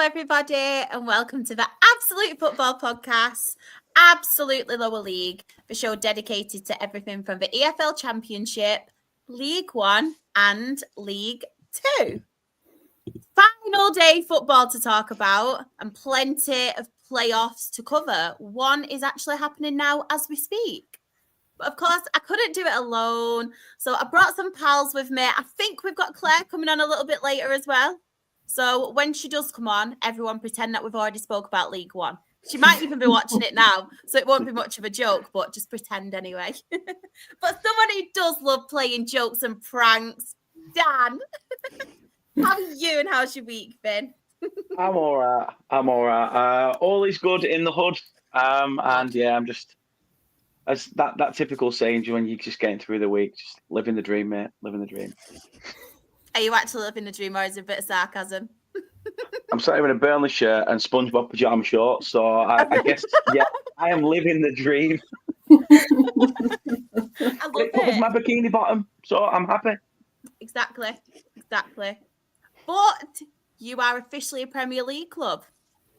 everybody, and welcome to the Absolute Football Podcast, Absolutely Lower League, the show dedicated to everything from the EFL Championship, League One, and League Two. Final day football to talk about, and plenty of playoffs to cover. One is actually happening now as we speak. But of course, I couldn't do it alone, so I brought some pals with me. I think we've got Claire coming on a little bit later as well. So when she does come on, everyone pretend that we've already spoke about League One. She might even be watching it now, so it won't be much of a joke, but just pretend anyway. But someone who does love playing jokes and pranks, Dan. How are you and how's your week been? I'm all right. All is good in the hood. And yeah, I'm just, as that typical saying when you're just getting through the week, just living the dream, mate. Living the dream. Are you actually living the dream, or is it a bit of sarcasm? I'm sat here in a Burnley shirt and SpongeBob pajama shorts, so I guess, yeah, I am living the dream. I love It covers my bikini bottom, so I'm happy. Exactly. But you are officially a Premier League club.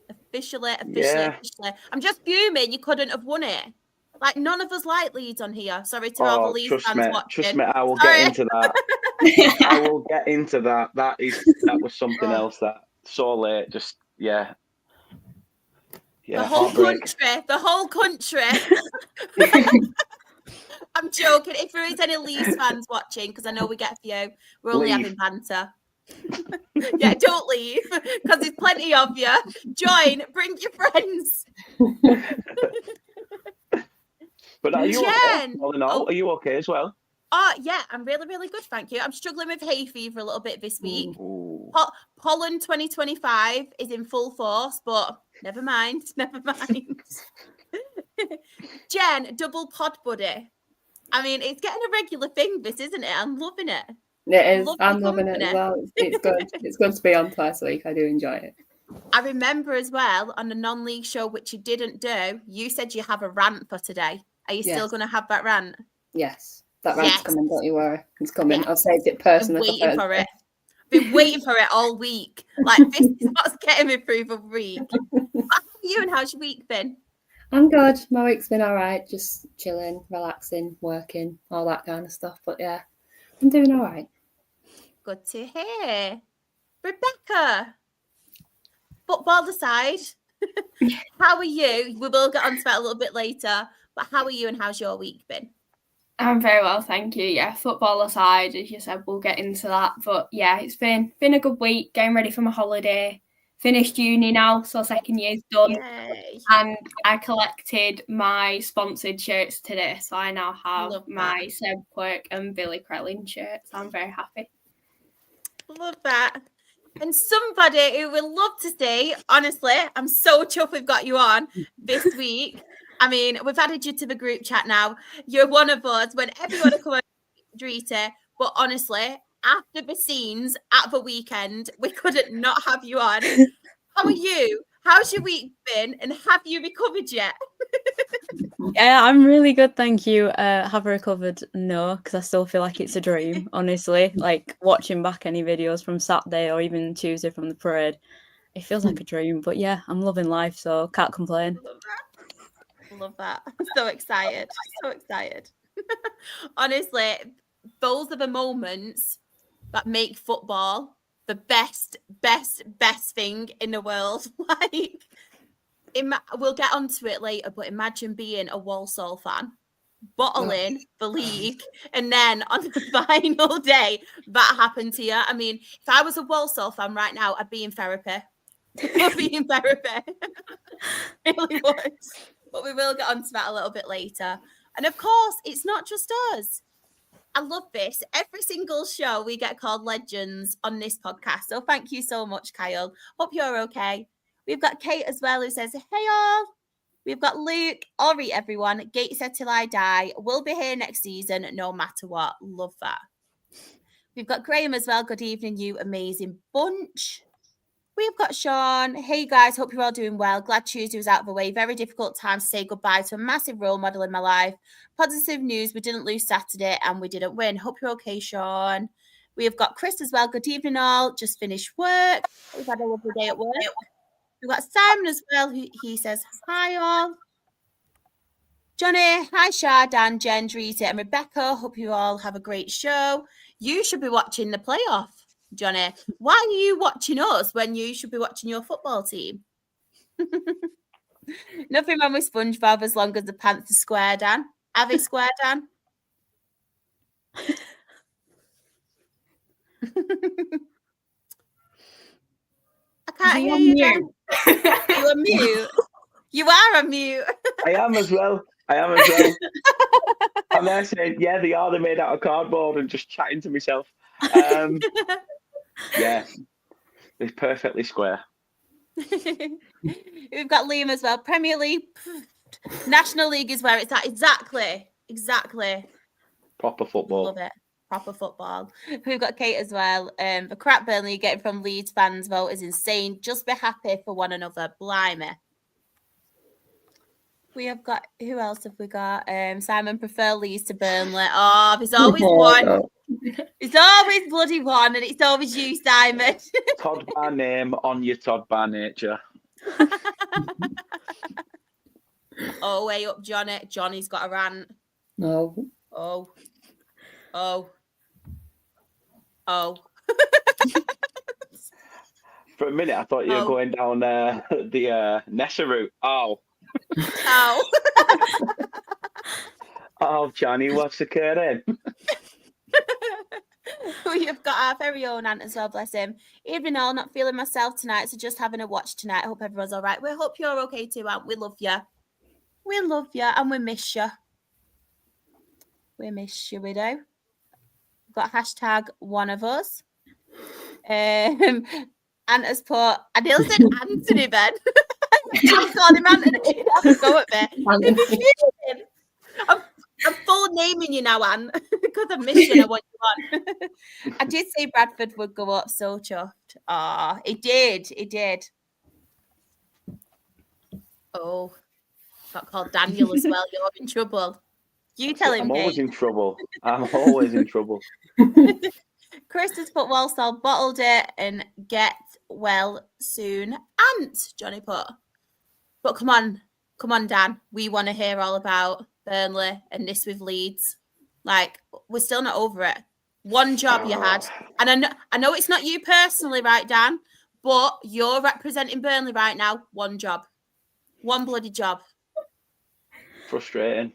Officially. I'm just fuming you couldn't have won it. Like, none of us like Leeds on here. Sorry to all the Leeds fans watching. Trust me, I will get into that. I will get into that. That was something else that so late. Just, yeah. The whole country. I'm joking. If there is any Leeds fans watching, because I know we get a few, we're only having banter. Yeah, don't leave, because there's plenty of you. Join, bring your friends. But are you okay? All in all, are you okay as well? Oh, yeah, I'm really, really good, thank you. I'm struggling with hay fever a little bit this week. Pollen 2025 is in full force, but never mind. Jen, double pod buddy. I mean, it's getting a regular thing, this, isn't it? I'm loving it. It is. I'm loving it as well. It's good. It's good to be on twice a week. I do enjoy it. I remember as well, on a non-league show, which you didn't do, you said you have a rant for today. Are you still going to have that rant? Yes. That rant's coming, don't you worry. It's coming. I've saved it personally. Been waiting for it all week. Like, this is what's getting me through the week. How are you and how's your week been? I'm good. My week's been all right. Just chilling, relaxing, working, all that kind of stuff. But yeah, I'm doing all right. Good to hear. Rebecca, football aside, how are you? We will get onto that a little bit later. But how are you and how's your week been? I'm very well, thank you. Yeah, football aside, as you said, we'll get into that. But yeah, it's been a good week, getting ready for my holiday. Finished uni now, so second year's done. Yay. And I collected my sponsored shirts today. So I now have my Seb Quirk and Billy Krellin shirts. I'm very happy. Love that. And somebody who would love to see, honestly, I'm so chuffed we've got you on this week. I mean, we've added you to the group chat now. You're one of us. Whenever you want to come on, Drita. But honestly, after the scenes at the weekend, we couldn't not have you on. How are you? How's your week been? And have you recovered yet? Yeah, I'm really good, thank you. Have I recovered? No, because I still feel like it's a dream, honestly. Like, watching back any videos from Saturday or even Tuesday from the parade, it feels like a dream. But yeah, I'm loving life, so can't complain. Love that. I'm so excited. Honestly, those are the moments that make football the best thing in the world. Like, we'll get onto it later, but imagine being a Walsall fan, bottling the league, and then on the final day that happened to you. I mean, if I was a Walsall fan right now, I'd be in therapy. I'd be in therapy. Really would. But we will get onto that a little bit later. And of course, it's not just us. I love this. Every single show we get called legends on this podcast. So thank you so much, Kyle. Hope you're okay. We've got Kate as well who says, hey all. We've got Luke, Ori, everyone. Gateshead till I die. We'll be here next season no matter what. Love that. We've got Graham as well. Good evening, you amazing bunch. We've got Sean. Hey guys, hope you're all doing well. Glad Tuesday was out of the way. Very difficult time to say goodbye to a massive role model in my life. Positive news, we didn't lose Saturday and we didn't win. Hope you're okay, Sean. We have got Chris as well. Good evening all. Just finished work. We've had a lovely day at work. We've got Simon as well, who he says, hi all. Johnny, hi Shah, Dan, Jen, Dreesy and Rebecca. Hope you all have a great show. You should be watching the playoff, Johnny. Why are you watching us when you should be watching your football team? Nothing wrong with SpongeBob as long as the pants are square, Dan. Are they square, Dan? I can't hear you, Dan. You are mute. You are a mute. I am as well. I'm there saying, yeah, they are. They're made out of cardboard and just chatting to myself. Yeah, it's perfectly square. We've got Liam as well. Premier League, National League is where it's at. Exactly. Proper football. Love it. Proper football. We've got Kate as well. The crap Burnley getting from Leeds fans vote is insane. Just be happy for one another. Blimey. We have got, who else have we got? Simon prefer Leeds to Burnley. Oh, there's always one. It's always bloody one, and it's always you, Simon. Todd by name on your Todd by nature. Oh, way up, Johnny. Johnny's got a rant. No. Oh. For a minute, I thought you were going down the Nessa route. Oh, Johnny, what's occurring? We've got our very own Ant as well, bless him. Evening all, not feeling myself tonight, so just having a watch tonight. I hope everyone's all right. We hope you're okay too, Ant. We love you. We love you and we miss you. We miss you, we do. We've got hashtag one of us. Ant has put, I nearly said Anthony, Ben. I'm calling him Anthony. Have a go at me. I'm full naming you now, Anne, because I miss you and I want you on. I did say Bradford would go up, so chuffed. It did. Oh, got called Daniel as well. You're in trouble. You tell him, I'm always Kate. in trouble. I'm always in trouble. Chris has put Walsall bottled it and get well soon. Ant, Johnny put. But come on, Dan. We want to hear all about Burnley and this with Leeds. Like, we're still not over it. One job you had. And I know it's not you personally, right, Dan? But you're representing Burnley right now. One job. One bloody job. Frustrating.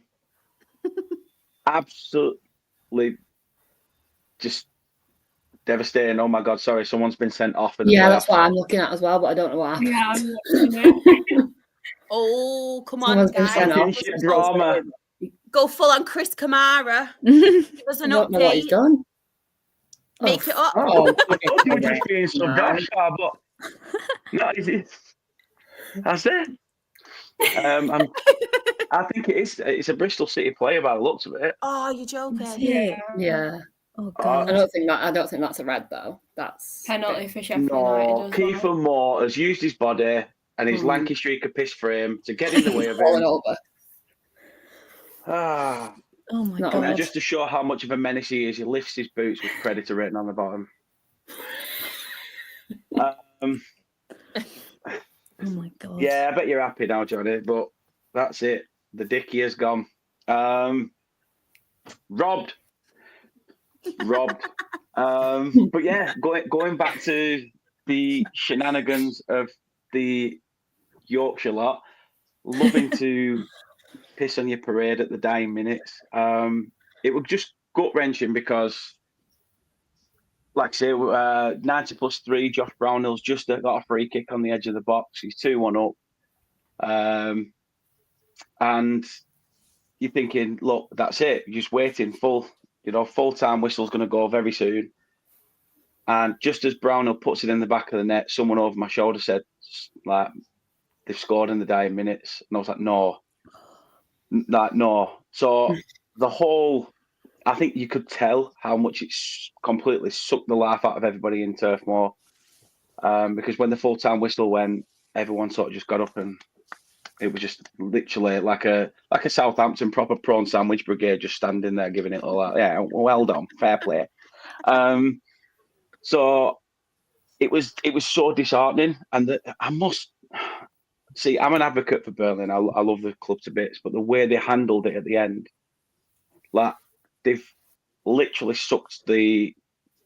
Absolutely just devastating. Oh my God, sorry, someone's been sent off. Yeah, that's what I'm looking at as well, but I don't know what happened. Yeah, I'm looking Oh, come on, guys. Championship drama. Go full on Chris Kamara. Give us an I don't know what he's update. done. Make it up. I thought you were just being subbed off, but no, that's it. I think it is. It's a Bristol City player by the looks of it. Oh, you're joking. Yeah. Oh God. I don't think that's a red though. That's penalty for Sheffield No, United. Kiefer Moore has used his body and his lanky streak of piss frame to get in the way of falling him. over. Oh my Not God. red. Just to show how much of a menace he is, he lifts his boots with Predator written on the bottom. Oh my God. Yeah, I bet you're happy now, Johnny, but that's it. The Dickie has gone. Robbed. But yeah, going back to the shenanigans of the Yorkshire lot, loving to piss on your parade at the dying minutes. It was just gut-wrenching because, like I say, 90+3, Josh Brownhill's just got a free kick on the edge of the box. He's 2-1 up. And you're thinking, look, that's it. You're just waiting full-time whistle's going to go very soon. And just as Brownhill puts it in the back of the net, someone over my shoulder said, like, they've scored in the dying minutes. And I was like, no. So the whole, I think you could tell how much it's completely sucked the life out of everybody in Turf Moor. Because when the full-time whistle went, everyone sort of just got up and it was just literally like a Southampton proper prawn sandwich brigade just standing there giving it all out. Yeah, well done, fair play. So it was so disheartening, and I must see, I'm an advocate for Burnley, and I love the club to bits, but the way they handled it at the end, like they've literally sucked the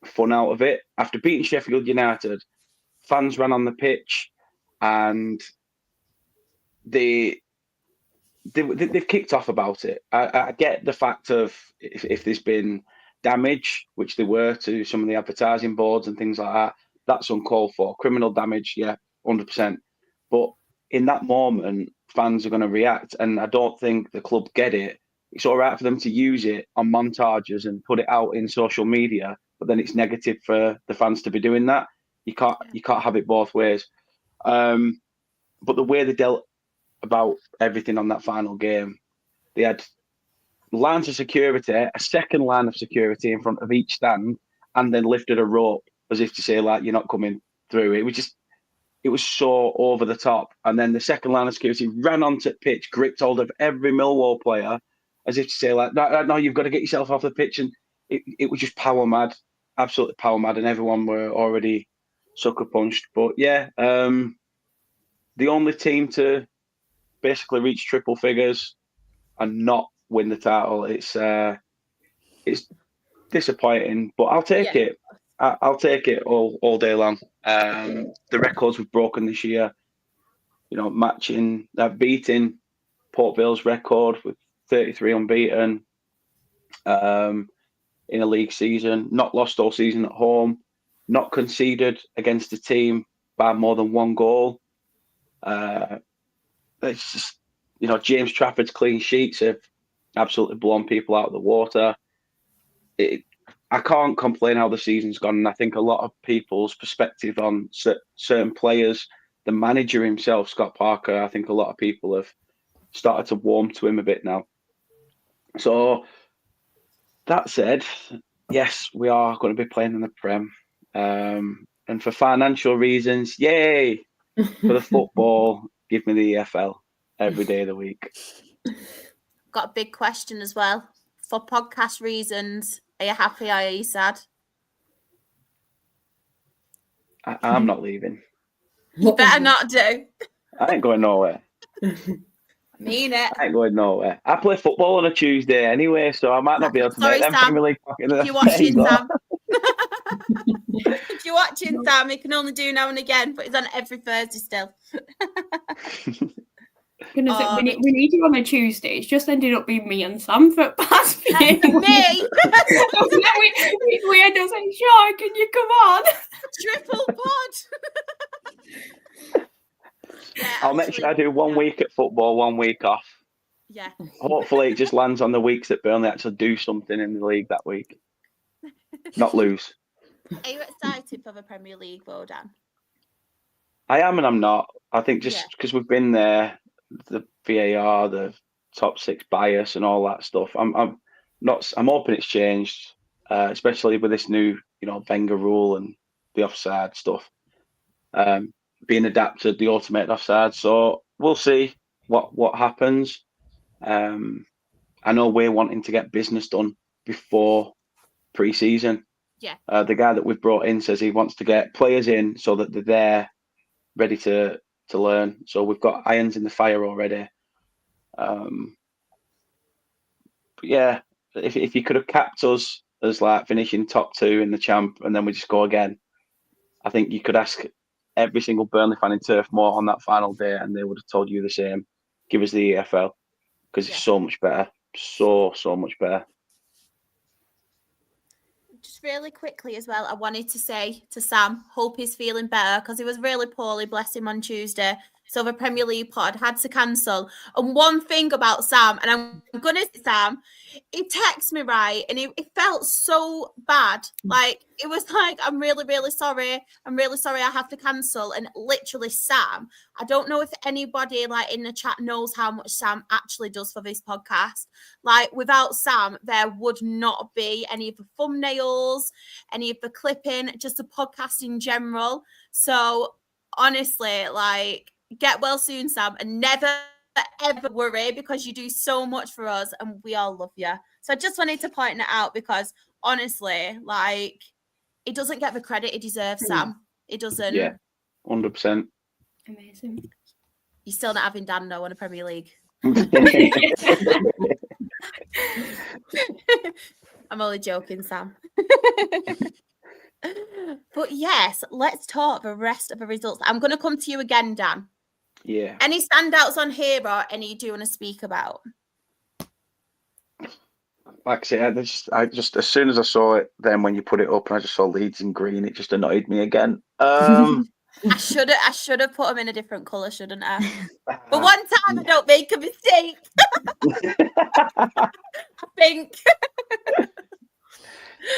fun out of it. After beating Sheffield United, fans ran on the pitch, and they've kicked off about it. I get the fact of if there's been damage, which there were to some of the advertising boards and things like that, that's uncalled for. Criminal damage, yeah, 100%. But in that moment, fans are going to react, and I don't think the club get it. It's all right for them to use it on montages and put it out in social media, but then it's negative for the fans to be doing that. You can't have it both ways. But the way they dealt about everything on that final game, they had lines of security, a second line of security in front of each stand, and then lifted a rope as if to say, like, you're not coming through. It was so over the top. And then the second line of security ran onto the pitch, gripped hold of every Millwall player, as if to say, like, no, you've got to get yourself off the pitch. And it was just power mad, absolutely power mad, and everyone were already sucker punched. But yeah, the only team to basically reach triple figures and not win the title, it's disappointing, but I'll take it. I'll take it all day long. The records we've broken this year, beating Port Vale's record with 33 unbeaten in a league season, not lost all season at home, not conceded against a team by more than one goal. It's just, James Trafford's clean sheets have absolutely blown people out of the water. I can't complain how the season's gone, and I think a lot of people's perspective on certain players, the manager himself, Scott Parker, I think a lot of people have started to warm to him a bit now. So that said, yes, we are going to be playing in the Prem, and for financial reasons, yay! For the football, give me the EFL every day of the week. Got a big question as well. For podcast reasons, are you happy or are you sad? I'm not leaving. You better not do. I ain't going nowhere. Mean it. I ain't going nowhere. I play football on a Tuesday anyway, so I might not be able to make them Premier League pocket. If you're watching, Sam. If you're watching, Sam, he can only do now and again, but he's on every Thursday still. Goodness, we need you on a Tuesday. It's just ended up being me and Sam for past few. Me. we end up saying, "Sure, can you come on?" Triple pod. I'll make sure I do 1 week at football, 1 week off. Yeah. Hopefully, it just lands on the weeks that Burnley actually do something in the league that week, not lose. Are you excited for the Premier League, Dan? I am and I'm not. I think just because we've been there, the VAR, the top six bias, and all that stuff. I'm hoping it's changed, especially with this new, Wenger rule and the offside stuff being adapted, the automated offside. So we'll see what happens. I know we're wanting to get business done before pre-season. Yeah. The guy that we've brought in says he wants to get players in so that they're there, ready to learn. So we've got irons in the fire already. But yeah, if you could have capped us as like finishing top 2 in the champ and then we just go again, I think you could ask every single Burnley fan in Turf Moor on that final day and they would have told you the same. Give us the EFL because it's so much better. So much better. Just really quickly as well, I wanted to say to Sam, hope he's feeling better because he was really poorly, bless him, on Tuesday. So the Premier League pod had to cancel. And one thing about Sam, and I'm going to say Sam, he texted me, right, and it felt so bad. Like, it was like, I'm really, really sorry. I'm really sorry I have to cancel. And literally, Sam, I don't know if anybody like in the chat knows how much Sam actually does for this podcast. Like, without Sam, there would not be any of the thumbnails, any of the clipping, just the podcast in general. So, honestly, like, get well soon, Sam, and never, ever worry because you do so much for us and we all love you. So I just wanted to point it out because, honestly, like, he doesn't get the credit he deserves, Sam. He doesn't. Yeah, 100%. Amazing. You're still not having Dan though on a Premier League. I'm only joking, Sam. But yes, let's talk the rest of the results. I'm going to come to you again, Dan. Yeah. Any standouts on here or any you do want to speak about? Like I say, I just as soon as I saw it, then when you put it up and I just saw Leeds in green, it just annoyed me again. I should have put them in a different colour, shouldn't I? But one time I don't make a mistake. I think.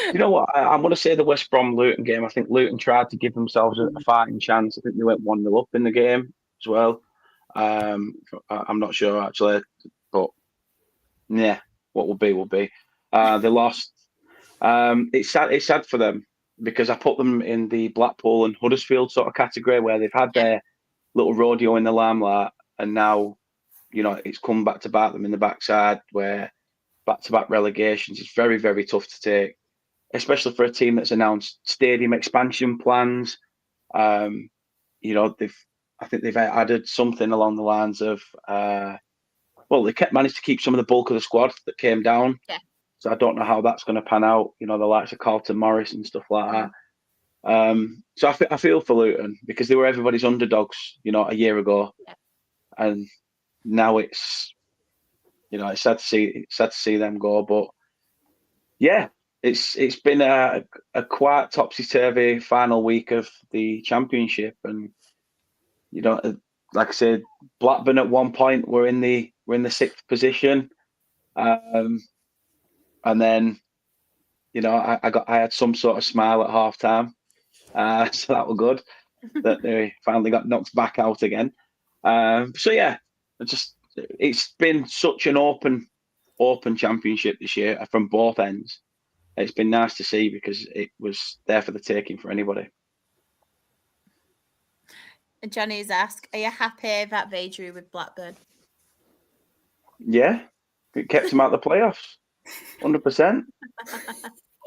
You know what? I'm going to say the West Brom Luton game. I think Luton tried to give themselves a fighting chance. I think they went 1-0 up in the game as well. I'm not sure actually, but yeah, what will be will be. They lost. It's sad for them because I put them in the Blackpool and Huddersfield sort of category where they've had their little rodeo in the limelight, and now, you know, it's come back to bite them in the backside. Where back-to-back relegations is very, very tough to take, especially for a team that's announced stadium expansion plans. You know, I think they've added something along the lines of, they managed to keep some of the bulk of the squad that came down. Yeah. So I don't know how that's going to pan out. You know, the likes of Carlton Morris and stuff like that. So I feel for Luton because they were everybody's underdogs, you know, a year ago, and now it's, you know, it's sad to see them go. But yeah, it's been a quite topsy-turvy final week of the Championship, and you know, like I said, Blackburn at one point were in the 6th position, and then, you know, I had some sort of smile at half time, so that was good that they finally got knocked back out again. So yeah, it's been such an open Championship this year from both ends. It's been nice to see because it was there for the taking for anybody. And Johnny's asked, are you happy that they drew with Blackburn? Yeah, it kept them out of the playoffs. 100%.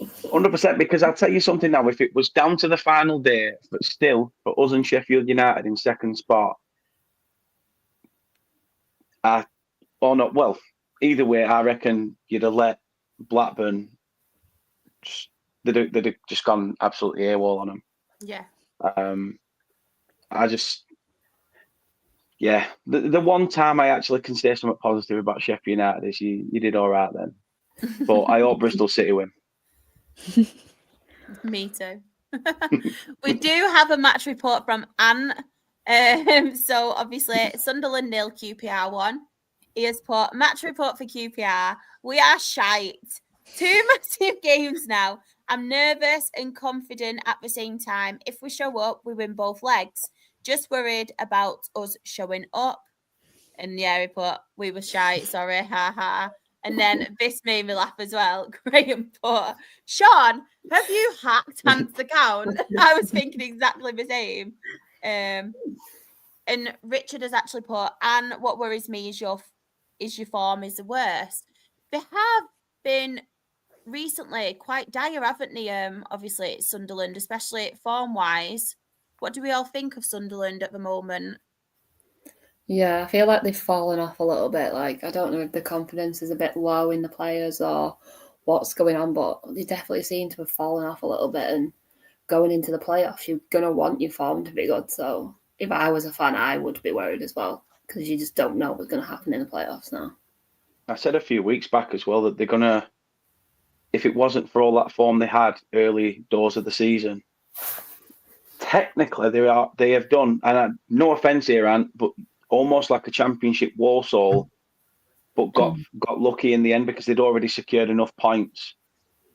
100%, because I'll tell you something now, if it was down to the final day, but still, for us and Sheffield United in second spot, either way, I reckon you'd have let Blackburn, they'd have just gone absolutely AWOL on them. Yeah. The one time I actually can say something positive about Sheffield United is you did all right then. But I hope Bristol City win. Me too. We do have a match report from Anne. So obviously Sunderland 0, QPR 1. He has put match report for QPR. We are shite. 2 massive games now. I'm nervous and confident at the same time. If we show up, we win both legs. Just worried about us showing up. And yeah, he put, we were shite, sorry, ha. And then this made me laugh as well. Graham put, Sean, have you hacked Ant's account? I was thinking exactly the same. And Richard has actually put, and what worries me is your form is the worst. They have been recently quite dire, haven't they? Obviously, it's Sunderland, especially form-wise. What do we all think of Sunderland at the moment? Yeah, I feel like they've fallen off a little bit. Like, I don't know if the confidence is a bit low in the players or what's going on, but they definitely seem to have fallen off a little bit. And going into the playoffs, you're going to want your form to be good. So if I was a fan, I would be worried as well because you just don't know what's going to happen in the playoffs now. I said a few weeks back as well that they're going to, if it wasn't for all that form they had early doors of the season, technically they have done, and no offence here, Ant, but almost like a Championship Walsall, but got lucky in the end because they'd already secured enough points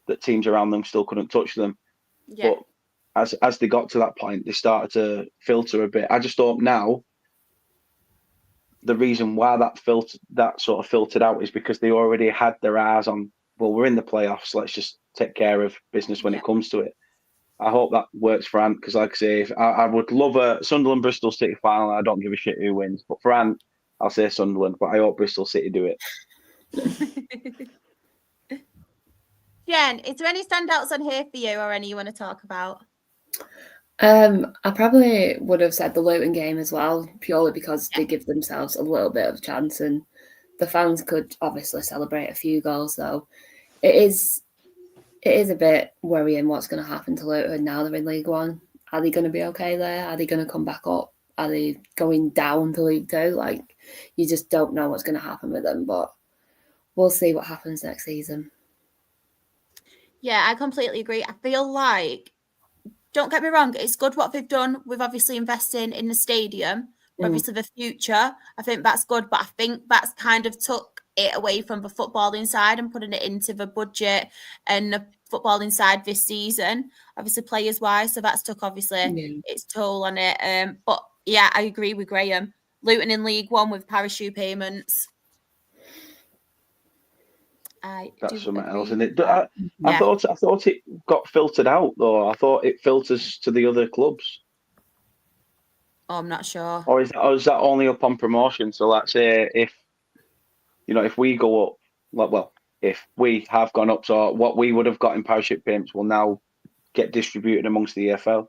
that teams around them still couldn't touch them. Yeah. But as they got to that point, they started to filter a bit. I just hope now the reason why that sort of filtered out is because they already had their eyes on, well, we're in the playoffs, let's just take care of business when it comes to it. I hope that works for Ant because, like I say, I would love a Sunderland Bristol City final. I don't give a shit who wins, but for Ant, I'll say Sunderland. But I hope Bristol City do it. Jen, is there any standouts on here for you or any you want to talk about? I probably would have said the Luton game as well, purely because they give themselves a little bit of a chance, and the fans could obviously celebrate a few goals. So it is a bit worrying what's going to happen to Luton now they're in League One. Are they going to be okay there? Are they going to come back up? Are they going down to League Two? Like, you just don't know what's going to happen with them, but we'll see what happens next season. Yeah, I completely agree. I feel like, don't get me wrong, it's good what they've done with obviously investing in the stadium, obviously the future. I think that's good, but I think that's kind of took it away from the footballing side and putting it into the budget and the footballing side this season, obviously players wise. So that's took obviously its toll on it. But yeah, I agree with Graham. Luton in League One with parachute payments. That's something else, isn't it? I thought it got filtered out though. I thought it filters to the other clubs. Oh, I'm not sure. Or is that only up on promotion? So let's say if we go up, well, if we have gone up, so what we would have got in parachute payments will now get distributed amongst the EFL.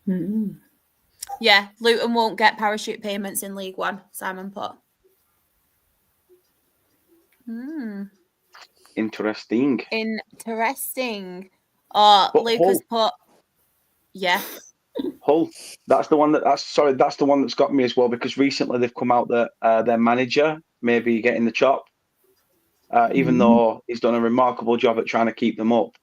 Mm-hmm. Yeah, Luton won't get parachute payments in League One, Simon put. Interesting. Oh, Lucas put. Yeah. Hull. That's the one that's got me as well, because recently they've come out that their manager may be getting the chop, even though he's done a remarkable job at trying to keep them up.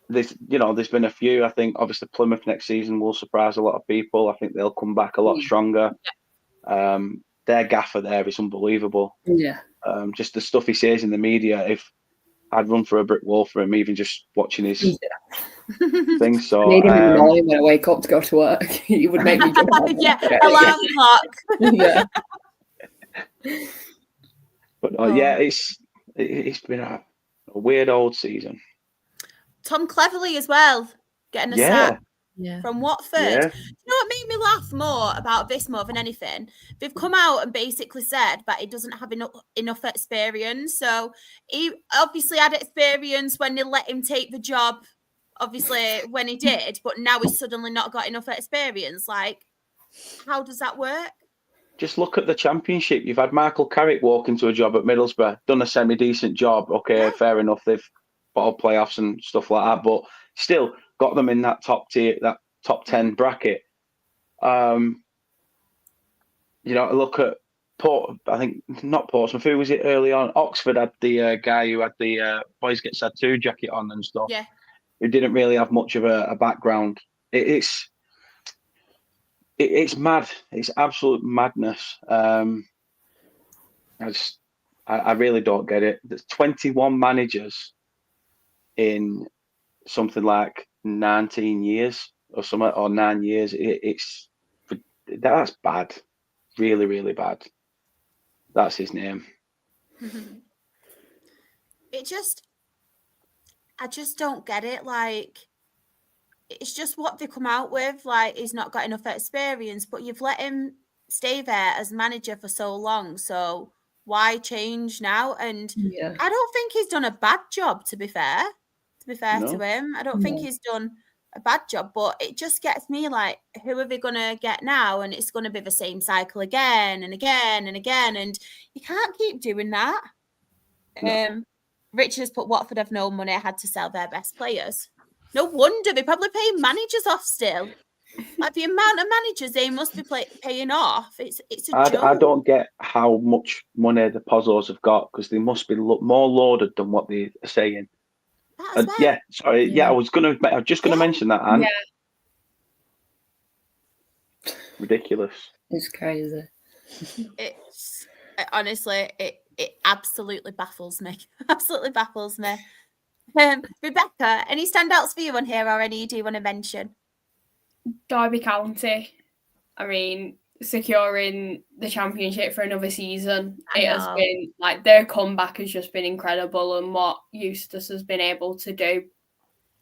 There's been a few. I think obviously Plymouth next season will surprise a lot of people. I think they'll come back a lot stronger. Their gaffer there is unbelievable. Yeah. Just the stuff he says in the media, if I'd run for a brick wall for him, even just watching his thing. So I need him in the morning when I wake up to go to work. He would make me jump on. Yeah, alarm clock. Yeah. But yeah, it's been a weird old season. Tom Cleverley as well, getting a sack from Watford. Yeah. You know what made me laugh more about this more than anything? They've come out and basically said that he doesn't have enough experience. So he obviously had experience when they let him take the job, obviously when he did, but now he's suddenly not got enough experience. Like, how does that work? Just look at the Championship. You've had Michael Carrick walk into a job at Middlesbrough, done a semi-decent job. Okay, fair enough. They've bottled playoffs and stuff like that, but still got them in that top tier, that top 10 bracket. Look at I think not Portsmouth. Who was it early on? Oxford had the guy who had the Boys Get Sad 2 jacket on and stuff. Yeah. Who didn't really have much of a background. It's mad. It's absolute madness. I really don't get it. There's 21 managers in something like 19 years or something, or 9 years. That's bad. Really, really bad. That's his name. I just don't get it. Like, it's just what they come out with. Like, he's not got enough experience, but you've let him stay there as manager for so long. So why change now? And I don't think he's done a bad job, to be fair. To him, I don't think he's done a bad job, but it just gets me like, who are they going to get now? And it's going to be the same cycle again and again and again. And you can't keep doing that. No. Richard has put Watford have no money, had to sell their best players. No wonder they're probably paying managers off still. Like, the amount of managers they must be paying off. It's a joke. I don't get how much money the Pozzos have got, because they must be more loaded than what they're saying. I was just gonna mention that, Anne. Yeah. Ridiculous. It's crazy. It's honestly, it absolutely baffles me. Absolutely baffles me. Rebecca, any standouts for you on here, or any you do want to mention? Derby County. I mean, securing the Championship for another season. It has been like, their comeback has just been incredible, and what Eustace has been able to do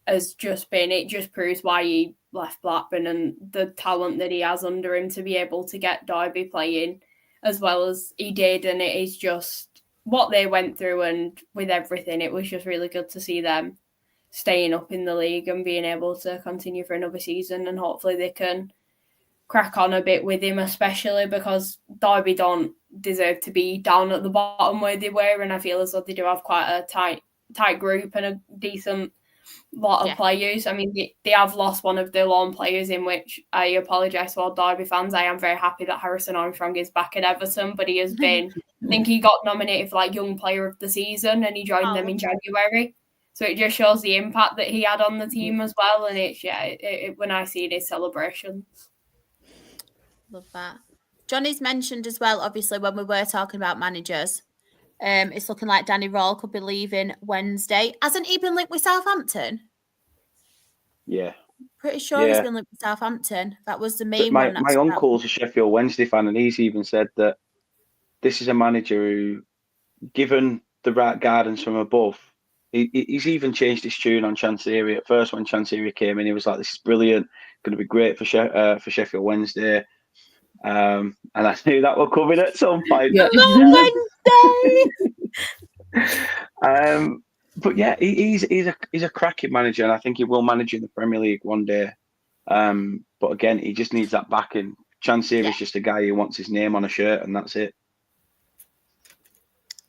has just been, it just proves why he left Blackburn and the talent that he has under him to be able to get Derby playing as well as he did. And it is just what they went through, and with everything, it was just really good to see them staying up in the league and being able to continue for another season, and hopefully they can crack on a bit with him, especially because Derby don't deserve to be down at the bottom where they were, and I feel as though they do have quite a tight group and a decent lot of players. I mean, they have lost one of their loan players, in which I apologise to all Derby fans. I am very happy that Harrison Armstrong is back at Everton, but he has been, I think he got nominated for like Young Player of the Season, and he joined them in January. So it just shows the impact that he had on the team as well. And it's, when I see his celebrations. Love that. Johnny's mentioned as well, obviously, when we were talking about managers, it's looking like Danny Rall could be leaving Wednesday. Hasn't he been linked with Southampton? Yeah. Pretty sure he's been linked with Southampton. That was the main one. My uncle's a Sheffield Wednesday fan, and he's even said that this is a manager who, given the right guidance from above, he's even changed his tune on Chansiri. At first, when Chansiri came in, he was like, "This is brilliant, going to be great for Sheffield Wednesday." And I knew that were coming at some point. Wednesday. But yeah, he's a cracking manager, and I think he will manage in the Premier League one day. But again, he just needs that backing. Chansiri is just a guy who wants his name on a shirt, and that's it.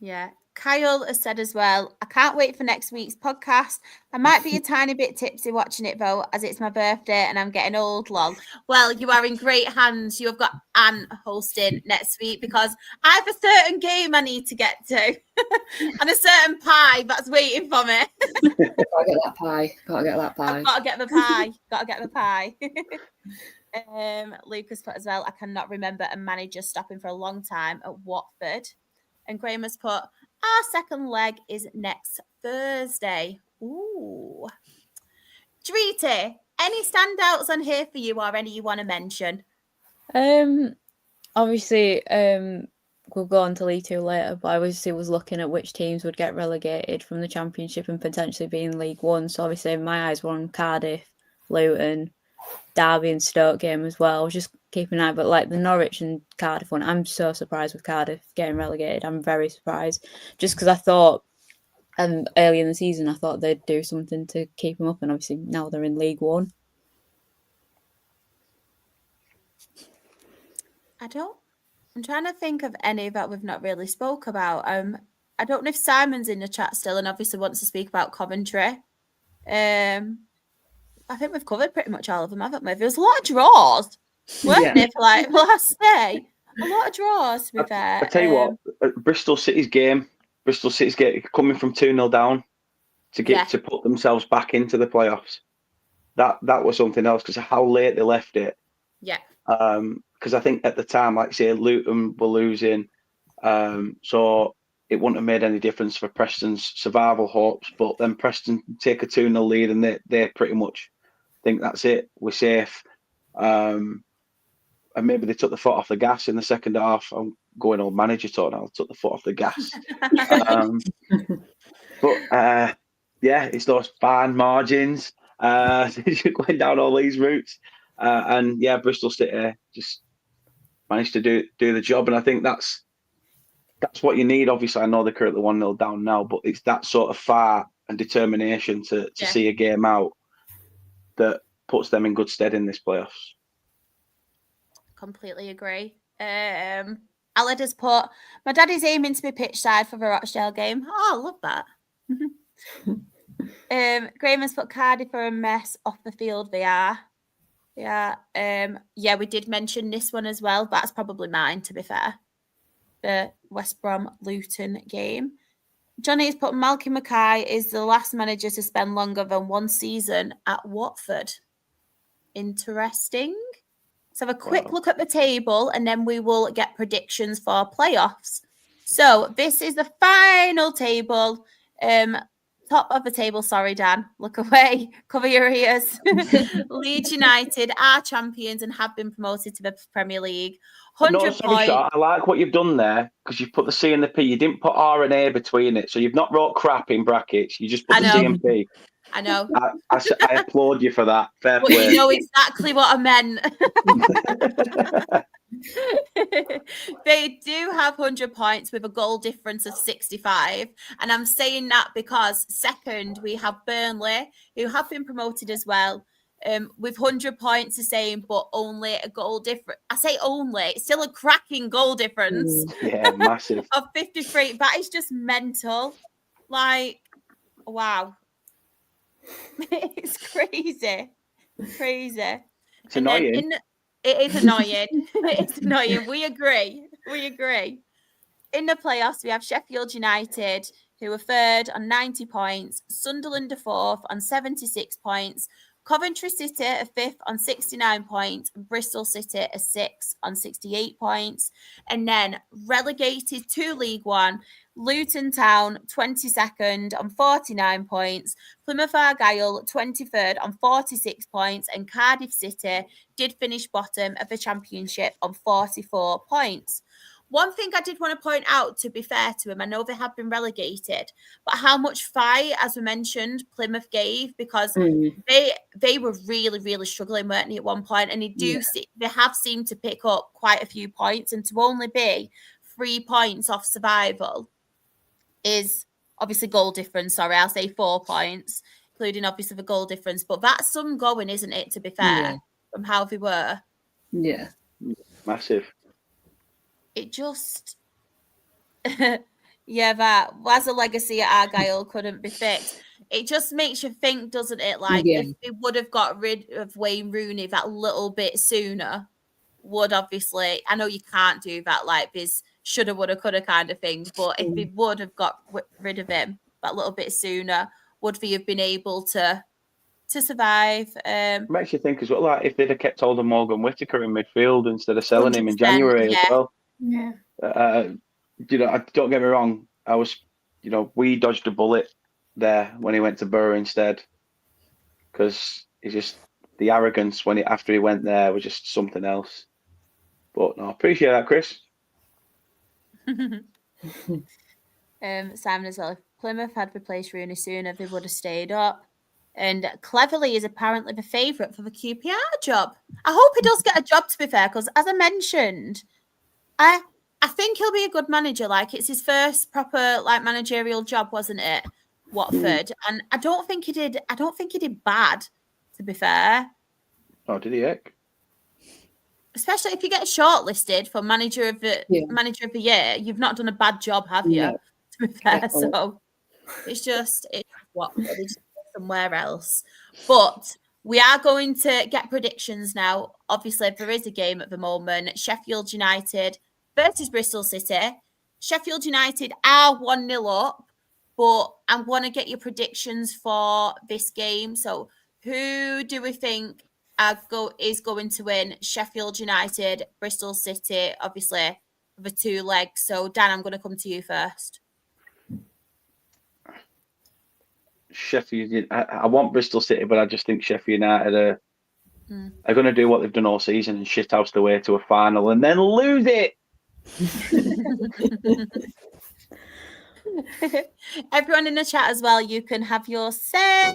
Yeah. Kyle has said as well, I can't wait for next week's podcast. I might be a tiny bit tipsy watching it, though, as it's my birthday and I'm getting old, lol. Well, you are in great hands. You have got Anne hosting next week, because I have a certain game I need to get to and a certain pie that's waiting for me. Gotta get that pie. I've got to get the pie. Lucas put as well, I cannot remember a manager stopping for a long time at Watford. And Graham has put, our second leg is next Thursday. Ooh. Drita, any standouts on here for you, or any you want to mention? Obviously, we'll go on to League Two later, but I obviously was looking at which teams would get relegated from the Championship and potentially be in League One. So obviously my eyes were on Cardiff, Luton, Derby and Stoke game as well. I was just keeping an eye, but like the Norwich and Cardiff one, I'm so surprised with Cardiff getting relegated. I'm very surprised, just because I thought early in the season I thought they'd do something to keep them up, and obviously now they're in League One. I'm trying to think of any that we've not really spoke about. I don't know if Simon's in the chat still and obviously wants to speak about Coventry. I think we've covered pretty much all of them, haven't we? There was a lot of draws, weren't there, for like last day? A lot of draws, to be fair. I tell you what, Bristol City's game coming from 2-0 down to put themselves back into the playoffs. That was something else, because of how late they left it. Yeah. Because I think at the time, like say, Luton were losing, so it wouldn't have made any difference for Preston's survival hopes. But then Preston take a 2-0 lead, and they pretty much think that's it, we're safe. And maybe they took the foot off the gas in the second half. I'm going old manager talk now. Took the foot off the gas. But it's those fine margins. Going down all these routes, and Bristol City just managed to do the job. And I think that's what you need. Obviously, I know they're currently 1-0 down now, but it's that sort of fight and determination to see a game out that puts them in good stead in this playoffs. Completely agree. Aled has put, my daddy's aiming to be pitch side for the Rochdale game. Oh, I love that. Graham has put Cardiff are a mess off the field. They are. Yeah. We did mention this one as well. That's probably mine, to be fair. The West Brom Luton game. Johnny has put Malky Mackay is the last manager to spend longer than one season at Watford. Interesting. Let's have a quick look at the table, and then we will get predictions for playoffs. So this is the final table. Top of the table, sorry, Dan. Look away. Cover your ears. Leeds United are champions and have been promoted to the Premier League. 100 points. I like what you've done there, because you've put the C and the P. You didn't put R and A between it. So you've not wrote crap in brackets. You just put the C and P. I know. I applaud you for that. Fair play. You know exactly what I meant. They do have 100 points with a goal difference of 65. And I'm saying that because second, we have Burnley, who have been promoted as well, with 100 points the same, but only a goal difference. I say only, it's still a cracking goal difference Yeah, massive. of 53. That is just mental. Like, wow. It's crazy. Crazy. It's annoying. It is annoying. It's annoying. We agree. In the playoffs, we have Sheffield United, who are third on 90 points. Sunderland are fourth on 76 points. Coventry City are fifth on 69 points. Bristol City are sixth on 68 points. And then relegated to League One, Luton Town, 22nd on 49 points. Plymouth Argyle, 23rd on 46 points. And Cardiff City did finish bottom of the Championship on 44 points. One thing I did want to point out, to be fair to them, I know they have been relegated, but how much fight, as we mentioned, Plymouth gave, because they were really, really struggling, weren't they, at one point? And they have seemed to pick up quite a few points, and to only be 3 points off survival is obviously goal difference. Sorry, I'll say 4 points, including obviously the goal difference. But that's some going, isn't it, to be fair, from how they were? Yeah. Massive. It just, that was a legacy at Argyle couldn't be fixed. It just makes you think, doesn't it? Like, if they would have got rid of Wayne Rooney that little bit sooner, would obviously, I know you can't do that, like this shoulda, woulda, coulda kind of thing, but if they would have got rid of him that little bit sooner, would they have been able to survive? Makes you think as well, like if they'd have kept hold of Morgan Whittaker in midfield instead of selling him in January as well. Yeah. Don't get me wrong. We dodged a bullet there when he went to Borough instead, because it's just the arrogance after he went there was just something else. But no, I appreciate that, Chris. Simon as well. If Plymouth had replaced Rooney sooner, they would have stayed up. And Cleverly is apparently the favourite for the QPR job. I hope he does get a job, to be fair, because as I mentioned, I think he'll be a good manager. Like, it's his first proper managerial job, wasn't it? Watford. And I don't think he did bad, to be fair. Oh, did he heck? Especially if you get shortlisted for manager of the year, you've not done a bad job, have you? No. To be fair, so it's Watford. It's somewhere else. But we are going to get predictions now. Obviously, there is a game at the moment. Sheffield United versus Bristol City. Sheffield United are 1-0 up, but I want to get your predictions for this game. So who do we think is going to win? Sheffield United, Bristol City, obviously, the 2 legs. So Dan, I'm going to come to you first. Sheffield. I want Bristol City, but I just think Sheffield United are going to do what they've done all season and shithouse their way to a final and then lose it. Everyone in the chat as well, you can have your say.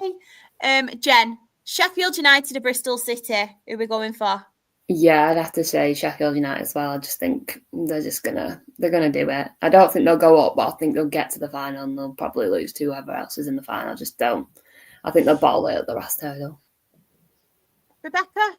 Jen, Sheffield United or Bristol City, who are we going for? Yeah, I'd have to say Sheffield United as well. I just think they're gonna do it. I don't think they'll go up, but I think they'll get to the final and they'll probably lose to whoever else is in the final. I just don't. I think they'll bottle it at the last hurdle. Rebecca?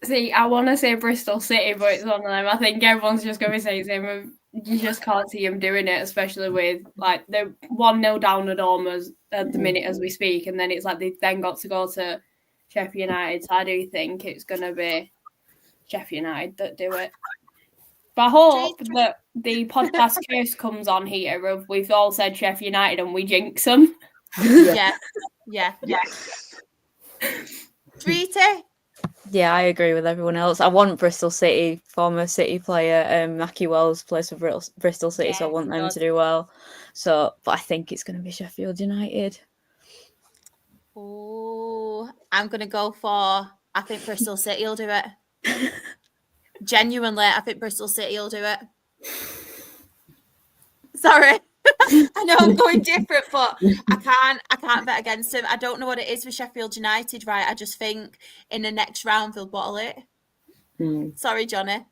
See, I want to say Bristol City, but it's one of them. I think everyone's just going to say the same. You just can't see them doing it, especially with they're 1-0 down at almost at the minute as we speak, and then it's like they've then got to go to Sheffield United. So I do think it's going to be Sheffield United that do it. But I hope that the podcast curse comes on here of we've all said Sheffield United and we jinx them. Yeah. Treaty? Yeah, I agree with everyone else. I want Bristol City, former City player, Mackie Wells plays for Bristol City, so I want them to do well. So, but I think it's going to be Sheffield United. Oh, I'm going to go for, I think Bristol City will do it. Genuinely, I think Bristol City will do it. Sorry. I know I'm going different, but I can't bet against him. I don't know what it is with Sheffield United, right? I just think in the next round they'll bottle it. Sorry, Johnny.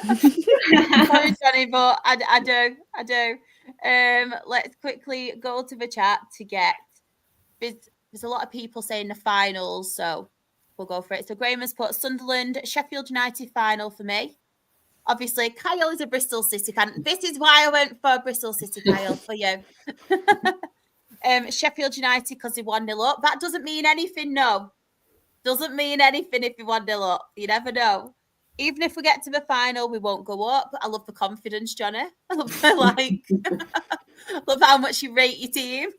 Sorry, Johnny, but I do. Let's quickly go to the chat to get. There's a lot of people saying the finals, so we'll go for it. So Graham has put Sunderland, Sheffield United final for me. Obviously, Kyle is a Bristol City fan. This is why I went for Bristol City, Kyle, for you. Sheffield United because they 1-0 up. That doesn't mean anything, no. Doesn't mean anything if you 1-0 up. You never know. Even if we get to the final, we won't go up. I love the confidence, Johnny. I love love how much you rate your team.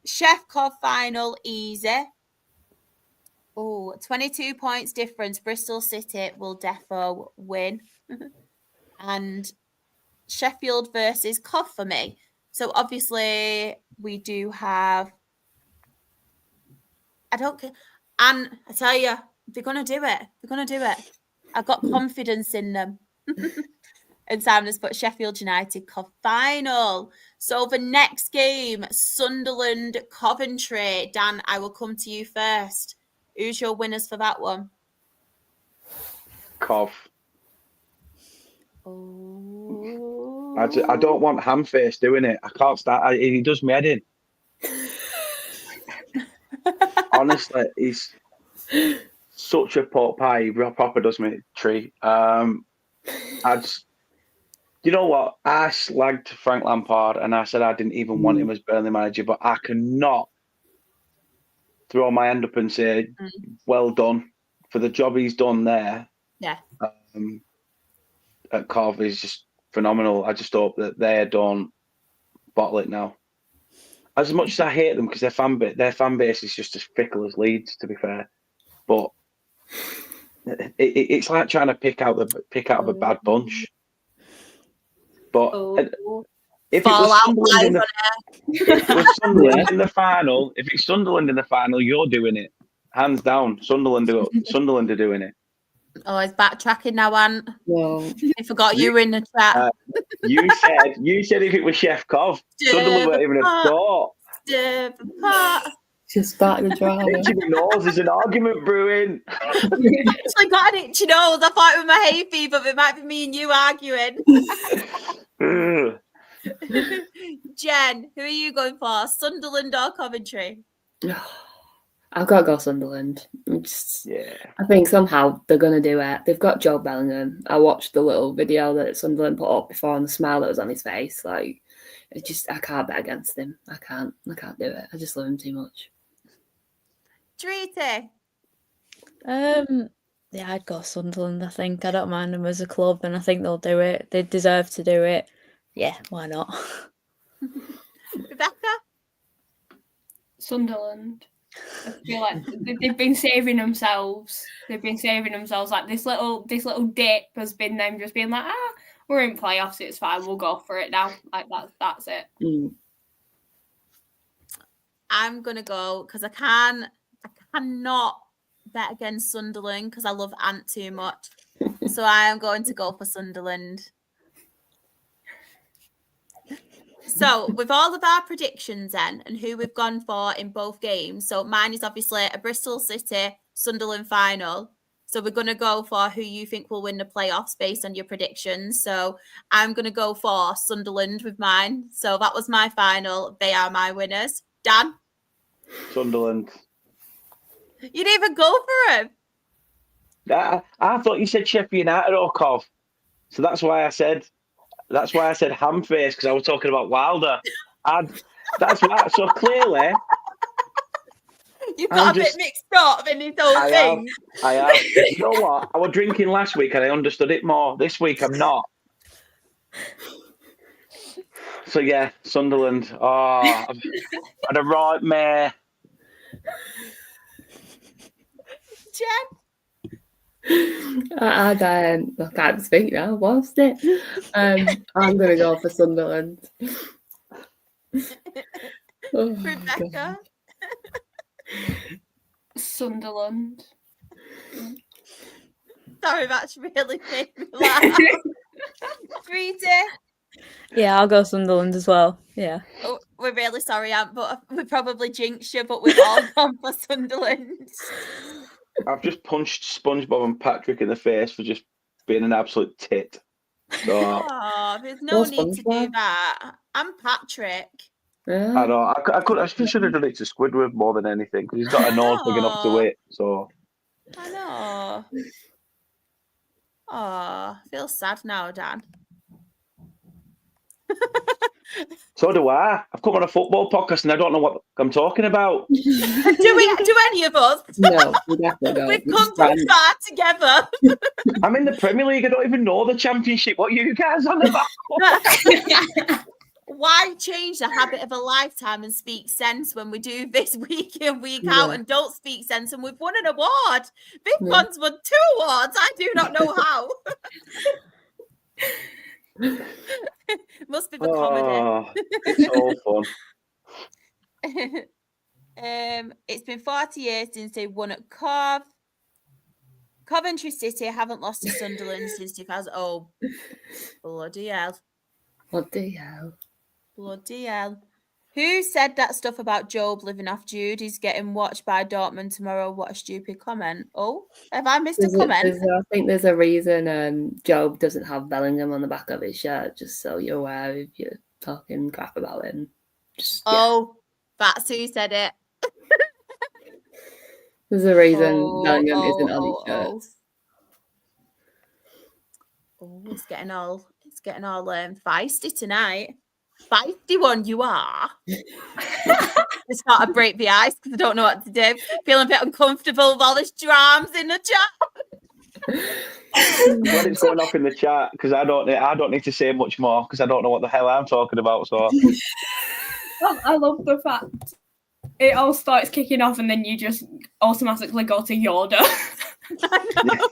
Chef Cov final, easy. Oh, 22 points difference. Bristol City will defo win. And Sheffield versus Cov for me. So obviously we do have. I don't care. And I tell you, they're going to do it. They're going to do it. I've got confidence in them. And Simon has put Sheffield United Cov final. So the next game, Sunderland Coventry. Dan, I will come to you first. Who's your winners for that one? Cov. Oh. I don't want Hamface doing it. I can't start. He does me head in. Honestly, he's such a pot pie. He proper does me tree. You know what? I slagged Frank Lampard and I said I didn't even want him as Burnley manager, but I cannot throw my hand up and say, well done for the job he's done there. Yeah. At Cov is just phenomenal. I just hope that they don't bottle it now. As much as I hate them because their fan base is just as fickle as Leeds, to be fair. But it's like trying to pick out of a bad bunch. But if it was Sunderland in the final, if it's Sunderland in the final, you're doing it, hands down. Sunderland are doing it. Oh, he's backtracking now, Ant. Well, I forgot you were in the chat. You said if it was Chef Cov, Sunderland weren't even a thought. just starting the drama. Itchy nose, there's an argument brewing. I got an itchy nose. I thought it was my hay fever, but it might be me and you arguing. Jen, who are you going for? Sunderland or Coventry? I've got to go Sunderland. I think somehow they're going to do it. They've got Joe Bellingham. I watched the little video that Sunderland put up before and the smile that was on his face. Like, I can't bet against him. I can't do it. I just love him too much. Treaty. Yeah, I'd go Sunderland, I think. I don't mind them as a club and I think they'll do it. They deserve to do it. Yeah, why not? Rebecca? Sunderland. I feel like they've been saving themselves. Like this little dip has been them just being like, we're in playoffs, it's fine, we'll go for it now. Like that's it. I'm gonna go because I cannot bet against Sunderland because I love Ant too much. So I am going to go for Sunderland. So with all of our predictions then and who we've gone for in both games, so mine is obviously a Bristol City Sunderland final. So we're going to go for who you think will win the playoffs based on your predictions. So I'm going to go for Sunderland with mine. So that was my final. They are my winners. Dan? Sunderland. You didn't even go for him. I thought you said Sheffield United or Cov. So that's why I said Hamface, because I was talking about Wilder. That's why. So clearly, you've got a bit mixed up in this whole thing. I have. You know what? I was drinking last week and I understood it more. This week I'm not. So yeah, Sunderland. Oh, I've had a right mare. Jen? I can't speak now. What's it? I'm going to go for Sunderland. Rebecca? Sunderland. Sorry, that's really made me laugh. Treaty? Yeah, I'll go Sunderland as well. Yeah. Oh, we're really sorry, Ant, but we probably jinxed you, but we've all gone for Sunderland. I've just punched SpongeBob and Patrick in the face for just being an absolute tit. So Oh, there's no Go need to do SpongeBob. that. I'm Patrick. Yeah. I know I should have done it to Squidward more than anything because he's got a nose big enough to it. So I know. Oh, I feel sad now, Dan. so do I. I've come on a football podcast and I don't know what I'm talking about. Do any of us? No, we definitely don't. We've We come just too ran- far together. I'm in the Premier League. I don't even know the Championship. What are you guys on about? Why change the habit of a lifetime and speak sense when we do this week in, week out, Yeah. and don't speak sense? And we've won an award. Big Yeah. One's won 2 awards. I do not know how. Must be the Oh, it's all fun. comedy. It's been 40 years since they won at Coventry City haven't lost to Sunderland since 2000. Oh, bloody hell. What the hell? Bloody hell. Who said that stuff about Job living off Jude? He's getting watched by Dortmund tomorrow. What a stupid comment. Oh, have I missed a comment? I think there's a reason Job doesn't have Bellingham on the back of his shirt, just so you're aware if you're talking crap about him. Just, yeah. Oh, that's who said it. There's a reason Bellingham isn't on his shirt. Oh, it's getting all feisty tonight. Feisty one you are. Just thought I'd break the ice because I don't know what to do. Feeling a bit uncomfortable with all this drams in the chat. When it's going off in the chat, because I don't need to say much more because I don't know what the hell I'm talking about. So I love the fact it all starts kicking off and then you just automatically go to Yoda. I know.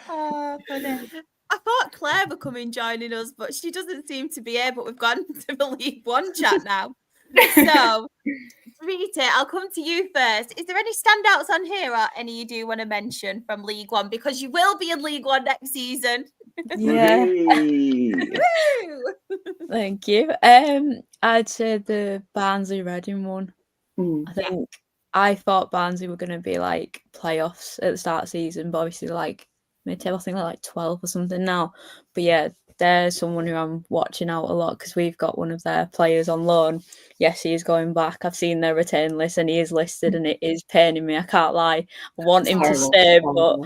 Oh, funny. I thought Claire would come in joining us, but she doesn't seem to be here. But we've gone to the League One chat now. So, Rita, I'll come to you first. Is there any standouts on here or any you do want to mention from League One? Because you will be in League One next season. Yeah. Hey. Woo! Thank you. I'd say the Barnsley Reading one. I think I thought Barnsley were going to be like playoffs at the start of the season, but obviously like mid-table, I think they're like 12 or something now. But yeah, they're someone who I'm watching out a lot because we've got one of their players on loan. Yes, he is going back. I've seen their return list and he is listed and it is paining me. I can't lie. I want him to stay, but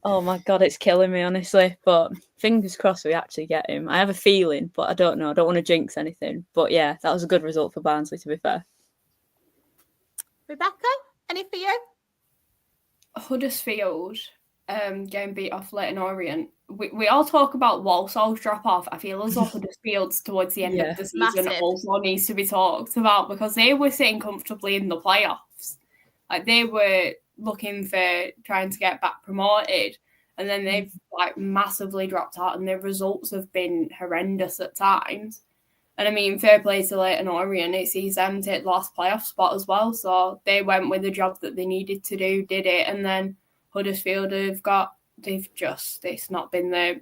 oh my God, it's killing me, honestly. But fingers crossed we actually get him. I have a feeling, but I don't know. I don't want to jinx anything. But yeah, that was a good result for Barnsley, to be fair. Rebecca, any for you? Huddersfield getting beat off Leyton Orient. We all talk about Walsall's drop off. I feel as though Huddersfield's towards the end of the season massive. also needs to be talked about because they were sitting comfortably in the playoffs. Like they were looking for trying to get back promoted, and then they've like massively dropped out, and their results have been horrendous at times. And I mean, fair play to Leyton Orient, it sees them take the last playoff spot as well. So they went with the job that they needed to do, did it, and then Huddersfield it's not been the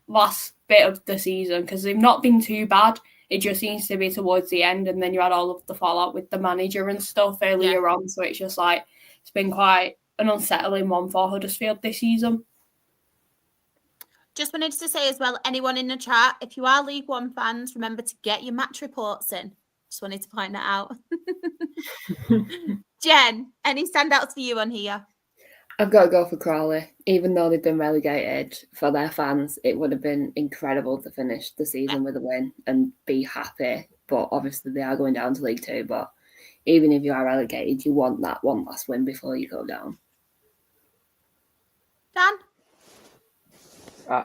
last bit of the season because they've not been too bad. It just seems to be towards the end, and then you had all of the fallout with the manager and stuff earlier on. So it's just like it's been quite an unsettling one for Huddersfield this season. Just wanted to say as well, anyone in the chat, if you are League One fans, remember to get your match reports in. Just wanted to point that out. Jen, any standouts for you on here? I've got to go for Crawley. Even though they've been relegated, for their fans, it would have been incredible to finish the season with a win and be happy. But obviously they are going down to League Two. But even if you are relegated, you want that one last win before you go down. Dan?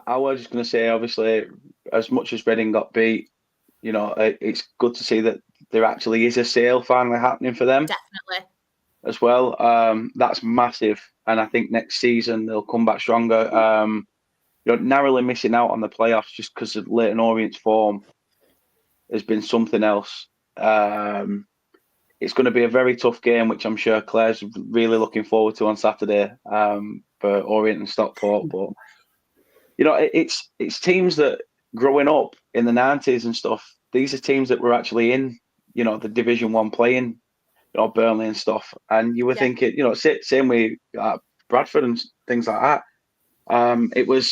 I was just going to say, obviously, as much as Reading got beat, you know, it's good to see that there actually is a sale finally happening for them. Definitely. As well. That's massive. And I think next season they'll come back stronger. You're narrowly missing out on the playoffs just because of Leyton Orient's form has been something else. It's going to be a very tough game, which I'm sure Claire's really looking forward to on Saturday for Orient and Stockport. But it's teams that growing up in the 90s and stuff. These are teams that were actually in, the Division 1 playing, Burnley and stuff. And you were thinking, same with Bradford and things like that.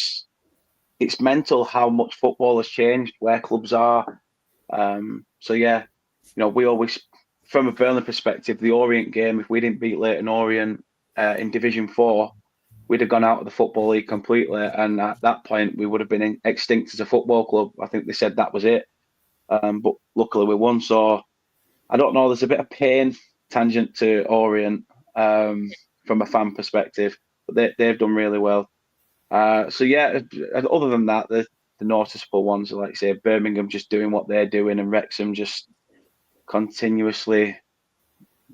It's mental how much football has changed, where clubs are. We always, from a Burnley perspective, the Orient game, if we didn't beat Leyton Orient in Division 4, we'd have gone out of the Football League completely. And at that point, we would have been extinct as a football club. I think they said that was it. But luckily we won. So I don't know, there's a bit of pain tangent to Orient from a fan perspective, but they've done really well. Other than that, the noticeable ones are, like you say, Birmingham just doing what they're doing, and Wrexham just continuously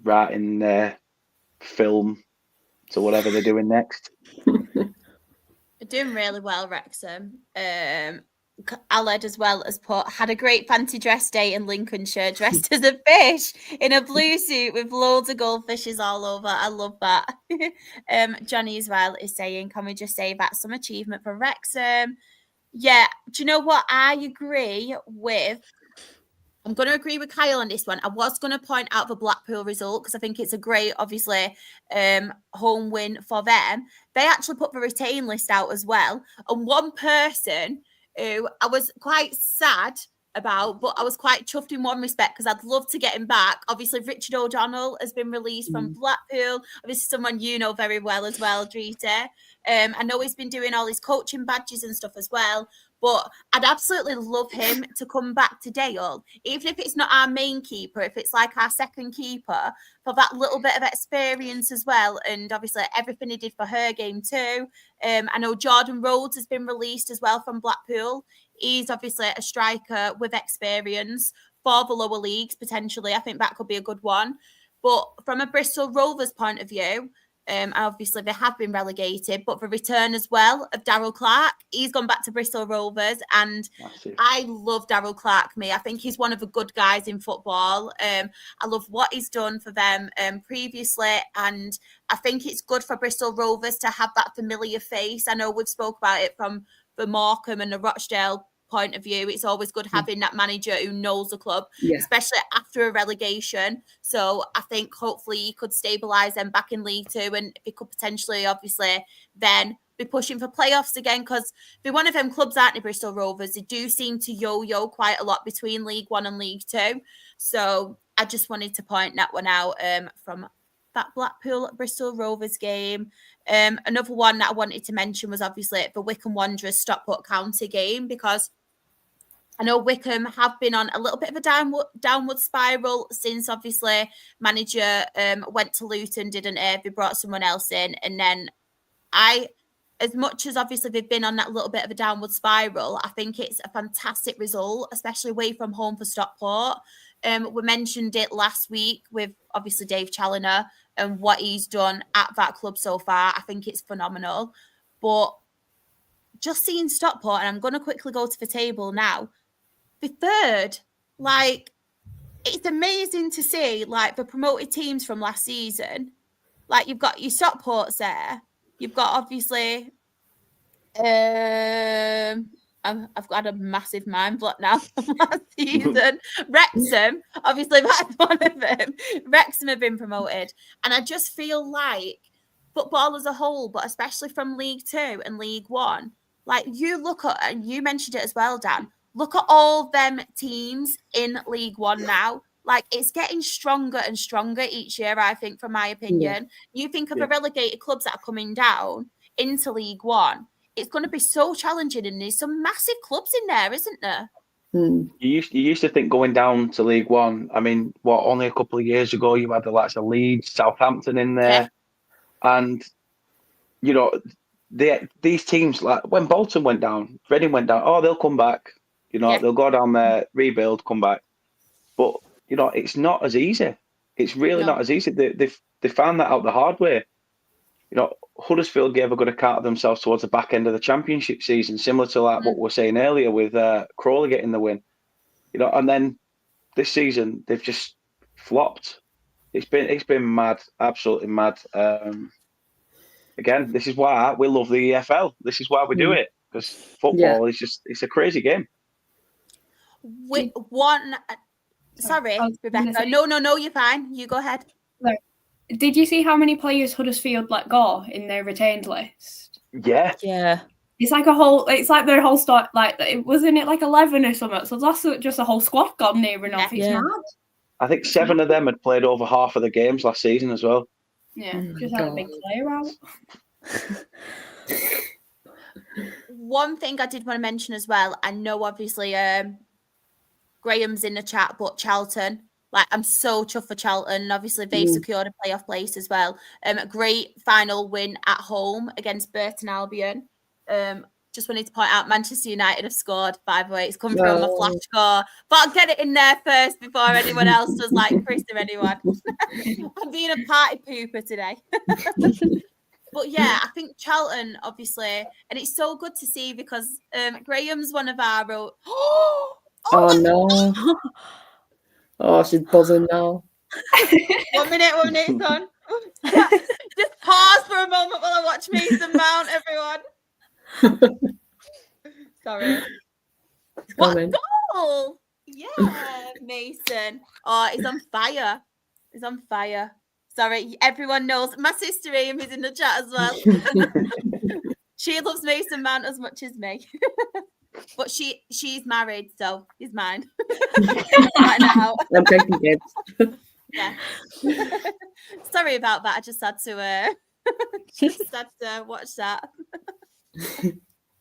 writing their film to whatever they're doing next. They're doing really well, Wrexham. Aled as well as had a great fancy dress day in Lincolnshire, dressed as a fish in a blue suit with loads of goldfishes all over. I love that. Johnny as well is saying, can we just say that's some achievement for Wrexham? Yeah, do you know what? I'm going to agree with Kyle on this one. I was going to point out the Blackpool result because I think it's a great, obviously, home win for them. They actually put the retain list out as well. And one person who I was quite sad about, but I was quite chuffed in one respect because I'd love to get him back. Obviously, Richard O'Donnell has been released from Blackpool. Obviously, someone you know very well as well, Drita. I know he's been doing all his coaching badges and stuff as well. But I'd absolutely love him to come back to Dale, even if it's not our main keeper, if it's like our second keeper, for that little bit of experience as well. And obviously everything he did for her game too. I know Jordan Rhodes has been released as well from Blackpool. He's obviously a striker with experience for the lower leagues, potentially. I think that could be a good one. But from a Bristol Rovers point of view, obviously they have been relegated, but the return as well of Darryl Clark, he's gone back to Bristol Rovers, and massive. I love Darryl Clark. I think he's one of the good guys in football. I love what he's done for them previously, and I think it's good for Bristol Rovers to have that familiar face. I know we've spoke about it from the Morecambe and the Rochdale point of view. It's always good having that manager who knows the club, especially after a relegation. So I think hopefully he could stabilise them back in League Two, and it could potentially, obviously, then be pushing for playoffs again, because they're one of them clubs, aren't they, Bristol Rovers? They do seem to yo-yo quite a lot between League One and League Two. So I just wanted to point that one out from that Blackpool Bristol Rovers game. Another one that I wanted to mention was obviously the Wycombe Wanderers Stockport County game, because I know Wycombe have been on a little bit of a downward spiral since obviously manager went to Luton, didn't it? They brought someone else in, and then as much as obviously they've been on that little bit of a downward spiral, I think it's a fantastic result, especially away from home for Stockport. We mentioned it last week with obviously Dave Challoner and what he's done at that club so far. I think it's phenomenal. But just seeing Stockport, and I'm going to quickly go to the table now, the third, it's amazing to see, the promoted teams from last season. You've got your Stockports there. You've got, obviously, I've got a massive mind block now from last season. Wrexham, obviously, that's one of them. Wrexham have been promoted. And I just feel like football as a whole, but especially from League Two and League One, you look at, and you mentioned it as well, Dan, look at all them teams in League One now. It's getting stronger and stronger each year, I think, from my opinion. You think of the relegated clubs that are coming down into League One, it's going to be so challenging, and there's some massive clubs in there, isn't there? You used to think going down to League One, only a couple of years ago, you had the likes of Leeds, Southampton in there. And, these teams, when Bolton went down, Reading went down, they'll come back. They'll go down there, rebuild, come back. But, it's not as easy. It's really not as easy. They found that out the hard way. Huddersfield gave a good account of themselves towards the back end of the Championship season, similar to what we were saying earlier with Crawley getting the win. And then this season they've just flopped. It's been mad, absolutely mad. Again, this is why we love the EFL. This is why we do it. because football is it's a crazy game. With one, sorry, Rebecca. No, you're fine. You go ahead. Did you see how many players Huddersfield let go in their retained list? Yeah. It's like their whole start, like, wasn't it like 11 or something? So that's just a whole squad gone near enough. It's mad. I think 7 of them had played over half of the games last season as well. Yeah, just had a big player out. One thing I did want to mention as well, I know obviously Graham's in the chat, but Charlton, like, I'm so chuffed for Charlton. Obviously, they've secured a playoff place as well. Great final win at home against Burton Albion. Just wanted to point out Manchester United have scored, by the way. It's come through on my flash score. But I'll get it in there first before anyone else does, like Chris or anyone. I'm being a party pooper today. But yeah, I think Charlton, obviously, and it's so good to see because Graham's one of our... Oh no. Oh, she's buzzing now. 1 minute, it's on. Just pause for a moment while I watch Mason Mount, everyone. Sorry. What goal? Yeah, Mason. Oh, he's on fire. Sorry, everyone knows. My sister Amy is in the chat as well. She loves Mason Mount as much as me. But she's married, so he's mine. Right now. I'm taking kids. Yeah. Sorry about that. I just had to watch that.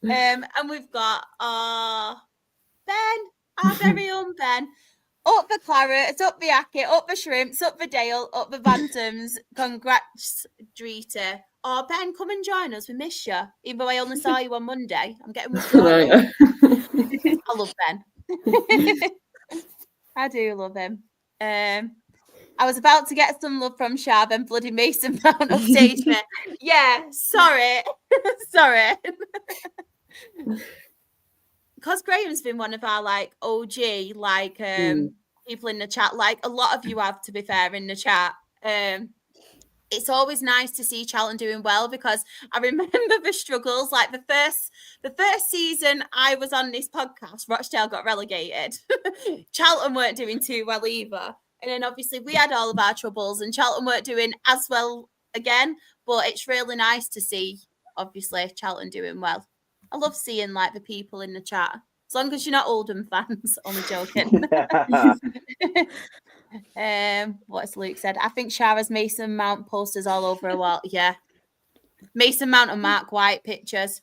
And we've got Ben, our very own Ben. Up the claret, up the ackee, up the shrimps, up the dale, up the bantams. Congrats, Drita. Oh, Ben, come and join us. We miss you. Even though I only saw you on Monday. I'm getting withdrawn. I love Ben. I do love him. I was about to get some love from Shab and bloody Mason Mount upstaged me. Yeah, sorry. Sorry. Because Graham's been one of our, like, OG, like, people in the chat, like a lot of you have, to be fair, in the chat. It's always nice to see Charlton doing well because I remember the struggles. Like the first season I was on this podcast, Rochdale got relegated. Charlton weren't doing too well either. And then obviously we had all of our troubles and Charlton weren't doing as well again. But it's really nice to see, obviously, Charlton doing well. I love seeing, like, the people in the chat. As long as you're not Oldham fans. Only joking. What's Luke said? I think Shara's Mason Mount posters all over a wall. Yeah. Mason Mount and Mark White pictures.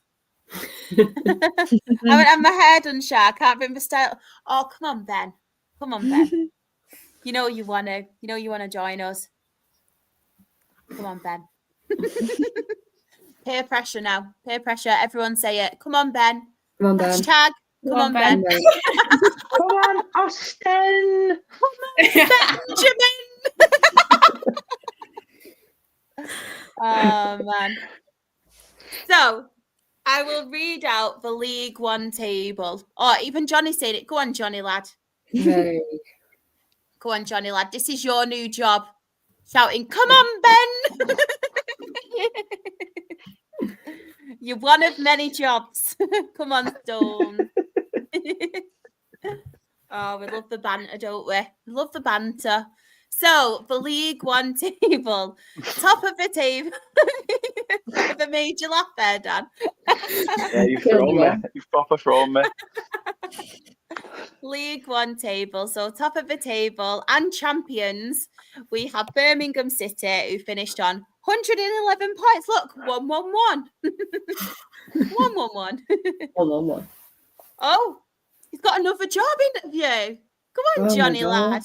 I went have my hair done, Shar. Can't remember style. Oh, come on, Ben. You know you want to join us. Come on, Ben. Peer pressure now. Peer pressure. Everyone say it. Come on, Ben. Come on, Ben. Hashtag. Come on, Ben. Come on, Austin. Benjamin. Oh, man. So, I will read out the League One table. Oh, even Johnny said it. Go on, Johnny lad. Hey. Go on, Johnny lad. This is your new job. Shouting, come on, Ben. You're one of many jobs. Come on, Stone. Oh, we love the banter, don't we? We love the banter. So, the League One table. Top of the table. Have I made you laugh there, Dan? Yeah, you've thrown me. You've proper thrown me. League One table. So, top of the table and champions, we have Birmingham City, who finished on 111 points. Look, 1-1-1. 1-1-1. 1-1-1. Oh, he's got another job interview. Come on, Johnny lad.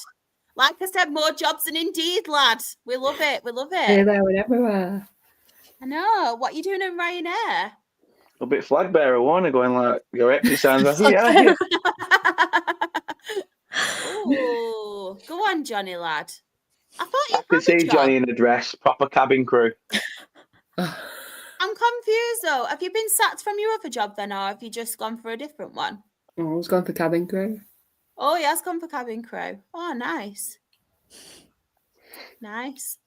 Like I said, more jobs than Indeed, lad. We love it. We love it. Here, there, and everywhere. I know. What are you doing in Ryanair? A bit flag bearer, one going like your exercise. Yeah. Oh, go on, Johnny lad. I thought you I could see job. Johnny in a dress, proper cabin crew. I'm confused though. Have you been sacked from your other job then, or have you just gone for a different one? Oh, I was going for cabin crew. Oh, he has gone for cabin crew. Oh, nice. Nice.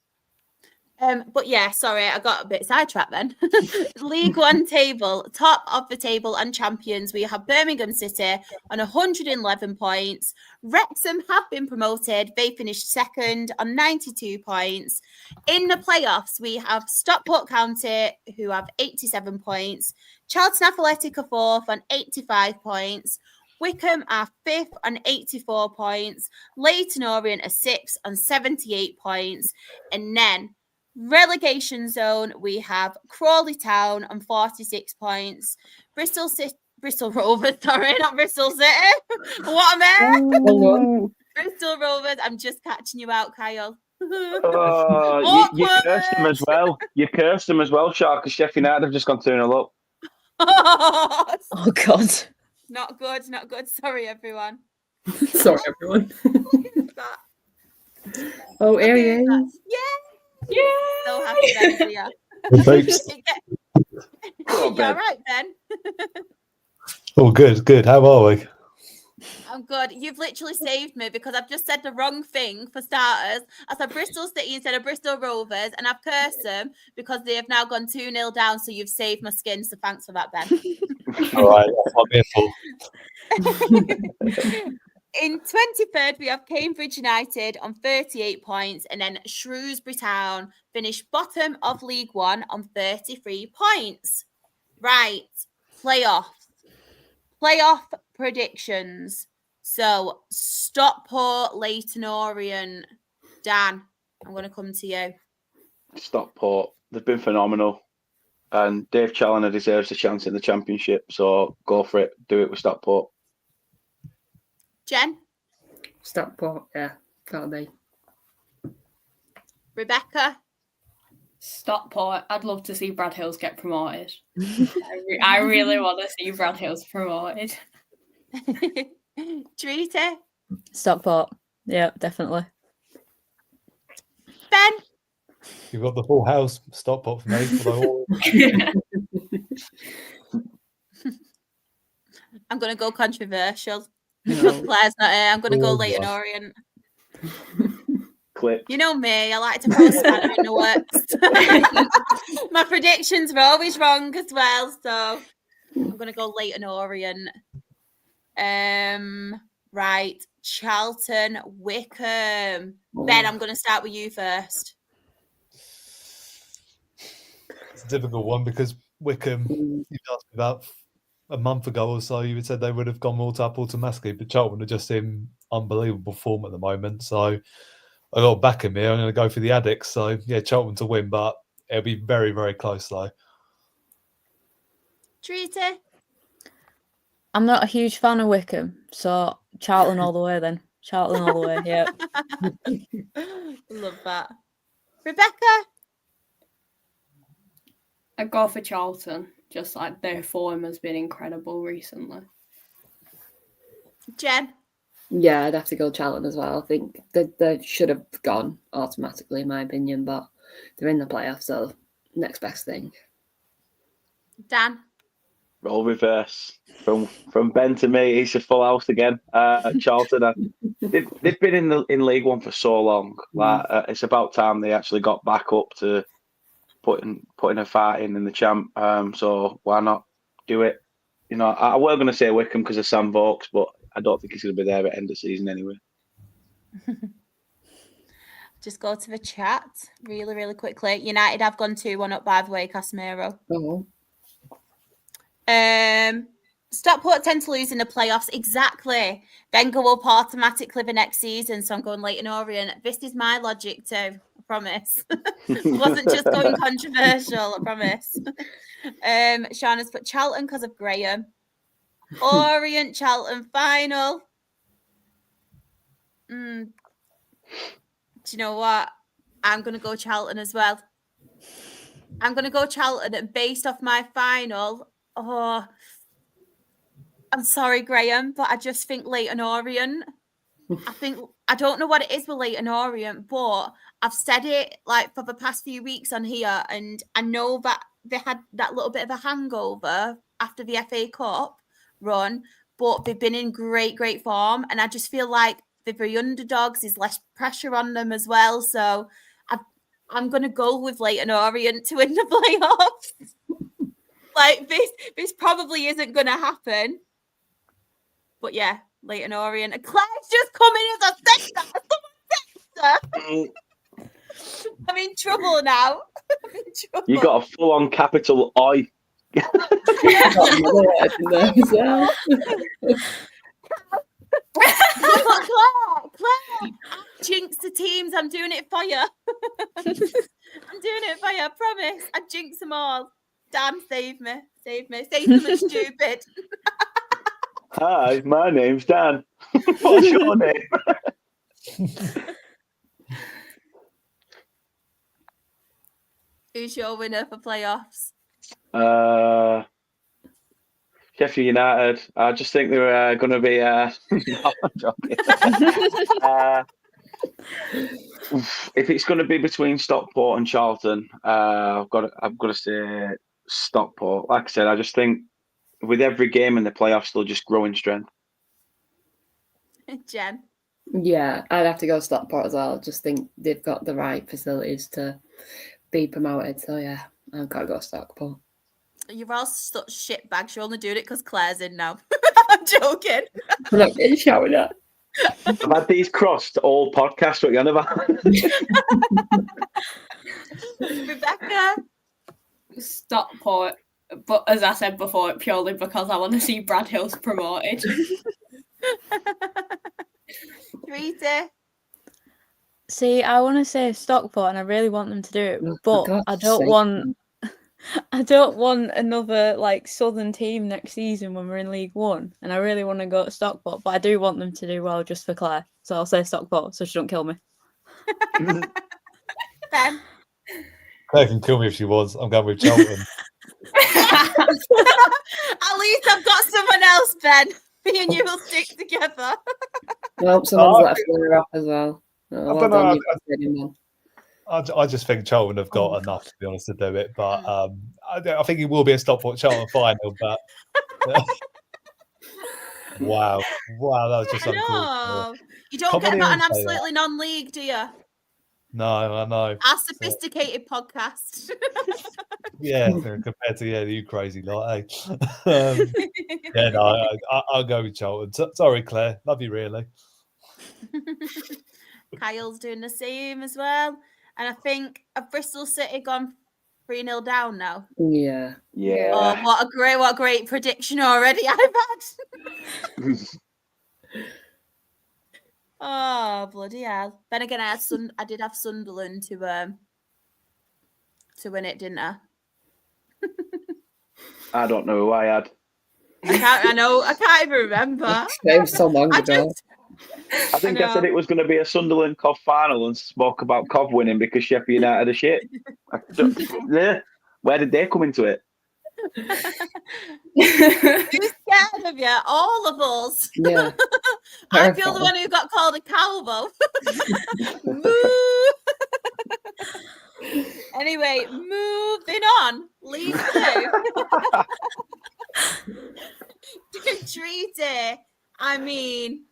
But yeah, sorry, I got a bit sidetracked then. League One table, top of the table and champions. We have Birmingham City on 111 points. Wrexham have been promoted. They finished second on 92 points. In the playoffs, we have Stockport County, who have 87 points. Charlton Athletic are fourth on 85 points. Wickham are fifth on 84 points. Leyton Orient are sixth on 78 points. And then relegation zone, we have Crawley Town on 46 points. Bristol Rovers, sorry, not Bristol City. What am I? Bristol Rovers. I'm just catching you out, Kyle. Oh, you cursed them as well. You cursed them as well, Shark, because Sheffield United have just gone 2-0 up. Oh, God. Not good, not good. Sorry, everyone. Sorry, everyone. Look at that. Oh, here he is. Yeah. So happy Ben, for you. Thanks. Oh, You're right, Ben. Oh, good. How are we? I'm good. You've literally saved me because I've just said the wrong thing for starters. I said Bristol City instead of Bristol Rovers, and I've cursed them because they have now gone 2-0 down. So you've saved my skin. So thanks for that, Ben. All right, that's what I'm here for. In 23rd, we have Cambridge United on 38 points, and then Shrewsbury Town finished bottom of League One on 33 points. Right, playoff predictions. So Stockport, Leyton Orient. Dan, I'm going to come to you. Stockport, they've been phenomenal. And Dave Challoner deserves a chance in the Championship, so go for it. Do it with Stockport. Jen? Stockport, yeah, gotta be. Rebecca? Stockport. I'd love to see Brad Hills get promoted. I really want to see Brad Hills promoted. Treaty? Stockport. Yeah, definitely. Ben? You've got the full house. Stockport for me. I'm going to go controversial. Because Claire's not here. I'm going to go Leyton Orient. Clip. You know me, I like to throw a spanner in the works. My predictions are always wrong as well, so I'm going to go Leyton Orient. Right, Charlton, Wickham. Ben, I'm going to start with you first. It's a difficult one because Wickham, you asked me about a month ago or so, you would said they would have gone more up automatically, but Charlton are just in unbelievable form at the moment. So I got back in here. I'm going to go for the Addicts. So yeah, Charlton to win, but it'll be very, very close though. Treaty? I'm not a huge fan of Wickham, so Charlton all the way then. Charlton all the way, yeah. Love that. Rebecca? I'd go for Charlton. Just like their form has been incredible recently. Jen? Yeah, I'd have to go Charlton as well. I think they should have gone automatically, in my opinion, but they're in the playoffs, so next best thing. Dan? Role reverse. From Ben to me, it's a full house again. Charlton, they've been in League One for so long. Like it's about time they actually got back up to putting a fight in the champ. So why not do it? You know, I was going to say Wickham because of Sam Vokes, but I don't think he's going to be there at the end of the season anyway. Just go to the chat really, really quickly. United have gone 2-1 up, by the way, Casemiro. Oh. Stockport tend to lose in the playoffs. Exactly. Then go up automatically the next season. So I'm going Leyton Orient. This is my logic too. I promise. I wasn't just going controversial. I promise. Shauna's put Charlton because of Graham. Orient, Charlton final. Do you know what? I'm going to go Charlton as well. I'm going to go Charlton based off my final. Oh, I'm sorry, Graham, but I just think Leyton Orient. I don't know what it is with Leyton Orient, but I've said it like for the past few weeks on here, and I know that they had that little bit of a hangover after the FA Cup run, but they've been in great form, and I just feel like they're very underdogs. There's less pressure on them as well, so I'm going to go with Leighton Orient to win the playoffs. Like, this probably isn't going to happen. But yeah, Leighton Orient. And Claire's just coming as a sector. I'm in trouble now. I'm in trouble. You got a full-on capital I. Claire, jinx the teams. I'm doing it for you. I'm doing it for you. I promise. I jinx them all. Dan, save me. Say something stupid. Hi, my name's Dan. What's your name? Who's your winner for playoffs? Sheffield United. I just think they're going to be. No, I'm joking. If it's going to be between Stockport and Charlton, I've got to say Stockport. Like I said, I just think with every game in the playoffs, they'll just grow in strength. Jen? Yeah, I'd have to go Stockport as well. I just think they've got the right facilities to be promoted. So yeah, I've got to go Stockport. You're all such shit bags. You're only doing it because Claire's in now. I'm joking. I'm not getting shouted at. I've had these crossed all podcasts. What you on about? Rebecca? Stockport. But as I said before, purely because I want to see Brad Hills promoted. Rita? See, I want to say Stockport, and I really want them to do it, but I don't want another like Southern team next season when we're in League One, and I really want to go to Stockport, but I do want them to do well just for Claire, so I'll say Stockport so she don't kill me. Ben? Claire can kill me if she wants. I'm going with Charlton. At least I've got someone else, Ben. Me and you will stick together. Well, someone's let her off as well. Oh, I don't know. I just think Charlton have got enough, to be honest, to do it. But I think it will be a Stockport Charlton final. But wow, that was just uncool. You don't get that an absolutely non-league, do you? No, I know. Our sophisticated podcast. Yeah, compared to you crazy lot, eh? Yeah, no, I'll go with Charlton. Sorry, Claire, love you really. Kyle's doing the same as well, and I think have Bristol City gone 3-0 down now. Yeah. Oh, what a great prediction already I've had. Oh, bloody hell. Then again, I did have Sunderland to win it, didn't I? I don't know who I had. I can't even remember. It was so long ago. I think I said it was going to be a Sunderland Cov final and spoke about Cov winning because Sheffield United are shit. Yeah. Where did they come into it? Who's scared of you? All of us. Yeah. I feel the one who got called a cowboy. Anyway, moving on. League Two. Treaty. I mean,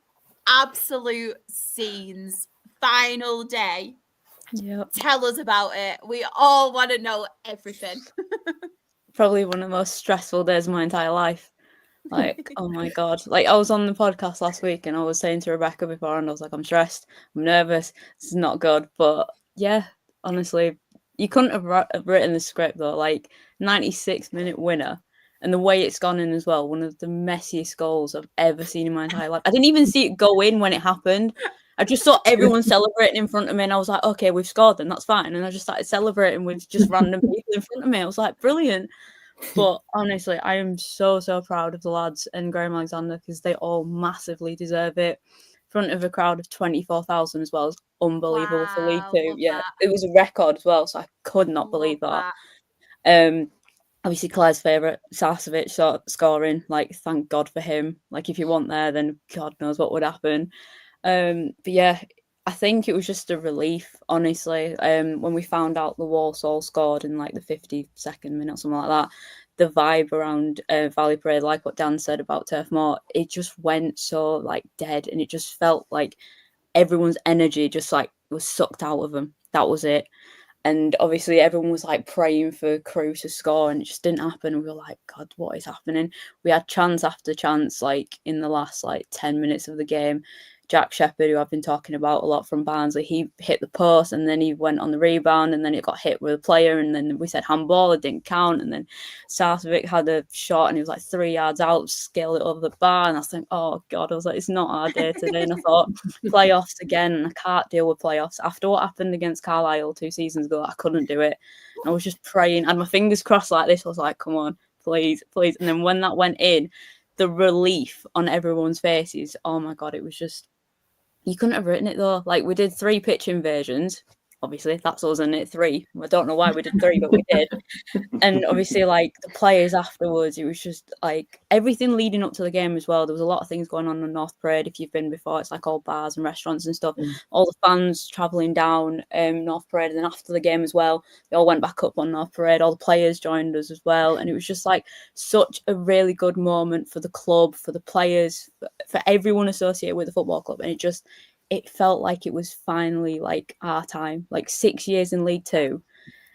absolute scenes. Final day. Yep. Tell us about it. We all want to know everything. Probably one of the most stressful days of my entire life. Like, oh my God. Like, I was on the podcast last week and I was saying to Rebecca before, and I was like, I'm stressed, I'm nervous, this is not good. But yeah, honestly, you couldn't have written the script though. Like, 96-minute winner. And the way it's gone in as well, one of the messiest goals I've ever seen in my entire life. I didn't even see it go in when it happened. I just saw everyone celebrating in front of me and I was like, okay, we've scored then, that's fine. And I just started celebrating with just random people in front of me. I was like, brilliant. But honestly, I am so proud of the lads and Graham Alexander because they all massively deserve it. In front of a crowd of 24,000 as well is unbelievable for League Two. Yeah, it was a record as well, so I could not believe that. Obviously, Claire's favourite, Sarcevic, scoring. Like, thank God for him. Like, if you weren't there, then God knows what would happen. But yeah, I think it was just a relief, honestly. When we found out the Walsall scored in like the 52nd minute or something like that, the vibe around Valley Parade, like what Dan said about Turf Moor, it just went so like dead, and it just felt like everyone's energy just like was sucked out of them. That was it. And obviously everyone was like praying for Crew to score, and it just didn't happen. We were like, God, what is happening? We had chance after chance, like in the last like 10 minutes of the game. Jack Shepherd, who I've been talking about a lot from Barnsley, he hit the post and then he went on the rebound and then it got hit with a player, and then we said handball, it didn't count, and then Sarcevic had a shot and he was like 3 yards out, scaled it over the bar, and I was like, oh God, I was like, it's not our day today. And I thought, playoffs again, and I can't deal with playoffs. After what happened against Carlisle 2 seasons ago, I couldn't do it. And I was just praying, I had my fingers crossed like this. I was like, come on, please. And then when that went in, the relief on everyone's faces, oh my God, it was just, you couldn't have written it though. Like, we did 3 pitch invasions. Obviously, that's us, isn't it? 3. I don't know why we did 3, but we did. And obviously, like, the players afterwards, it was just like everything leading up to the game as well. There was a lot of things going on North Parade. If you've been before, it's like all bars and restaurants and stuff. All the fans travelling down North Parade, and then after the game as well, they all went back up on North Parade. All the players joined us as well, and it was just like such a really good moment for the club, for the players, for everyone associated with the football club. And it felt like it was finally like our time. Like 6 years in League Two,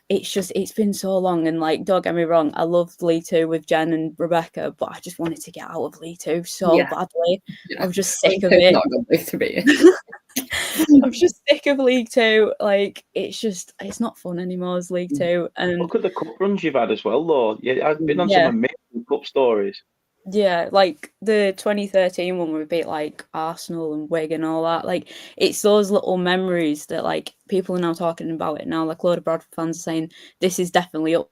it's been so long. And like, don't get me wrong, I loved League Two with Jen and Rebecca, but I just wanted to get out of League Two so badly. I was just sick of it. Not a good place to be. I'm just sick of League Two. Like, it's not fun anymore as League Two. And look at the cup runs you've had as well, though. Yeah, I've been on some amazing cup stories. Yeah, like the 2013 one where we beat like Arsenal and Wigan and all that. Like, it's those little memories that like people are now talking about it now. Like, a load of Bradford fans are saying this is definitely up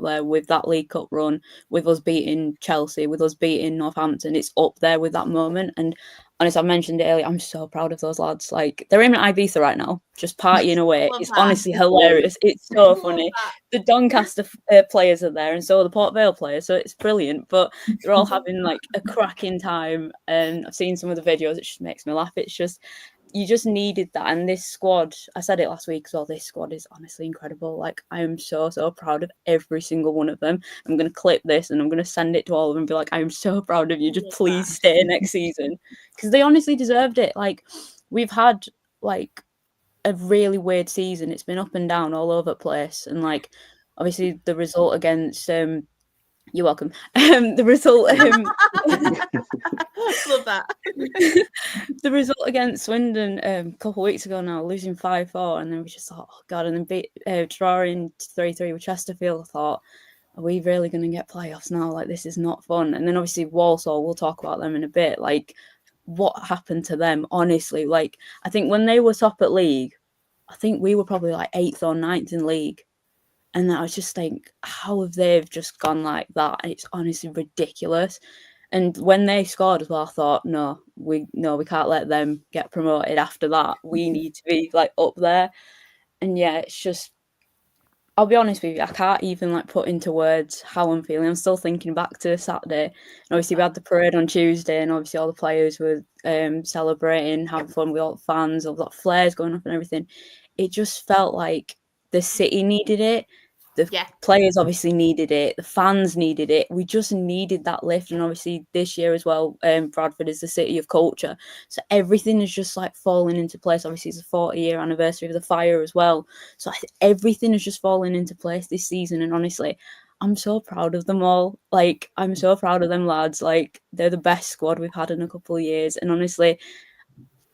there with that League Cup run, with us beating Chelsea, with us beating Northampton. It's up there with that moment. And honestly, I mentioned it earlier, I'm so proud of those lads. Like, they're in Ibiza right now, just partying away. It's honestly hilarious. It's so funny. The Doncaster players are there, and so are the Port Vale players, so it's brilliant. But they're all having like a cracking time, and I've seen some of the videos. It just makes me laugh. It's just, you just needed that. And this squad, I said it last week as well, this squad is honestly incredible. Like, I am so proud of every single one of them. I'm going to clip this and I'm going to send it to all of them and be like, I am so proud of you. Just please stay next season, because they honestly deserved it. Like, we've had like a really weird season. It's been up and down all over the place. And like, obviously the result against you're welcome. The result love that. The result against Swindon a couple of weeks ago now, losing 5-4, and then we just thought, oh God, and then drawing 3-3 with Chesterfield. I thought, are we really going to get playoffs now? Like, this is not fun. And then obviously Walsall, we'll talk about them in a bit. Like, what happened to them? Honestly, like, I think when they were top at league, I think we were probably like 8th or 9th in league. And I was just think, how have they just gone like that? And it's honestly ridiculous. And when they scored as well, I thought, no, we can't let them get promoted after that. We need to be like up there. And yeah, it's just, I'll be honest with you, I can't even like put into words how I'm feeling. I'm still thinking back to Saturday. And obviously we had the parade on Tuesday, and obviously all the players were celebrating, having fun with all the fans, all the flares going up and everything. It just felt like the city needed it. The players obviously needed it. The fans needed it. We just needed that lift. And obviously this year as well, Bradford is the city of culture. So everything is just like falling into place. Obviously it's the 40-year anniversary of the fire as well. So everything is just falling into place this season. And honestly, I'm so proud of them all. Like, I'm so proud of them lads. Like, they're the best squad we've had in a couple of years. And honestly,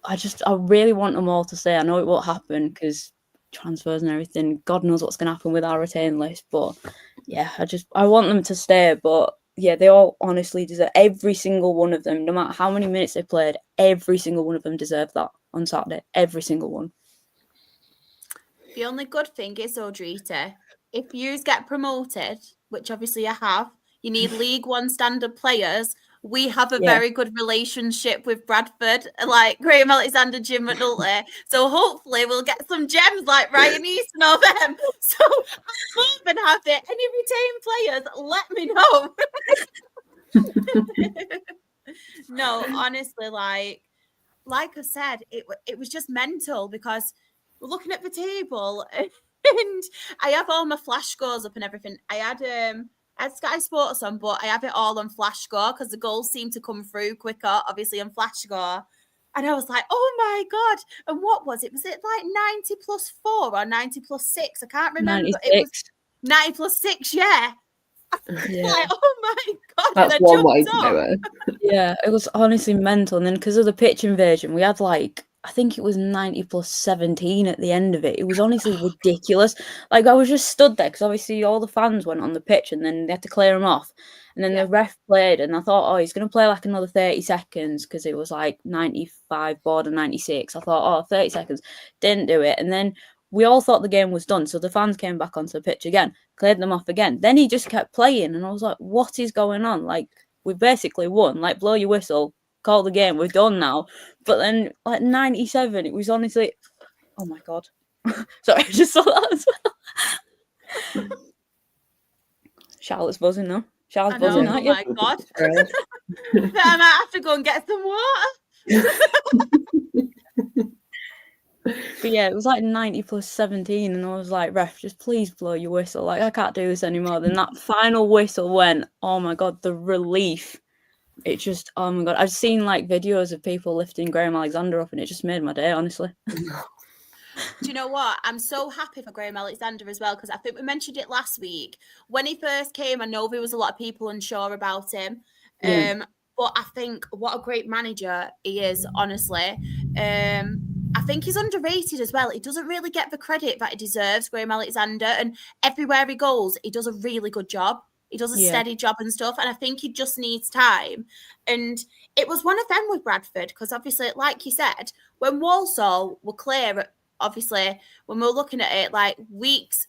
I really want them all to stay. I know it won't happen because transfers and everything, God knows what's going to happen with our retain list, but yeah, I want them to stay. But yeah, they all honestly deserve, every single one of them, no matter how many minutes they played, every single one of them deserved that on Saturday, every single one. The only good thing is, Audrita, if you get promoted, which obviously I have, you need League One standard players. We have a very good relationship with Bradford, like Graham Alexander, Jim McNulty. So hopefully we'll get some gems like Ryan Easton or them. So I'm more than happy. Any retained players, let me know. No, honestly, like I said, it was just mental, because we're looking at the table and I have all my flash scores up and everything. I had Sky Sports on, but I have it all on Flash Score because the goals seem to come through quicker, obviously, on Flash Score. And I was like, oh my God. And what was it? Was it like 90 plus 4 or 90 plus 6? I can't remember. 96. It was 90 plus 6, yeah. Yeah. Like, oh my God. That's and I one way jumped to do up. it. Yeah, it was honestly mental. And then because of the pitch invasion, we had like, I think it was 90 plus 17 at the end of it. It was honestly ridiculous. Like, I was just stood there because obviously all the fans went on the pitch and then they had to clear them off. And then the ref played, and I thought, oh, he's going to play like another 30 seconds because it was like 95 border 96. I thought, oh, 30 seconds. Didn't do it. And then we all thought the game was done. So the fans came back onto the pitch again, cleared them off again. Then he just kept playing. And I was like, what is going on? Like, we basically won. Like, blow your whistle, call the game. We're done now. But then, like, 97, it was honestly, oh my God. Sorry, I just saw that as well. Charlotte's buzzing now. Charlotte's buzzing, aren't you? Oh my God. I might have to go and get some water. But yeah, it was like 90 plus 17, and I was like, ref, just please blow your whistle. Like, I can't do this anymore. Then that final whistle went, oh my God, the relief. It just, oh my God. I've seen like videos of people lifting Graham Alexander up, and it just made my day, honestly. Do you know what? I'm so happy for Graham Alexander as well, because I think we mentioned it last week. When he first came, I know there was a lot of people unsure about him. But I think what a great manager he is, honestly. I think he's underrated as well. He doesn't really get the credit that he deserves, Graham Alexander. And everywhere he goes, he does a really good job. He does a steady job and stuff. And I think he just needs time. And it was one of them with Bradford, because obviously, like you said, when Walsall were clear, obviously, when we were looking at it like weeks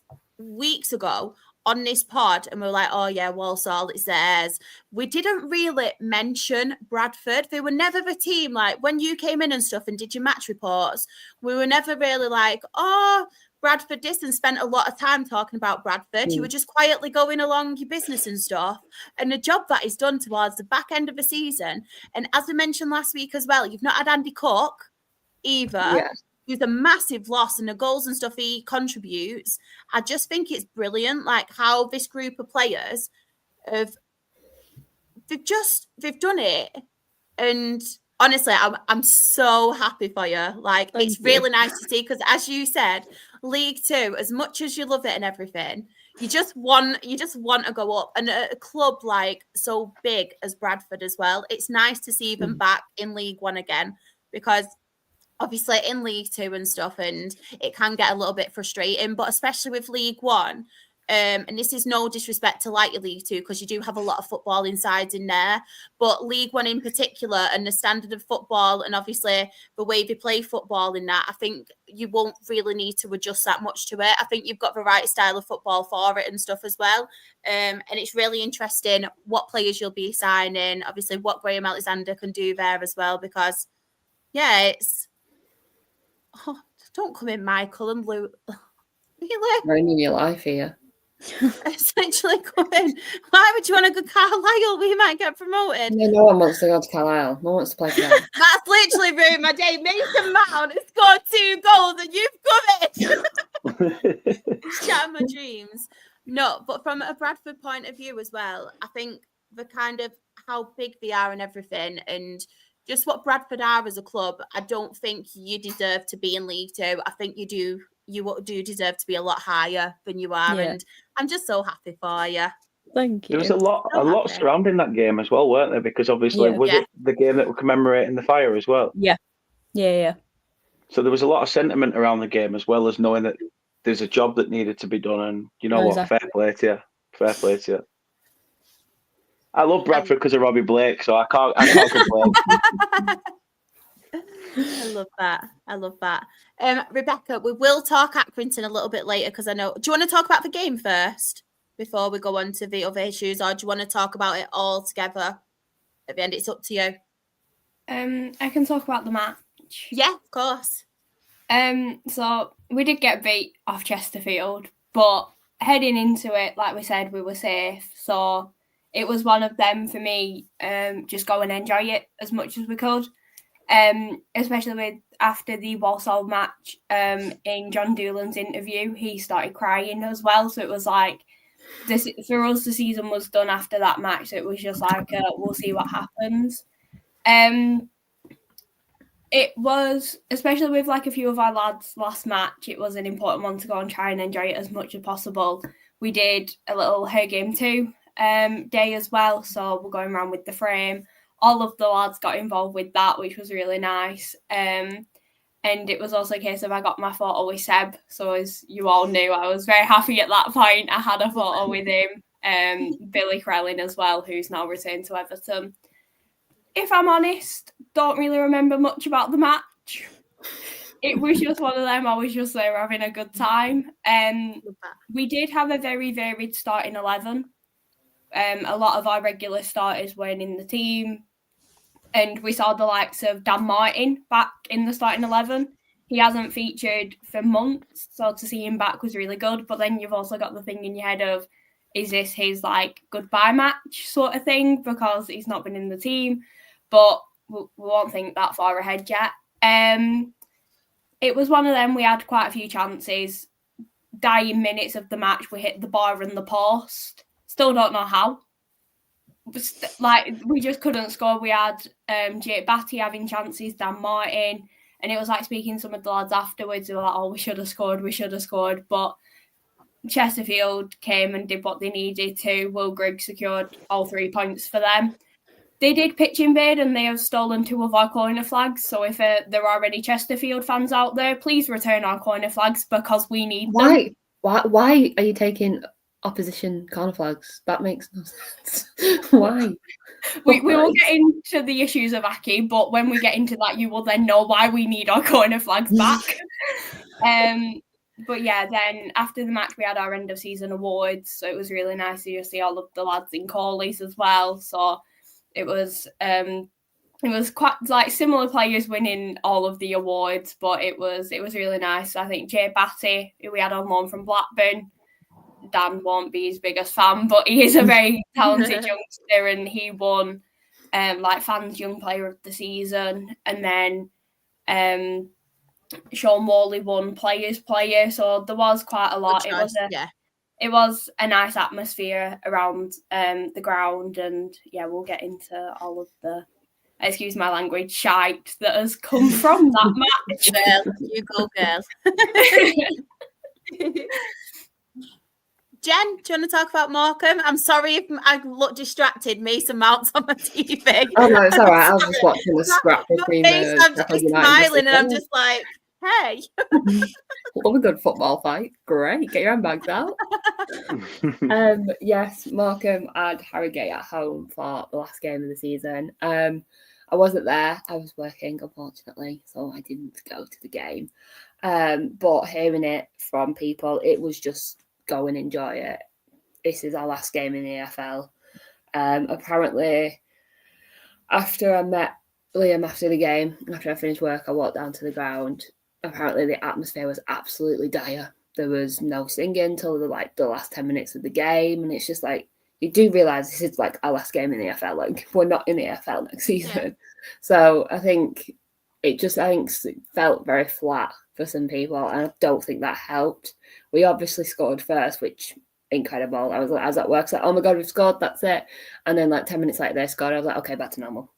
ago on this pod, and we were like, oh yeah, Walsall, it's theirs. We didn't really mention Bradford. They were never the team, like when you came in and stuff and did your match reports, we were never really like, oh, Bradford this, and spent a lot of time talking about Bradford. You were just quietly going along your business and stuff. And the job that he's done towards the back end of the season, and as I mentioned last week as well, you've not had Andy Cook either. Yeah. Who's a massive loss, and the goals and stuff he contributes. I just think it's brilliant, like how this group of players they've done it. And honestly, I'm so happy for you. Like, it's really nice to see, because as you said, League Two, as much as you love it and everything, you just want to go up. And a club like so big as Bradford as well, it's nice to see them back in League One again, because obviously in League Two and stuff, and it can get a little bit frustrating, but especially with League One, and this is no disrespect to like your League Two, because you do have a lot of football inside in there, but League One in particular, and the standard of football, and obviously the way they play football in that, I think you won't really need to adjust that much to it. I think you've got the right style of football for it and stuff as well, and it's really interesting what players you'll be signing, obviously what Graham Alexander can do there as well, because it's oh, don't come in, Michael and Lou. Really? Ruining your life here. Essentially coming. Why would you want to go Carlisle? We might get promoted. No one wants to go to Carlisle. No one wants to play Carlisle. That's literally ruined my day. Mason Mount has scored 2 goals and you've covered. Shattered my dreams. No, but from a Bradford point of view as well, I think the kind of how big they are and everything, and just what Bradford are as a club, I don't think you deserve to be in League Two. I think you do deserve to be a lot higher than you are, and I'm just so happy for you. Thank you. There was a lot surrounding that game as well, weren't there? Because obviously, was it the game that were commemorating the fire as well? Yeah. So there was a lot of sentiment around the game, as well as knowing that there's a job that needed to be done, and you know what? Exactly. Fair play to you. I love Bradford because of Robbie Blake, so I can't complain. I love that. Rebecca, we will talk Accrington a little bit later, because I know. Do you want to talk about the game first before we go on to the other issues, or do you want to talk about it all together at the end? It's up to you. I can talk about the match. Yeah, of course. So we did get beat off Chesterfield, but heading into it, like we said, we were safe. So it was one of them for me. Just go and enjoy it as much as we could. Especially with after the Walsall match, in John Doolan's interview, he started crying as well. So it was like, this for us, the season was done after that match. So it was just like, we'll see what happens. It It was, especially with like a few of our lads last match, it was an important one to go and try and enjoy it as much as possible. We did a little Her Game 2 day as well, so we're going around with the frame. All of the lads got involved with that, which was really nice. And it was also a case of I got my photo with Seb, so as you all knew, I was very happy at that point. I had a photo with him, Billy Krellin as well, who's now returned to Everton. If I'm honest, don't really remember much about the match. It was just one of them. I was just there having a good time. We did have a very varied starting 11. A lot of our regular starters weren't in the team. And we saw the likes of Dan Martin back in the starting 11. He hasn't featured for months, so to see him back was really good. But then you've also got the thing in your head of, is this his like goodbye match sort of thing? Because he's not been in the team. But we won't think that far ahead yet. It was one of them. We had quite a few chances. Dying minutes of the match, we hit the bar and the post. Still don't know how. Like, we just couldn't score. We had Jake Batty having chances, Dan Martin, and it was like speaking to some of the lads afterwards. They were like, oh, we should have scored. But Chesterfield came and did what they needed to. Will Grigg secured all 3 points for them. They did pitch invade and they have stolen 2 of our corner flags. So if there are any Chesterfield fans out there, please return our corner flags because we need them. Why are you taking opposition corner flags? That makes no sense. Why? We will get into the issues of Aki, but when we get into that, you will then know why we need our corner flags back. But yeah, then after the match, we had our end of season awards. So it was really nice to just see all of the lads in Crawley's as well. So it was quite like similar players winning all of the awards, but it was really nice. I think Jay Batty, who we had on loan from Blackburn, Dan won't be his biggest fan, but he is a very talented youngster, and he won like Fans Young Player of the Season, and then Sean Worley won Players Player. So there was quite a lot. It was a nice atmosphere around the ground, and yeah, we'll get into all of the, excuse my language, shite that has come from that match. Well, you go, girl. Jen, do you want to talk about Morecambe? I'm sorry if I look distracted. Mason Mount's on my TV. Oh no, it's all right. I was just watching the scrap between I'm just smiling, and I'm just like, hey. Love a good football fight. Great. Get your handbags out. Yes, Morecambe had Harrogate at home for the last game of the season. I wasn't there. I was working, unfortunately, so I didn't go to the game. But hearing it from people, it was just go and enjoy it. This is our last game in the EFL. Apparently, after I met Liam after the game, after I finished work, I walked down to the ground. Apparently, the atmosphere was absolutely dire. There was no singing until the last 10 minutes of the game, and it's just like, you do realise this is like our last game in the EFL. Like, we're not in the EFL next season. Yeah. So I think it felt very flat for some people, and I don't think that helped. We obviously scored first, which incredible. I was at work, so like, oh my god, we've scored, that's it. And then like 10 minutes later they scored. I was like, okay, back to normal.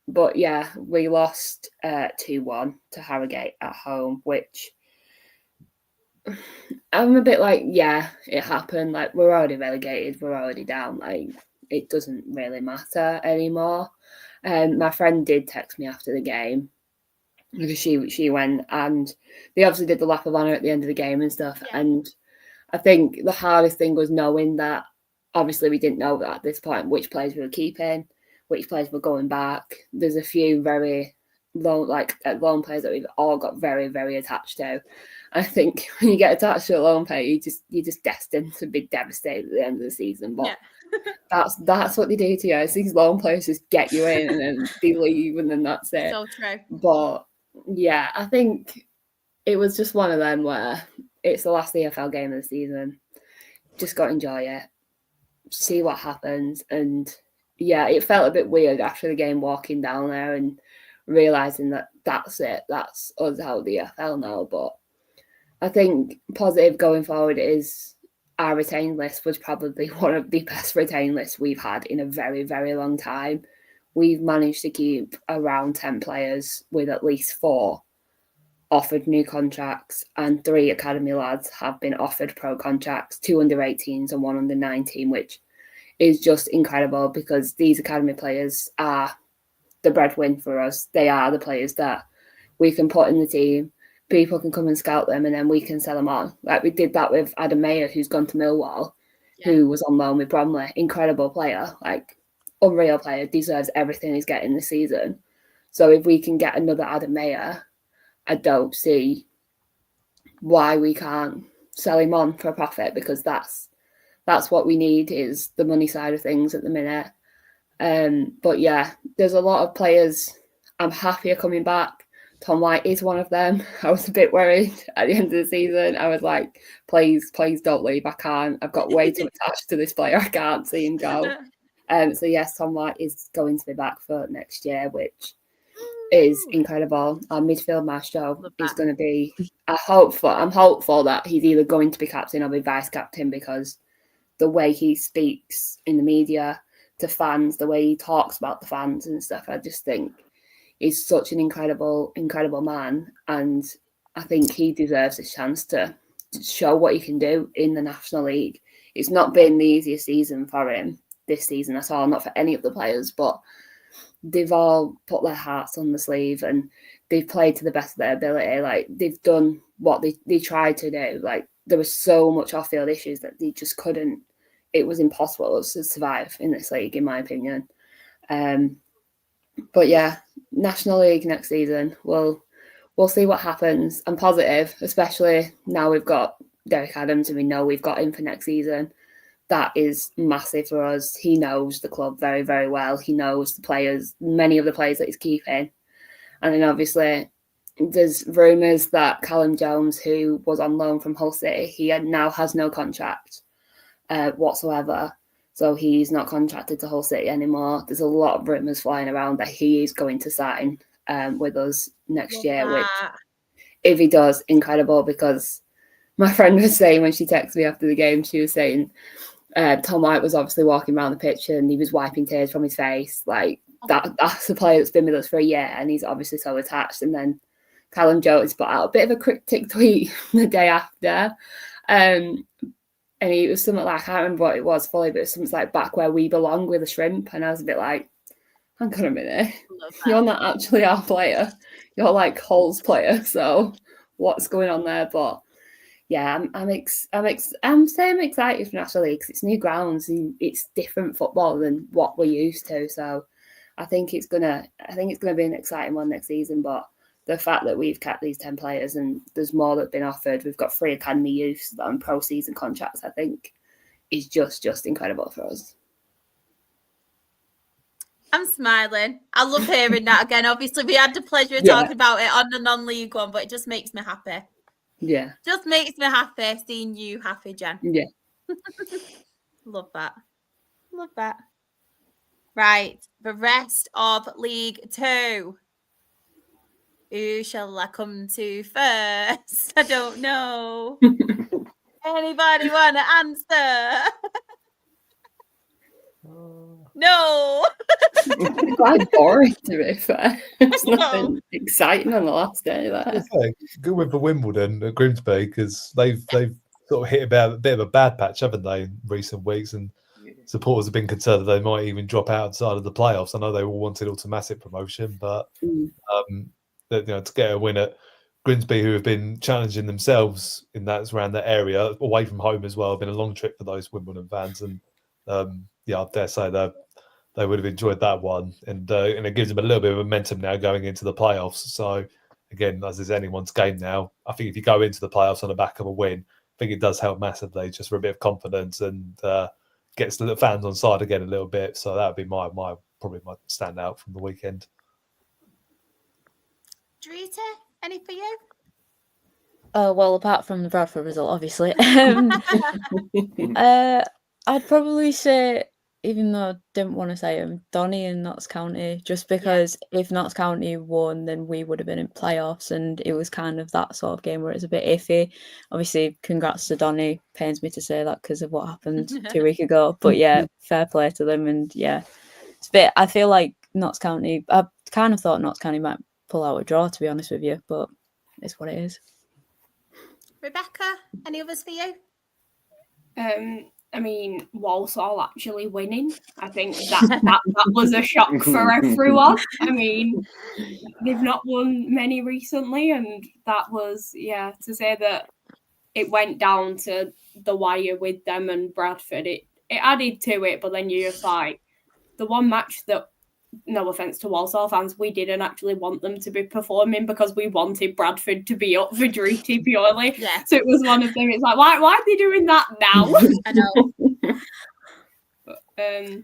But yeah, we lost 2-1 to Harrogate at home, which I'm a bit like, yeah, it happened. Like, we're already relegated, we're already down. Like, it doesn't really matter anymore. My friend did text me after the game because she went, and they obviously did the lap of honour at the end of the game and stuff. Yeah. And I think the hardest thing was knowing that obviously we didn't know that at this point which players we were keeping, which players were going back. There's a few very loan players that we've all got very, very attached to. I think when you get attached to a loan player, you're just destined to be devastated at the end of the season. But yeah. that's what they do to you. It's these loan players just get you in and then they leave and then that's it. So true. But yeah, I think it was just one of them where it's the last EFL game of the season. Just got to enjoy it, see what happens. And yeah, it felt a bit weird after the game walking down there and realising that that's it. That's us out of the EFL now. But I think positive going forward is our retained list was probably one of the best retained lists we've had in a very, very long time. we've managed to keep around 10 players, with at least 4 offered new contracts, and 3 academy lads have been offered pro contracts, 2 under 18s and 1 under 19, which is just incredible because these academy players are the breadwinner for us. They are the players that we can put in the team. People can come and scout them, and then we can sell them on. Like we did that with Adam Mayer, who's gone to Millwall, who was on loan with Bromwich. Incredible player, like unreal player, deserves everything he's getting this season. So if we can get another Adam Mayer, I don't see why we can't sell him on for a profit, because that's what we need, is the money side of things at the minute. But yeah, there's a lot of players I'm happy are coming back. Tom White is one of them. I was a bit worried at the end of the season. I was like, please don't leave. I can't. I've got way too attached to this player. I can't see him go. So yes, Tom White is going to be back for next year, which is incredible. Our midfield maestro is going to be. I'm hopeful that he's either going to be captain or be vice captain, because the way he speaks in the media to fans, the way he talks about the fans and stuff, I just think he's such an incredible man, and I think he deserves a chance to show what he can do in the National League. It's not been the easiest season for him this season at all, not for any of the players, but they've all put their hearts on the sleeve and they've played to the best of their ability. Like, they've done what they tried to do. Like, there was so much off-field issues that they just couldn't. It was impossible to survive in this league, in my opinion. But yeah, National League next season, we'll see what happens. I'm positive, especially now we've got Derek Adams and we know we've got him for next season. That is massive for us. He knows the club very, very well. He knows the players, many of the players that he's keeping. And then obviously there's rumours that Callum Jones, who was on loan from Hull City, he now has no contract whatsoever. So he's not contracted to Hull City anymore. There's a lot of rumours flying around that he is going to sign with us next year, which, if he does, incredible, because my friend was saying when she texted me after the game, she was saying Tom White was obviously walking around the pitch and he was wiping tears from his face. Like, that's a player that's been with us for a year and he's obviously so attached. And then Callum Jones put out a bit of a cryptic tweet the day after. And it was something like, I can't remember what it was fully, but it was something like "back where we belong" with a shrimp. And I was a bit like, hang on a minute, you're not actually our player. You're like Hull's player. So what's going on there? But yeah, I'm excited for National League because it's new grounds and it's different football than what we're used to. So I think it's gonna be an exciting one next season. But the fact that we've kept these 10 players and there's more that have been offered, we've got 3 academy youths that are on pro season contracts, I think is just incredible for us. I'm smiling. I love hearing that again. Obviously, we had the pleasure of talking about it on the non-league one, but it just makes me happy. Yeah. Just makes me happy seeing you happy, Jen. Yeah. Love that. Love that. Right. The rest of League 2. Who shall I come to first? I don't know. Anybody want to answer? No. It's quite boring, to be fair. There's nothing exciting on the last day there. Good win for Wimbledon at Grimsby, because they've sort of hit a bit of a bad patch, haven't they, in recent weeks? And supporters have been concerned that they might even drop outside of the playoffs. I know they all wanted automatic promotion, but to get a win at Grimsby, who have been challenging themselves in that around that area, away from home as well, been a long trip for those Wimbledon fans, and I dare say they would have enjoyed that one, and it gives them a little bit of momentum now going into the playoffs. So again, as is anyone's game now, I think if you go into the playoffs on the back of a win, I think it does help massively, just for a bit of confidence and gets the fans on side again a little bit. So that would be my probably my standout from the weekend. Drita, any for you? Well, apart from the Bradford result, obviously. I'd probably say, even though I didn't want to say him, Donny and Notts County, just because if Notts County won, then we would have been in playoffs, and it was kind of that sort of game where it's a bit iffy. Obviously, congrats to Donny. Pains me to say that because of what happened 2 weeks ago, but yeah, fair play to them. And yeah, it's a bit. I feel like Notts County. I kind of thought Notts County might pull out a draw, to be honest with you, but it's what it is. Rebecca, any others for you? I mean, Walsall actually winning. I think that was a shock for everyone. I mean, they've not won many recently, and that was, to say that it went down to the wire with them and Bradford, it added to it, but then you're just like, the one match that, no offence to Walsall fans, we didn't actually want them to be performing because we wanted Bradford to be up for Drity purely. Yeah. So it was one of them. It's like, why are they doing that now? I know. But, I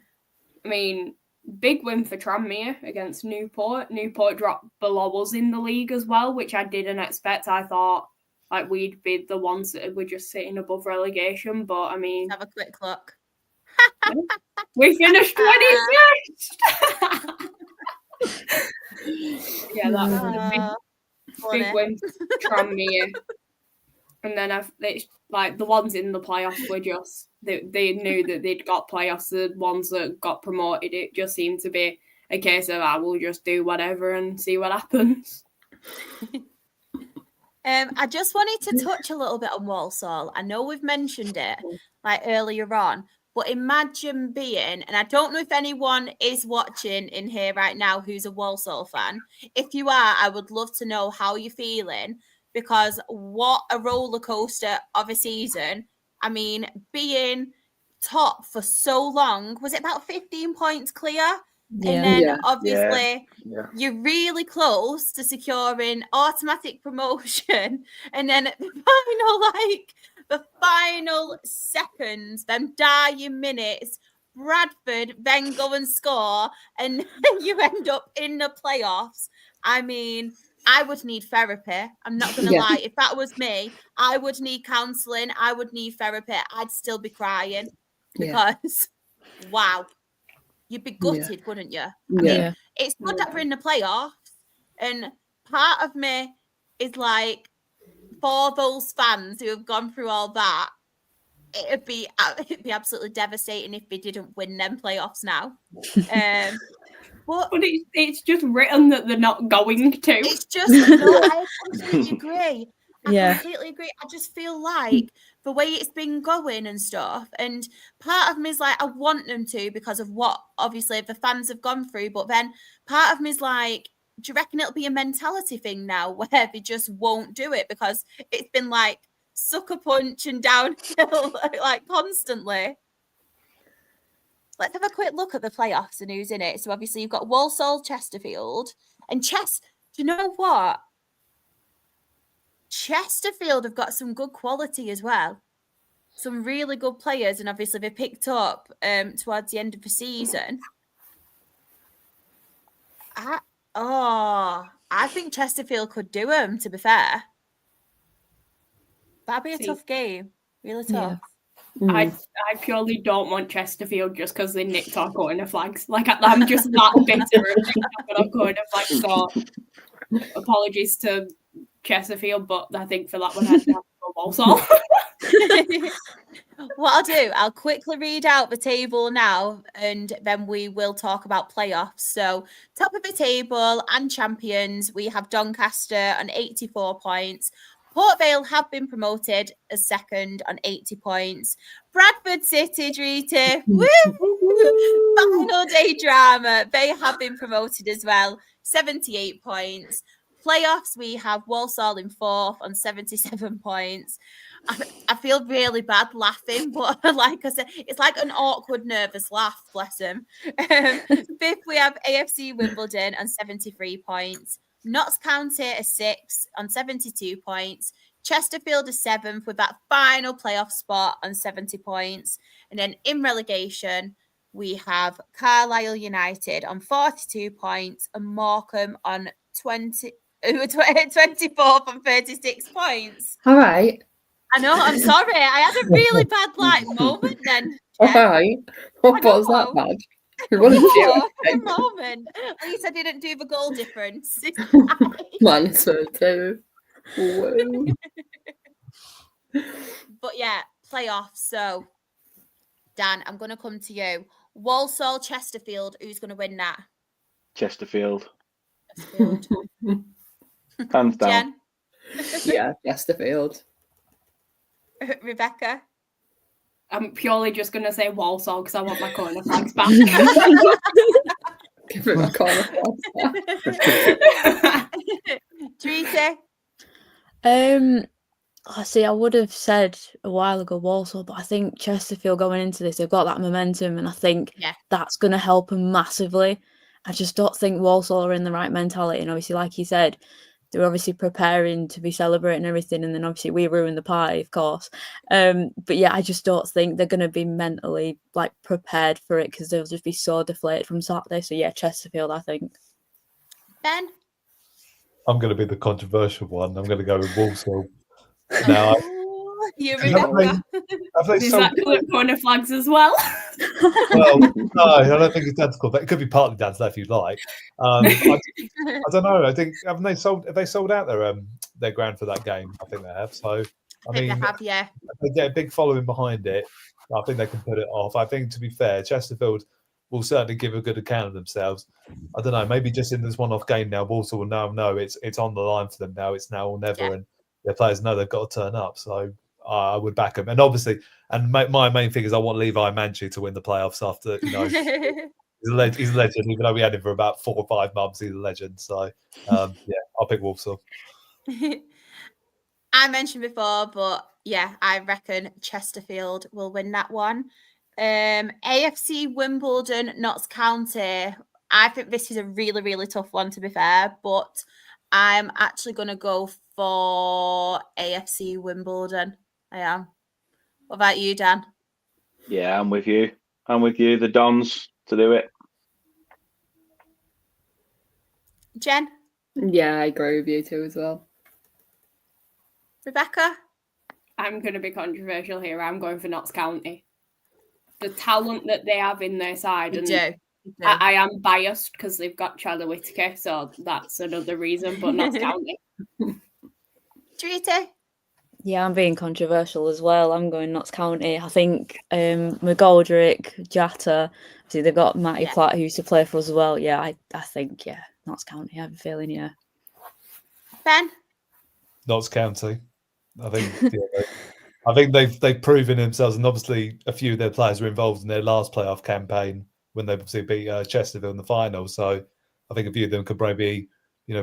mean, big win for Tranmere against Newport. Newport dropped below us in the league as well, which I didn't expect. I thought like we'd be the ones that were just sitting above relegation, but I mean, Have a quick look. we finished 21st. Yeah, that was a big win for Tranmere. And then it's like the ones in the playoffs were just they knew that they'd got playoffs. The ones that got promoted, it just seemed to be a case of we'll just do whatever and see what happens. I just wanted to touch a little bit on Walsall. I know we've mentioned it like earlier on, but imagine being, and I don't know if anyone is watching in here right now who's a Walsall fan. If you are, I would love to know how you're feeling, because what a roller coaster of a season. I mean, being top for so long, was it about 15 points clear? Yeah. And then obviously Yeah. you're really close to securing automatic promotion. And then at the final seconds, them dying minutes, Bradford then go and score, and you end up in the playoffs. I mean, I would need therapy. I'm not going to lie. If that was me, I would need counselling. I would need therapy. I'd still be crying because, wow. You'd be gutted, wouldn't you? I mean, it's good that we're in the playoffs, and part of me is like, for those fans who have gone through all that, it'd be absolutely devastating if they didn't win them playoffs now. But it's just written that they're not going to. It's just I completely agree. I completely agree. I just feel like the way it's been going and stuff, and part of me is like, I want them to because of what obviously the fans have gone through, but then part of me is like, do you reckon it'll be a mentality thing now where they just won't do it because it's been like sucker punch and downhill like constantly? Let's have a quick look at the playoffs and who's in it. So obviously you've got Walsall, Chesterfield, and do you know what? Chesterfield have got some good quality as well. Some really good players, and obviously they picked up towards the end of the season. I think Chesterfield could do them, to be fair. That'd be a tough game. Really tough. I purely don't want Chesterfield just because they nicked our corner flags. Like, I'm just that bitter of our corner flags. So apologies to Chesterfield, but I think for that one I'd have to go Walsall. What I'll do, I'll quickly read out the table now, and then we will talk about playoffs. So, top of the table and champions, we have Doncaster on 84 points. Port Vale have been promoted as second on 80 points. Bradford City, Drita, final day drama. They have been promoted as well, 78 points. Playoffs, we have Walsall in fourth on 77 points. I feel really bad laughing, but like I said, it's like an awkward, nervous laugh, bless him. Fifth, we have AFC Wimbledon on 73 points. Notts County is sixth on 72 points. Chesterfield is seventh with that final playoff spot on 70 points. And then in relegation, we have Carlisle United on 42 points and Morecambe on 24th on 36 points. All right. I know, I'm sorry. I had a really bad moment then. All right. What was that bad? A moment. At least I didn't do the goal difference. Man, so too. Whoa. But yeah, playoffs. So, Dan, I'm going to come to you. Walsall, Chesterfield, who's going to win that? Chesterfield. Chesterfield. Hands down. Jen, Yeah, Chesterfield. Rebecca. I'm purely just going to say Walsall because I want my corner flags back. Give it my corner. Treaty. I see. I would have said a while ago Walsall, but I think Chesterfield going into this, they've got that momentum, and I think that's going to help them massively. I just don't think Walsall are in the right mentality, and obviously, like you said, they're obviously preparing to be celebrating everything, and then obviously we ruined the party, of course. But yeah, I just don't think they're going to be mentally like prepared for it because they'll just be so deflated from Saturday. So yeah, Chesterfield, I think. Ben. I'm going to be the controversial one. I'm going to go with Walsall. Now, You have they Is sold? that corner flags as well? Well, no, I don't think it's down to club. It could be partly down to that if you like. I don't know. I think have they sold out their ground for that game? I think they have. So I mean, they have, yeah. They get a big following behind it. I think they can put it off. I think, to be fair, Chesterfield will certainly give a good account of themselves. I don't know. Maybe just in this one-off game now, Walsall will now know it's on the line for them now. It's now or never, and their players know they've got to turn up. So I would back them. And obviously, and my main thing is I want Levi Manchu to win the playoffs after, he's a legend. Even though we had him for about 4 or 5 months, he's a legend. So, I'll pick Walsall. I mentioned before, but yeah, I reckon Chesterfield will win that one. AFC Wimbledon, Notts County. I think this is a really, really tough one, to be fair, but I'm actually going to go for AFC Wimbledon. I am. What about you, Dan? Yeah, I'm with you. The Dons to do it. Jen? Yeah, I agree with you too as well. Rebecca? I'm going to be controversial here. I'm going for Notts County. The talent that they have in their side. You And do. I am biased because they've got Charlie Whittaker, so that's another reason, but Notts County. Treaty? Yeah, I'm being controversial as well. I'm going Notts County. I think McGoldrick, Jatta, see they've got Matty Platt who used to play for us as well. Yeah, I think Notts County. I have a feeling, yeah. Ben? Notts County. I think I think they've proven themselves, and obviously a few of their players were involved in their last playoff campaign when they obviously beat Chesterfield in the final. So I think a few of them could probably,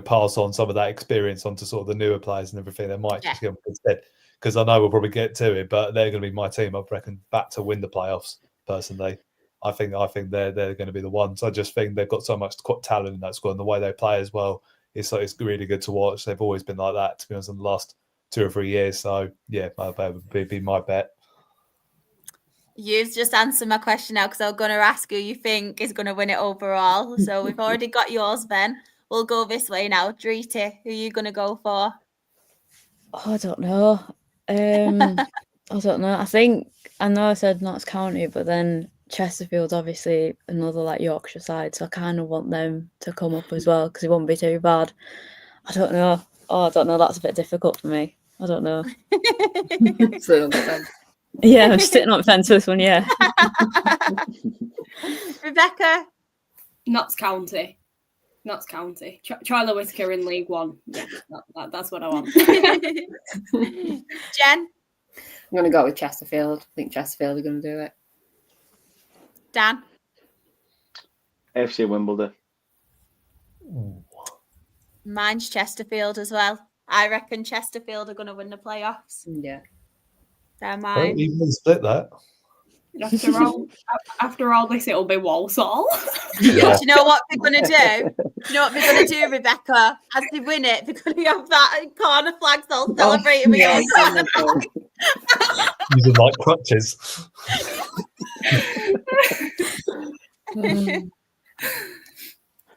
pass on some of that experience onto sort of the newer players and everything. They might just give them instead, because I know we'll probably get to it, but they're going to be my team. I reckon back to win the playoffs. Personally, I think they're going to be the ones. I just think they've got so much talent in that squad, and the way they play as well. It's really good to watch. They've always been like that, to be honest, in the last 2 or 3 years. So yeah, that would be my bet. You've just answered my question now because I was going to ask who you think is going to win it overall. So we've already got yours, Ben. We'll go this way now. Treaty, who are you going to go for? Oh, I don't know. I don't know. I know I said Notts County, but then Chesterfield's obviously another like Yorkshire side, so I kind of want them to come up as well because it won't be too bad. I don't know. I don't know. That's a bit difficult for me. I don't know. Yeah, I'm sitting on the fence with this one, yeah. Rebecca? Notts County. Charlie Whittaker in League One. Yeah, that's what I want. Jen? I'm going to go with Chesterfield. I think Chesterfield are going to do it. Dan? FC Wimbledon. Mine's Chesterfield as well. I reckon Chesterfield are going to win the playoffs. Yeah. They're mine. Even split that. After all this, it'll be Walsall. Yeah. Do you know what they're going to do? Do you know what they're going to do, Rebecca? As they win it, they're going to have that corner flags all celebrating with you. Using like crutches.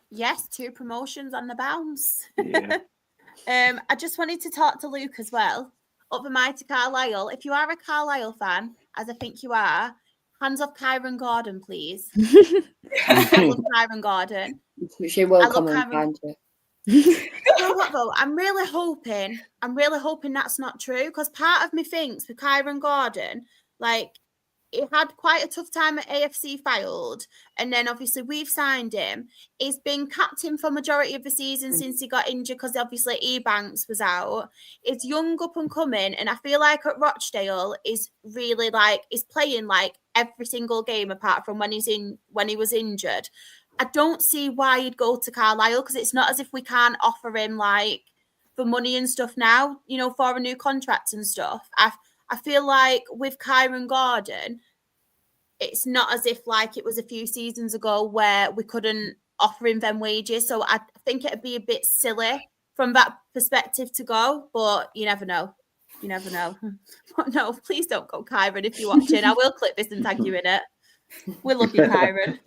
Yes, 2 promotions on the bounce. Yeah. I just wanted to talk to Luke as well. Up the mighty Carlisle. If you are a Carlisle fan, as I think you are, hands off Kyron Gordon, please. I love Kyron Gordon. She will come and find you. You know what though? I'm really hoping that's not true, because part of me thinks with Kyron Gordon, like, he had quite a tough time at AFC Fylde, and then obviously we've signed him. He's been captain for majority of the season since he got injured because obviously Ebanks was out. He's young, up and coming, and I feel like at Rochdale is really is playing every single game apart from when he was injured. I don't see why he'd go to Carlisle because it's not as if we can't offer him the money and stuff now, for a new contract and stuff. I feel like with Kyron Gordon, it's not as if it was a few seasons ago where we couldn't offer him them wages. So I think it'd be a bit silly from that perspective to go, but you never know. You never know. But no, please don't go, Kyron, if you're watching. I will clip this and tag you in it. We love you, Kyron.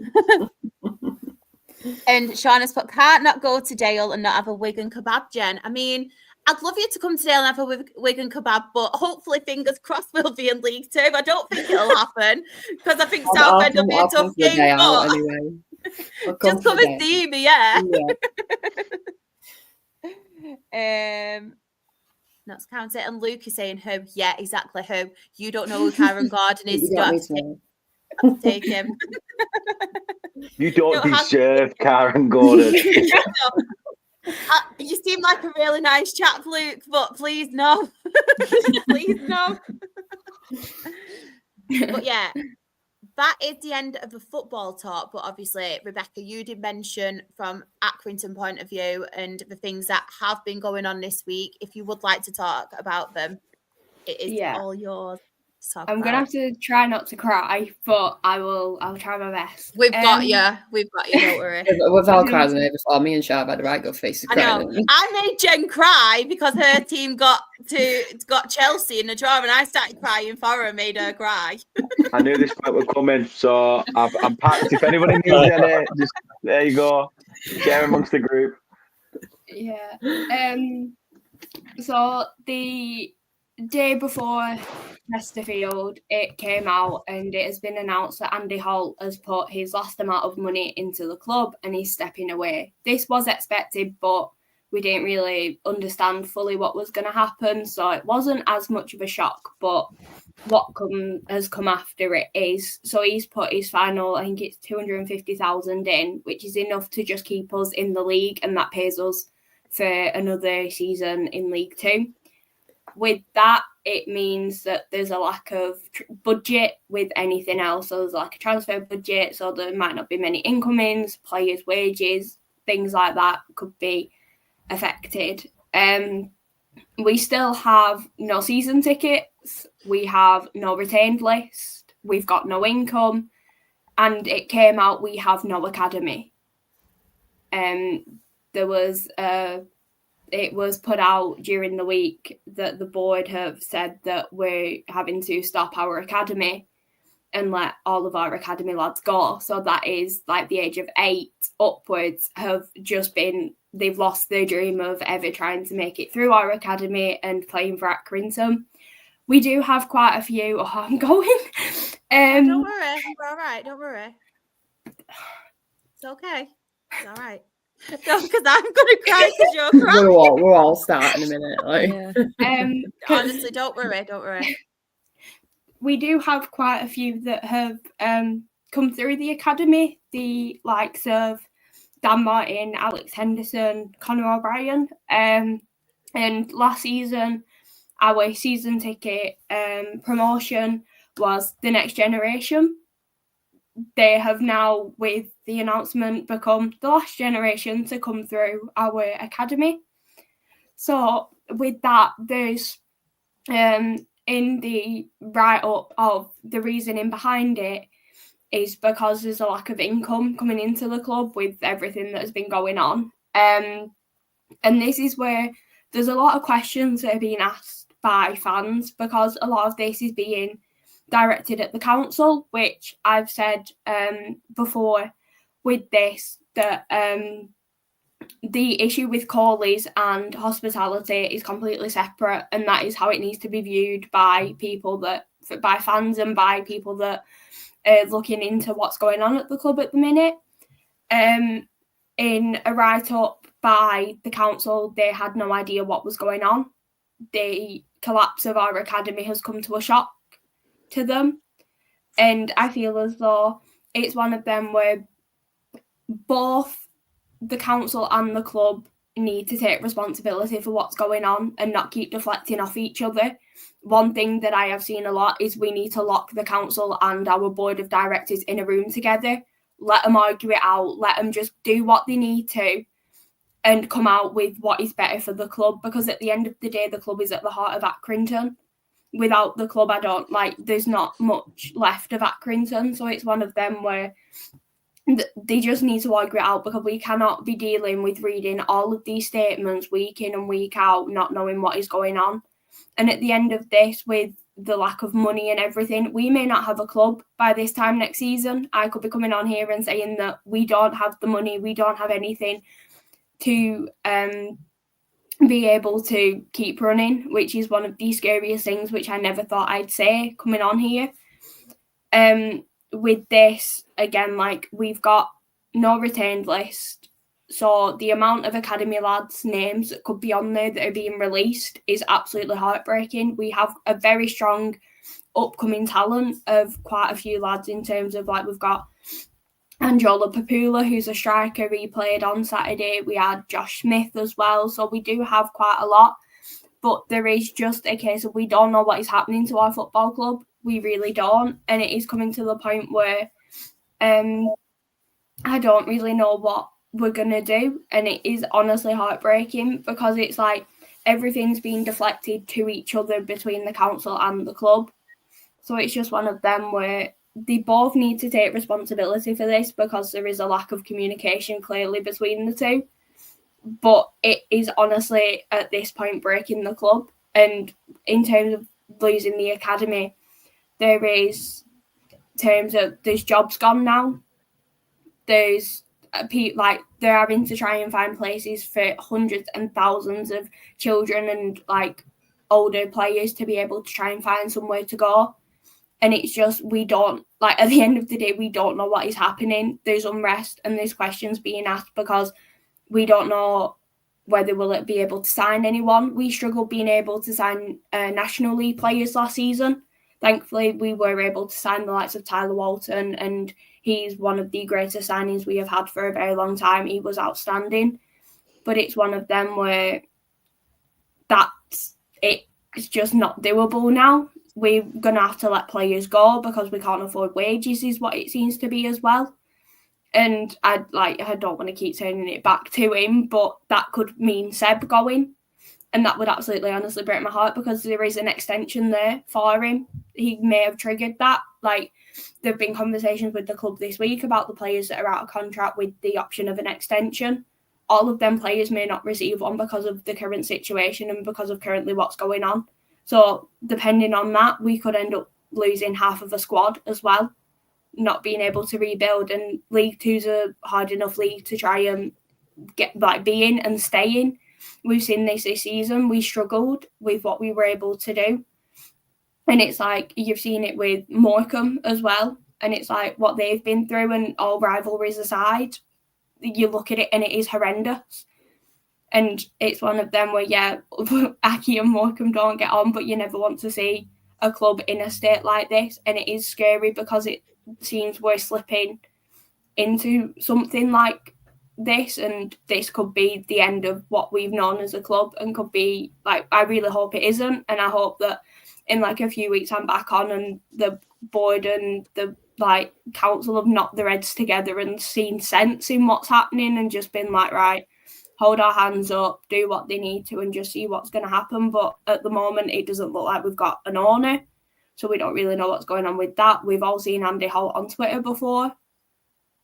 And Sean has put, can't not go to Dale and not have a Wigan kebab, Jen. I mean, I'd love you to come to Dale and have a Wigan kebab, but hopefully, fingers crossed, we'll be in League Two. I don't think it'll happen because I think Southend will be a tough game. Anyway. Just come and see me, yeah. Not count it. And Luke is saying who? Yeah, exactly who. You don't know who Kyron Gordon is. You don't have to take him. You don't deserve Kyron Gordon. You seem like a really nice chap, Luke, but please no. Please no. But yeah, that is the end of the football talk. But obviously, Rebecca, you did mention from Accrington point of view and the things that have been going on this week. If you would like to talk about them, it is all yours. I'm going to have to try not to cry, but I'll try my best. We've got you, don't worry. We've all cried on it before. Me and Shav had a right good face of crying. I know. I made Jen cry because her team got Chelsea in the draw, and I started crying for her and made her cry. I knew this point would come in, so I'm packed. If anybody needs any, just there you go. Share amongst the group. Yeah. So the day before Chesterfield, it came out and it has been announced that Andy Holt has put his last amount of money into the club and he's stepping away. This was expected, but we didn't really understand fully what was going to happen, so it wasn't as much of a shock. But what has come after it is, so he's put his final, I think it's 250,000 in, which is enough to just keep us in the league, and that pays us for another season in League Two. With that, it means that there's a lack of budget with anything else. So there's a transfer budget, so there might not be many incomings, players' wages, things like that could be affected. We still have no season tickets. We have no retained list. We've got no income. And it came out we have no academy. It was put out during the week that the board have said that we're having to stop our academy and let all of our academy lads go. So that is the age of 8 upwards they've lost their dream of ever trying to make it through our academy and playing for Accrington. We do have quite a few. Oh, I'm going. Don't worry. We're all right. Don't worry. It's okay. It's all right. No, because I'm going to cry because you're crying. We're all starting in a minute. Honestly, don't worry. We do have quite a few that have come through the academy, the likes of Dan Martin, Alex Henderson, Conor O'Brien. And last season, our season ticket promotion was the next generation. They have now, with the announcement, become the last generation to come through our academy. So with that, there's in the write-up of the reasoning behind it is because there's a lack of income coming into the club with everything that has been going on. And this is where there's a lot of questions that are being asked by fans, because a lot of this is being directed at the council, which I've said before with this, that the issue with Crawley's and hospitality is completely separate, and that is how it needs to be viewed by by fans and by people that are looking into what's going on at the club at the minute. In a write-up by the council, they had no idea what was going on. The collapse of our academy has come to a shock to them. And I feel as though it's one of them where both the council and the club need to take responsibility for what's going on and not keep deflecting off each other. One thing that I have seen a lot is we need to lock the council and our board of directors in a room together, let them argue it out, let them just do what they need to and come out with what is better for the club, because at the end of the day, the club is at the heart of Accrington. Without the club, there's not much left of Accrington. So it's one of them where they just need to argue it out, because we cannot be dealing with reading all of these statements week in and week out, not knowing what is going on. And at the end of this, with the lack of money and everything, we may not have a club by this time next season. I could be coming on here and saying that we don't have the money, we don't have anything to be able to keep running, which is one of the scariest things, which I never thought I'd say coming on here. With this, again, we've got no retained list. So the amount of academy lads' names that could be on there that are being released is absolutely heartbreaking. We have a very strong upcoming talent of quite a few lads in terms of, we've got Angelo Papula, who's a striker. He played on Saturday. We had Josh Smith as well. So we do have quite a lot. But there is just a case of we don't know what is happening to our football club. We really don't. And it is coming to the point where I don't really know what we're going to do. And it is honestly heartbreaking, because it's everything's being deflected to each other between the council and the club. So it's just one of them where they both need to take responsibility for this, because there is a lack of communication clearly between the two. But it is honestly at this point breaking the club. And in terms of losing the academy, there's jobs gone now. There's they're having to try and find places for hundreds and thousands of children and older players to be able to try and find somewhere to go. And it's just, we don't, at the end of the day, we don't know what is happening. There's unrest and there's questions being asked, because we don't know whether we'll be able to sign anyone. We struggled being able to sign National League players last season. Thankfully, we were able to sign the likes of Tyler Walton, and he's one of the greatest signings we have had for a very long time. He was outstanding. But it's one of them where it's just not doable now. We're going to have to let players go because we can't afford wages, is what it seems to be as well. And I don't want to keep turning it back to him, but that could mean Seb going. And that would absolutely honestly break my heart, because there is an extension there for him. He may have triggered that. There have been conversations with the club this week about the players that are out of contract with the option of an extension. All of them players may not receive one because of the current situation and because of currently what's going on. So depending on that, we could end up losing half of a squad as well, not being able to rebuild. And League Two's a hard enough league to try and get be in and stay in. We've seen this season. We struggled with what we were able to do. And it's you've seen it with Morecambe as well. And it's what they've been through, and all rivalries aside, you look at it and it is horrendous. And it's one of them where, Aki and Morecambe don't get on, but you never want to see a club in a state like this. And it is scary, because it seems we're slipping into something like this, and this could be the end of what we've known as a club, and could be I really hope it isn't. And I hope that in a few weeks I'm back on and the board and the council have knocked their heads together and seen sense in what's happening, and just been right, hold our hands up, do what they need to, and just see what's going to happen. But at the moment, it doesn't look like we've got an owner, so we don't really know what's going on with that. We've all seen Andy Holt on Twitter before,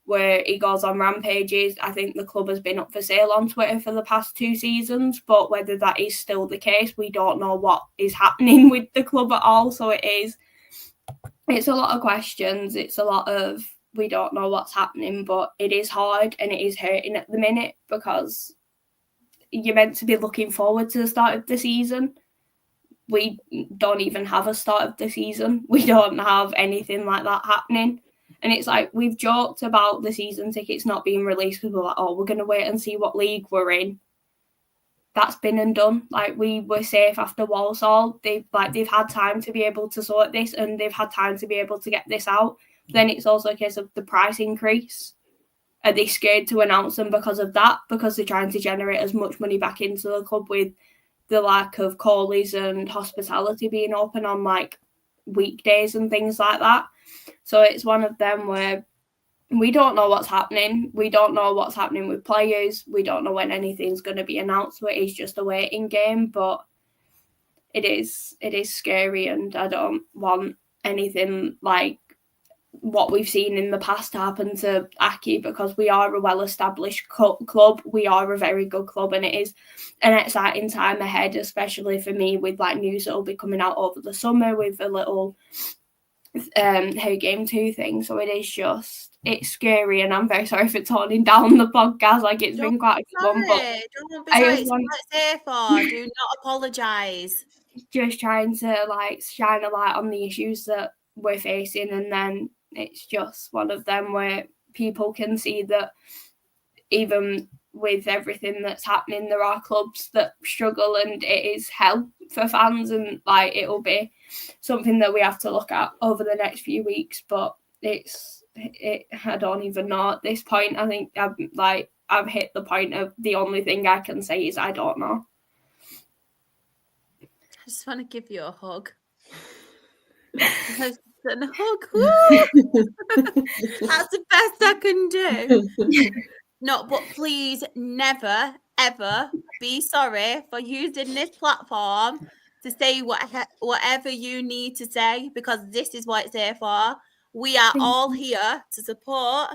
where he goes on rampages. I think the club has been up for sale on Twitter for the past 2 seasons, but whether that is still the case, we don't know what is happening with the club at all. So it's a lot of questions. It's a lot of, we don't know what's happening, but it is hard and it is hurting at the minute, because you're meant to be looking forward to the start of the season. We don't even have a start of the season. We don't have anything like that happening. And it's we've joked about the season tickets not being released, because we're we're going to wait and see what league we're in. that's been and done. Like, we were safe after Walsall. They've had time to be able to sort this, and they've had time to be able to get this out. Then it's also a case of the price increase. Are they scared to announce them because of that? Because they're trying to generate as much money back into the club with the lack of Crawleys and hospitality being open on like weekdays and things like that. So it's one of them where we don't know what's happening. We don't know what's happening with players. We don't know when anything's going to be announced. So it is just a waiting game, but it is scary, and I don't want anything like what we've seen in the past to happen to Aki, because we are a well-established club. We are a very good club, and it is an exciting time ahead, especially for me, with like news that will be coming out over the summer with a little Hey Game 2 thing. So it's scary, and I'm very sorry for toning down the podcast. Like, it's been quite fun, but don't be sorry. It's what it's here for. Do not apologise. Just trying to like shine a light on the issues that we're facing, and then it's just one of them where people can see that even with everything that's happening, there are clubs that struggle, and it is hell for fans, and like it'll be something that we have to look at over the next few weeks. But I don't even know at this point. I think I've hit the point of the only thing I can say is I don't know. I just want to give you a hug. And a hug. Woo! That's the best I can do. No, but please never, ever be sorry for using this platform to say whatever you need to say, because this is what it's here for. We are all here to support,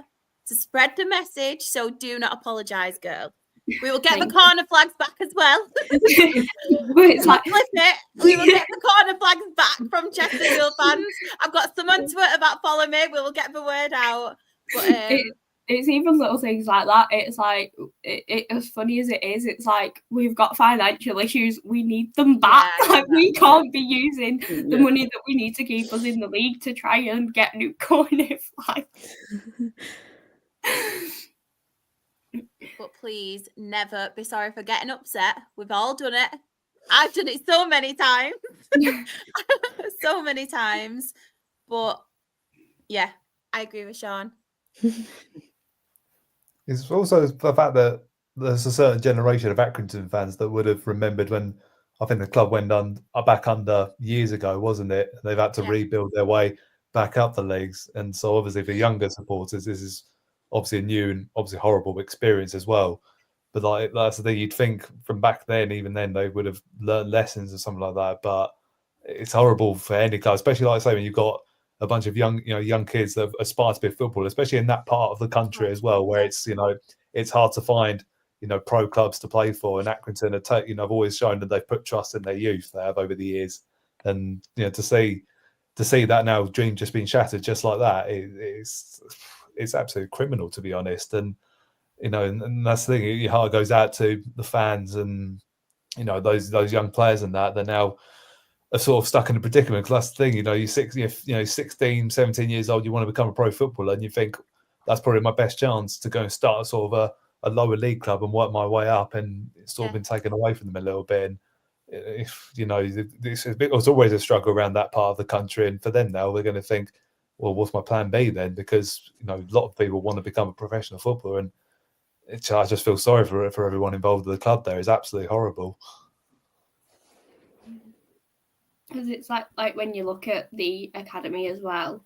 to spread the message, so do not apologise, girl. We will get the corner flags back as well. It's like, we will get the corner flags back from Chesterfield fans. I've got some on Twitter that follow me. We will get the word out. But, it's even little things like that. It's like, as funny as it is, it's like we've got financial issues. We need them back. Yeah, like, we can't be using the money that we need to keep us in the league to try and get new corner flags. But please never be sorry for getting upset. We've all done it. I've done it so many times. So many times. But yeah, I agree with Sean. It's also the fact that there's a certain generation of Accrington fans that would have remembered when I think the club went back under years ago, wasn't it? They've had to rebuild their way back up the leagues. And so obviously for younger supporters, this is obviously a new and obviously horrible experience as well. But like that's the thing, you'd think from back then, even then, they would have learned lessons or something like that. But it's horrible for any club, especially like I say, when you've got a bunch of young kids that aspire to be a footballer, especially in that part of the country as well, where it's it's hard to find pro clubs to play for. And Accrington have always shown that they've put trust in their youth. They have over the years, and to see that now dream just being shattered just like that, it's absolutely criminal, to be honest. And and that's the thing. Your heart goes out to the fans and those young players and that they're now are sort of stuck in a predicament. Because that's the thing. You're 16, 17 years old. You want to become a pro footballer, and you think that's probably my best chance to go and start sort of a lower league club and work my way up. And it's sort of been taken away from them a little bit. And if it's always a struggle around that part of the country. And for them now, they're going to think, well, what's my plan B then? Because a lot of people want to become a professional footballer, and I just feel sorry for everyone involved with the club. There is absolutely horrible. Because it's like when you look at the academy as well,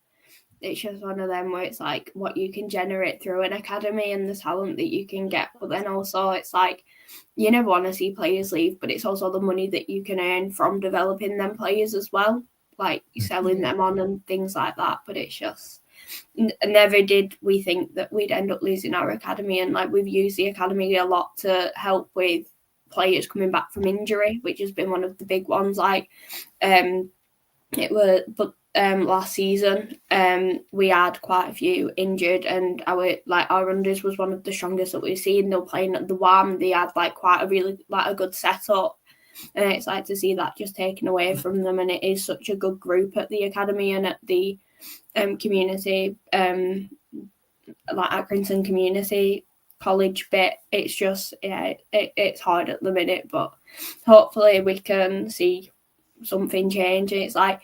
it's just one of them where it's like what you can generate through an academy and the talent that you can get. But then also it's like you never want to see players leave, but it's also the money that you can earn from developing them players as well, like selling them on and things like that. But it's just never did we think that we'd end up losing our academy, and like we've used the academy a lot to help with players coming back from injury, which has been one of the big ones. Like last season we had quite a few injured, and our unders was one of the strongest that we've seen. They were playing at the WAM. They had quite a good setup, and it's like to see that just taken away from them. And it is such a good group at the academy and at the community, Accrington community. college bit. It's just, it's hard at the minute, but hopefully we can see something change. And it's like,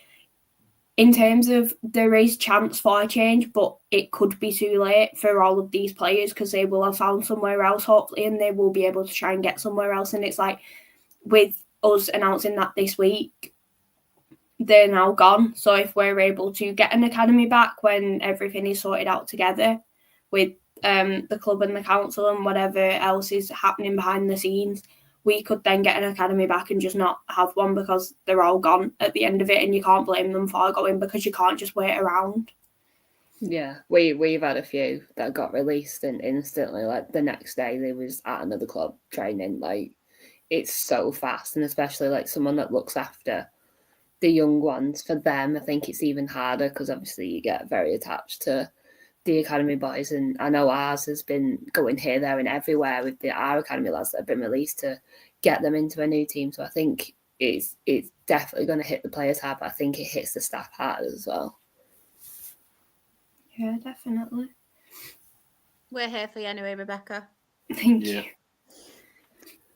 in terms of there is chance for a change, but it could be too late for all of these players because they will have found somewhere else, hopefully, and they will be able to try and get somewhere else. And it's like, with us announcing that this week, they're now gone. So if we're able to get an academy back when everything is sorted out together with the club and the council and whatever else is happening behind the scenes, we could then get an academy back and just not have one because they're all gone at the end of it, and you can't blame them for going because you can't just wait around. Yeah, we've had a few that got released and instantly, like the next day they was at another club training. Like, it's so fast, and especially like someone that looks after the young ones, for them I think it's even harder because obviously you get very attached to the academy boys, and I know ours has been going here, there and everywhere with our academy lads that have been released to get them into a new team. So I think it's definitely going to hit the players hard, but I think it hits the staff hard as well. Yeah, definitely. We're here for you anyway, Rebecca. Thank you.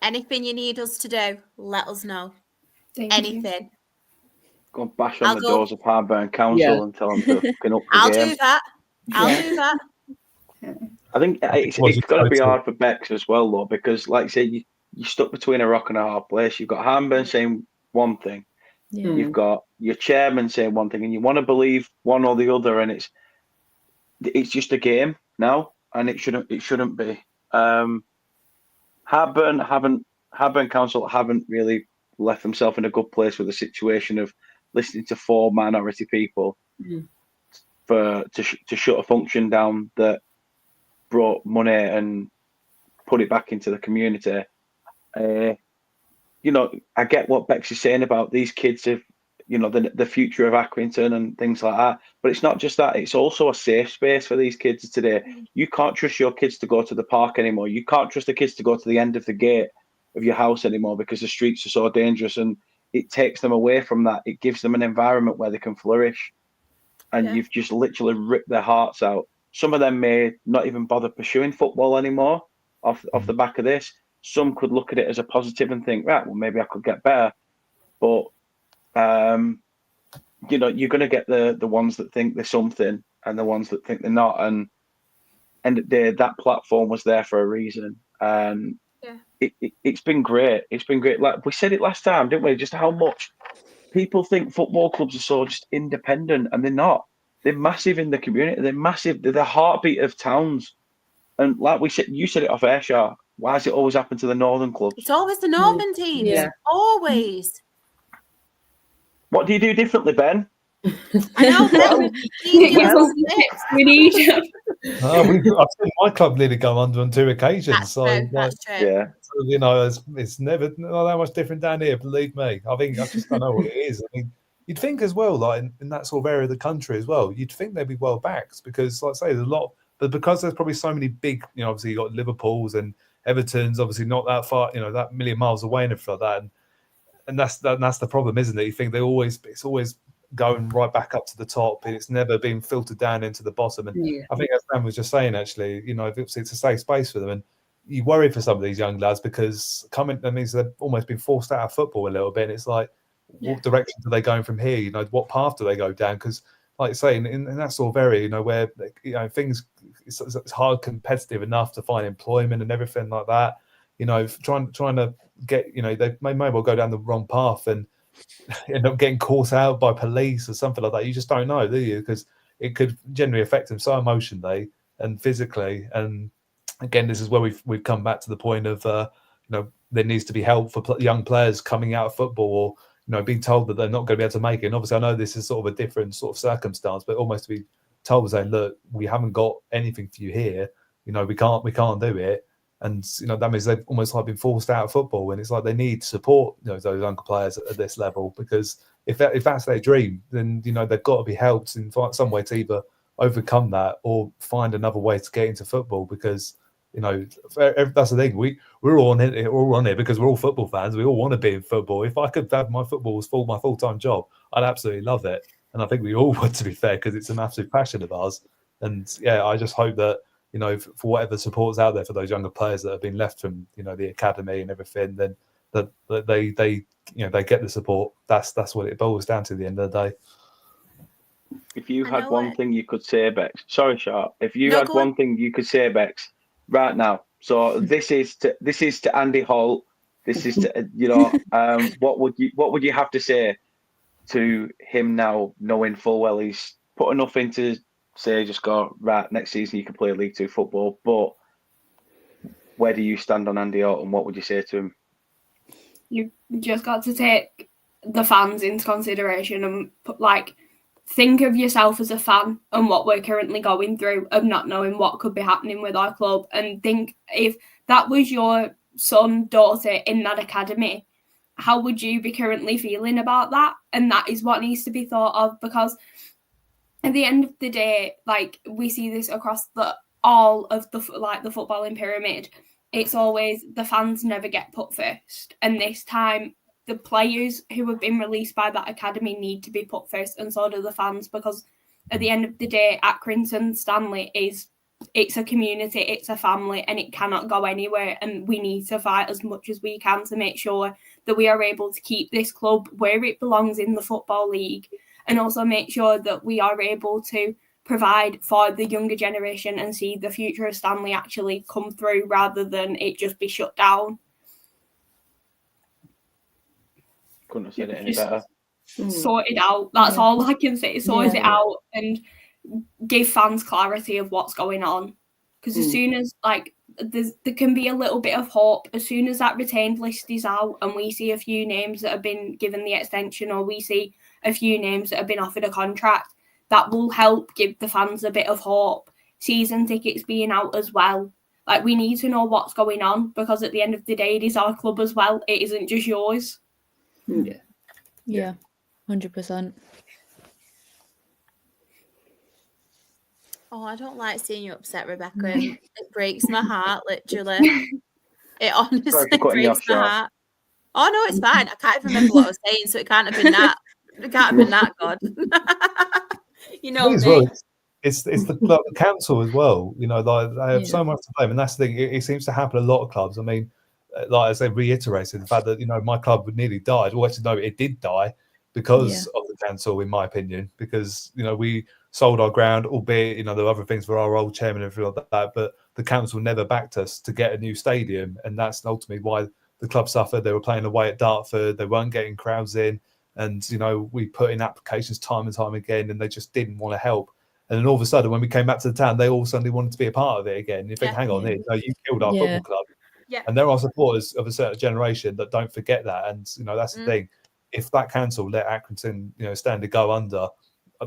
Anything you need us to do, let us know. Thank you. Anything. Go and bash on the doors of Harburn Council and tell them to fucking up the I'll game. do that. I'll do that. I think it's got to be hard for Bex as well, though, because, like I say, you're stuck between a rock and a hard place. You've got Harburn saying one thing, you've got your chairman saying one thing, and you want to believe one or the other, and it's just a game now, and it shouldn't be. Harburn Council haven't really left themselves in a good place with the situation of listening to 4 minority people to shut a function down that brought money and put it back into the community. I get what Bex is saying about these kids of, the future of Accrington and things like that. But it's not just that; it's also a safe space for these kids today. You can't trust your kids to go to the park anymore. You can't trust the kids to go to the end of the gate of your house anymore because the streets are so dangerous, and it takes them away from that. It gives them an environment where they can flourish, and you've just literally ripped their hearts out. Some of them may not even bother pursuing football anymore off the back of this. Some could look at it as a positive and think, right, well, maybe I could get better. But you're going to get the ones that think they're something and the ones that think they're not. And that platform was there for a reason. And it's been great. It's been great. Like we said it last time, didn't we? Just how much people think football clubs are so just independent, and they're not. They're massive in the community. They're massive. They're the heartbeat of towns. And like we said, you said it off air, Shah. Why does it always happen to the northern clubs? It's always the northern teams. Yeah. Always. What do you do differently, Ben? I know. Ben. We need him. I've seen my club leader go under on 2 occasions. That's true. Yeah. It's never not that much different down here. Believe me. I just don't know what it is. I mean, you'd think as well, like in that sort of area of the country as well, you'd think they'd be well backed because, like I say, there's a lot. But because there's probably so many big, obviously you've got Liverpool's and Everton's, obviously not that far, that million miles away and everything like that. And that's the problem, isn't it? You think it's always going right back up to the top, and it's never been filtered down into the bottom. And I think as Dan was just saying, actually, it's a safe space for them. And you worry for some of these young lads because that means they've almost been forced out of football a little bit. And it's like, what direction are they going from here? What path do they go down? Because, like I say, in that sort of area, where things it's hard competitive enough to find employment and everything like that. Trying to get they may well go down the wrong path and end up getting caught out by police or something like that. You just don't know, do you? Because it could generally affect them so emotionally and physically. And again, this is where we've come back to the point of there needs to be help for young players coming out of football or being told that they're not going to be able to make it. And obviously, I know this is sort of a different sort of circumstance, but almost to be told saying, look, we haven't got anything for you here. We can't do it. And that means they've almost like been forced out of football, and it's like they need support. Those younger players at this level, because if that's their dream, then they've got to be helped in some way to either overcome that or find another way to get into football. Because that's the thing. We're all on it. We're all on it because we're all football fans. We all want to be in football. If I could have my football as my full-time job, I'd absolutely love it. And I think we all would, to be fair, because it's an absolute passion of ours. And I just hope that you know, for whatever support's out there for those younger players that have been left from, you know, the academy and everything, then that they you know, they get the support. That's what it boils down to at the end of the day. If you had one thing you could say, Bex, sorry, Sharp. If you had one thing you could say, Bex, right now. So this is to Andy Holt. This is to, you know, what would you have to say to him now, knowing full well he's put enough into say just go right next season you can play League Two football, but where do you stand on Andy Holt and what would you say to him? You just got to take the fans into consideration and think of yourself as a fan and what we're currently going through of not knowing what could be happening with our club, and think if that was your son, daughter in that academy, how would you be currently feeling about that? And that is what needs to be thought of, because at the end of the day, like, we see this across all of the footballing pyramid. It's always the fans never get put first, and this time the players who have been released by that academy need to be put first, and so do the fans, because at the end of the day, Accrington Stanley it's a community, it's a family, and it cannot go anywhere, and we need to fight as much as we can to make sure that we are able to keep this club where it belongs in the Football League, and also make sure that we are able to provide for the younger generation and see the future of Stanley actually come through rather than it just be shut down. Couldn't have said it any better. Sort it out. That's all I can say. Sort it out and give fans clarity of what's going on. Because as soon as there can be a little bit of hope, as soon as that retained list is out and we see a few names that have been given the extension, or we see a few names that have been offered a contract, that will help give the fans a bit of hope. Season tickets being out as well. Like, we need to know what's going on, because at the end of the day, it is our club as well. It isn't just yours. Yeah, 100%. Oh, I don't like seeing you upset, Rebecca. It breaks my heart, literally. It honestly breaks my heart. Oh, no, it's fine. I can't even remember what I was saying, so it can't have been that. It can't have been that good. You know me. Well, it's the council as well. You know, like, they have so much to blame, and that's the thing. It seems to happen a lot of clubs. I mean, like as they reiterated, the fact that, you know, my club nearly died. Well, actually, no, it did die because of the council, in my opinion. Because, you know, we sold our ground, albeit, you know, there were other things for our old chairman and everything like that. But the council never backed us to get a new stadium, and that's ultimately why the club suffered. They were playing away at Dartford. They weren't getting crowds in. And, you know, we put in applications time and time again, and they just didn't want to help. And then all of a sudden, when we came back to the town, they all suddenly wanted to be a part of it again. You think, hang on, here, no, you killed our football club. Yeah. And there are supporters of a certain generation that don't forget that. And, you know, that's the thing. If that council let Accrington, you know, stand to go under,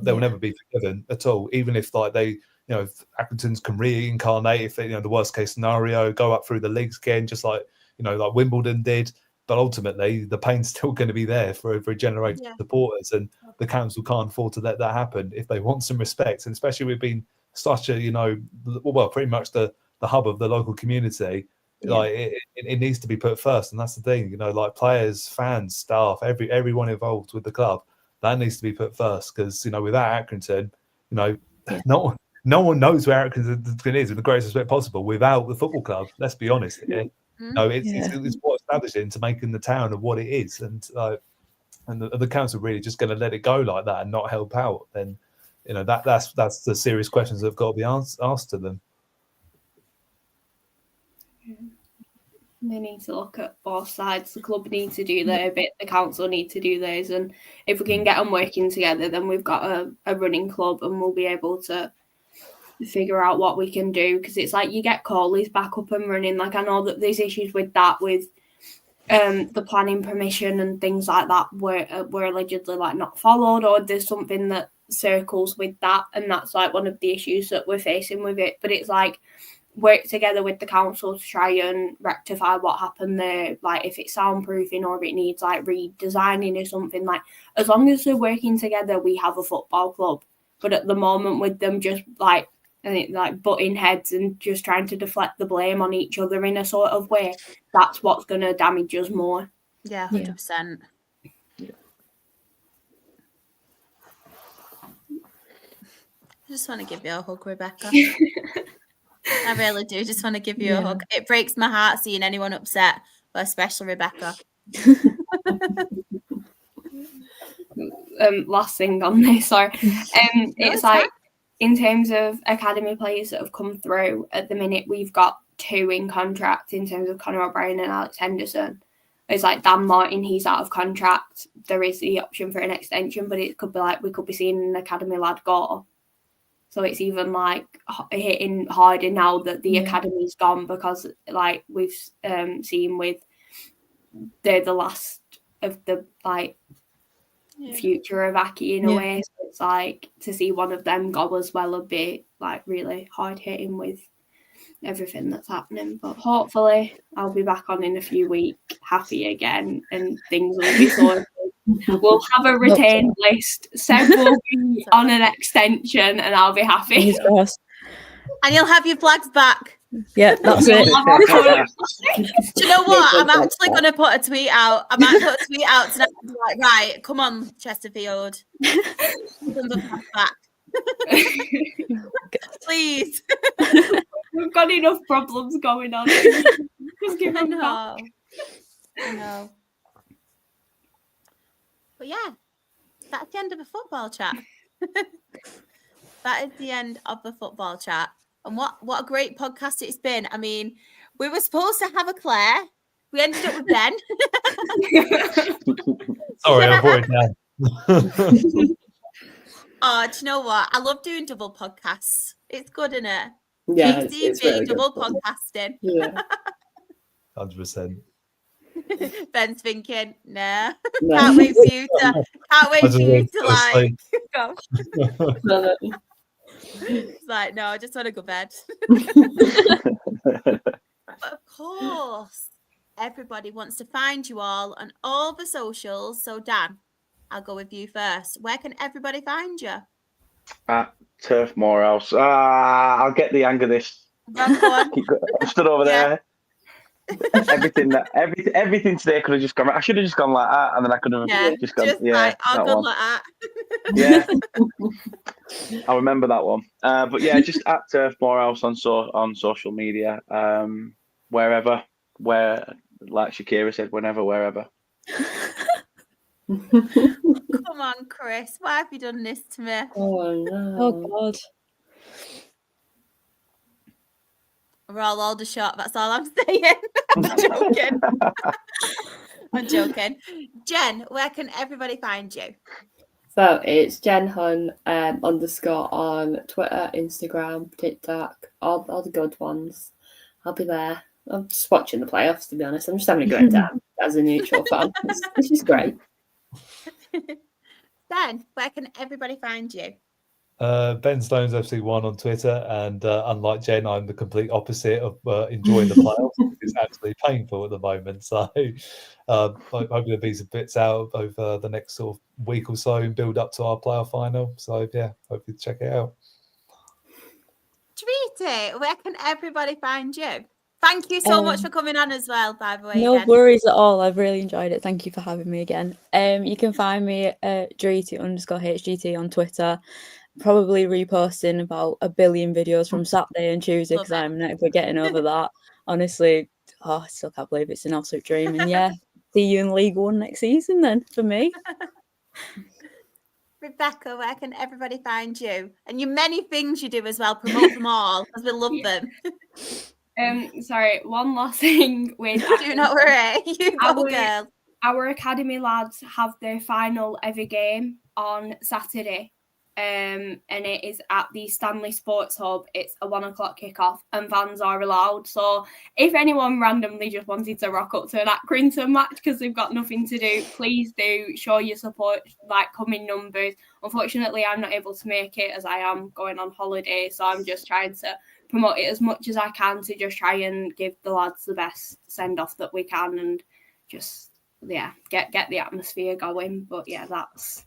they will never be forgiven at all. Even if, like, they, you know, if Accringtons can reincarnate, if they, you know, the worst case scenario, go up through the leagues again, just like, you know, like Wimbledon did. But ultimately, the pain's still going to be there for a generation of supporters, and the council can't afford to let that happen if they want some respect. And especially, we've been such a, you know, well, pretty much the hub of the local community. Like, it needs to be put first, and that's the thing. You know, like, players, fans, staff, everyone involved with the club, that needs to be put first. Because, you know, without Accrington, you know, no one knows where Accrington is in the greatest respect possible without the football club. Let's be honest here. No, it's what established it into making the town of what it is, and the council really just going to let it go like that and not help out. Then, you know, that's the serious questions that have got to be asked to them. They need to look at both sides. The club need to do their bit, the council need to do theirs, and if we can get them working together, then we've got a running club, and we'll be able to figure out what we can do. Because it's like, you get Crawley's back up and running. Like, I know that there's issues with that, with the planning permission and things like that were allegedly, like, not followed, or there's something that circles with that, and that's like one of the issues that we're facing with it. But it's like, work together with the council to try and rectify what happened there. Like, if it's soundproofing or it needs, like, redesigning or something, like, as long as they're working together, we have a football club. But at the moment, with them just like butting heads and just trying to deflect the blame on each other in a sort of way, that's what's going to damage us more. Yeah, 100%. I just want to give you a hug, Rebecca. I really do. Just want to give you a hug. It breaks my heart seeing anyone upset, but especially Rebecca. Last thing on this, sorry. It's like in terms of academy players that have come through at the minute, we've got 2 in contract in terms of Conor O'Brien and Alex Henderson. It's like Dan Martin, he's out of contract. There is the option for an extension, but it could be like we could be seeing an academy lad go. So it's even like hitting harder now that the academy's gone, because like we've seen with they're the last of the like future of Aki in a way. So it's like to see one of them go as well would be like really hard hitting with everything that's happening. But hopefully I'll be back on in a few weeks, happy again, and things will be sorted. We'll have a retained list. Seb will be on an extension and I'll be happy. And you'll have your flags back. Yeah, that's it. Do you know what? I'm actually going to put a tweet out. I might put a tweet out tonight and be like, right, come on, Chesterfield. Back. Please. We've got enough problems going on. Just give them back. I know. But yeah, that's the end of the football chat. That is the end of the football chat. And what a great podcast it's been. I mean, we were supposed to have a Claire. We ended up with Ben. Sorry, I brought it down. Oh, do you know what? I love doing double podcasts. It's good, isn't it? Yeah, it's really double good. podcasting. Yeah. 100%. Ben's thinking, nah. No. Can't wait for you to like go. No. It's like, no, I just want to go to bed. But of course, everybody wants to find you all on all the socials. So Dan, I'll go with you first. Where can everybody find you? At Turf Morehouse. I'll get the hang of this. I'm stood over there. Everything today could have just gone. I should have just gone like that, and then I could have just gone. Like, I'll go like that. Yeah, I remember that one. But yeah, just at Turf Morehouse on social media, wherever, like Shakira said, whenever, wherever. Come on, Chris, why have you done this to me? Oh no! Oh God! We're all Aldershot, that's all I'm saying. I'm joking. Jen, where can everybody find you? So it's Jen Hun _ on Twitter, Instagram, TikTok, all the good ones. I'll be there. I'm just watching the playoffs, to be honest. I'm just having a great time as a neutral fan. This is great. Ben, where can everybody find you? Ben Stones FC1 on Twitter, and unlike Jen, I'm the complete opposite of enjoying the playoffs. It's absolutely painful at the moment. So hopefully there'll be some bits out over the next sort of week or so and build up to our playoff final. So yeah, hopefully check it out. Treaty, where can everybody find you? Thank you so much for coming on as well, by the way. No again. worries at all. I've really enjoyed it. Thank you for having me again. You can find me at Dreety_HGT on Twitter. Probably reposting about 1 billion videos from Saturday and Tuesday because I'm never getting over that. Honestly, I still can't believe it's an absolute dream. And yeah, see you in League One next season then for me. Rebecca, where can everybody find you? And your many things you do as well. Promote them all because we love them. Sorry, one last thing with do not worry. You go, girl. Our academy lads have their final ever game on Saturday. And it is at the Stanley Sports Hub. It's a 1:00 kickoff and vans are allowed. So if anyone randomly just wanted to rock up to an Accrington match because they've got nothing to do, please do show your support, like come in numbers. Unfortunately, I'm not able to make it as I am going on holiday. So I'm just trying to promote it as much as I can to just try and give the lads the best send off that we can and just, get the atmosphere going. But yeah, that's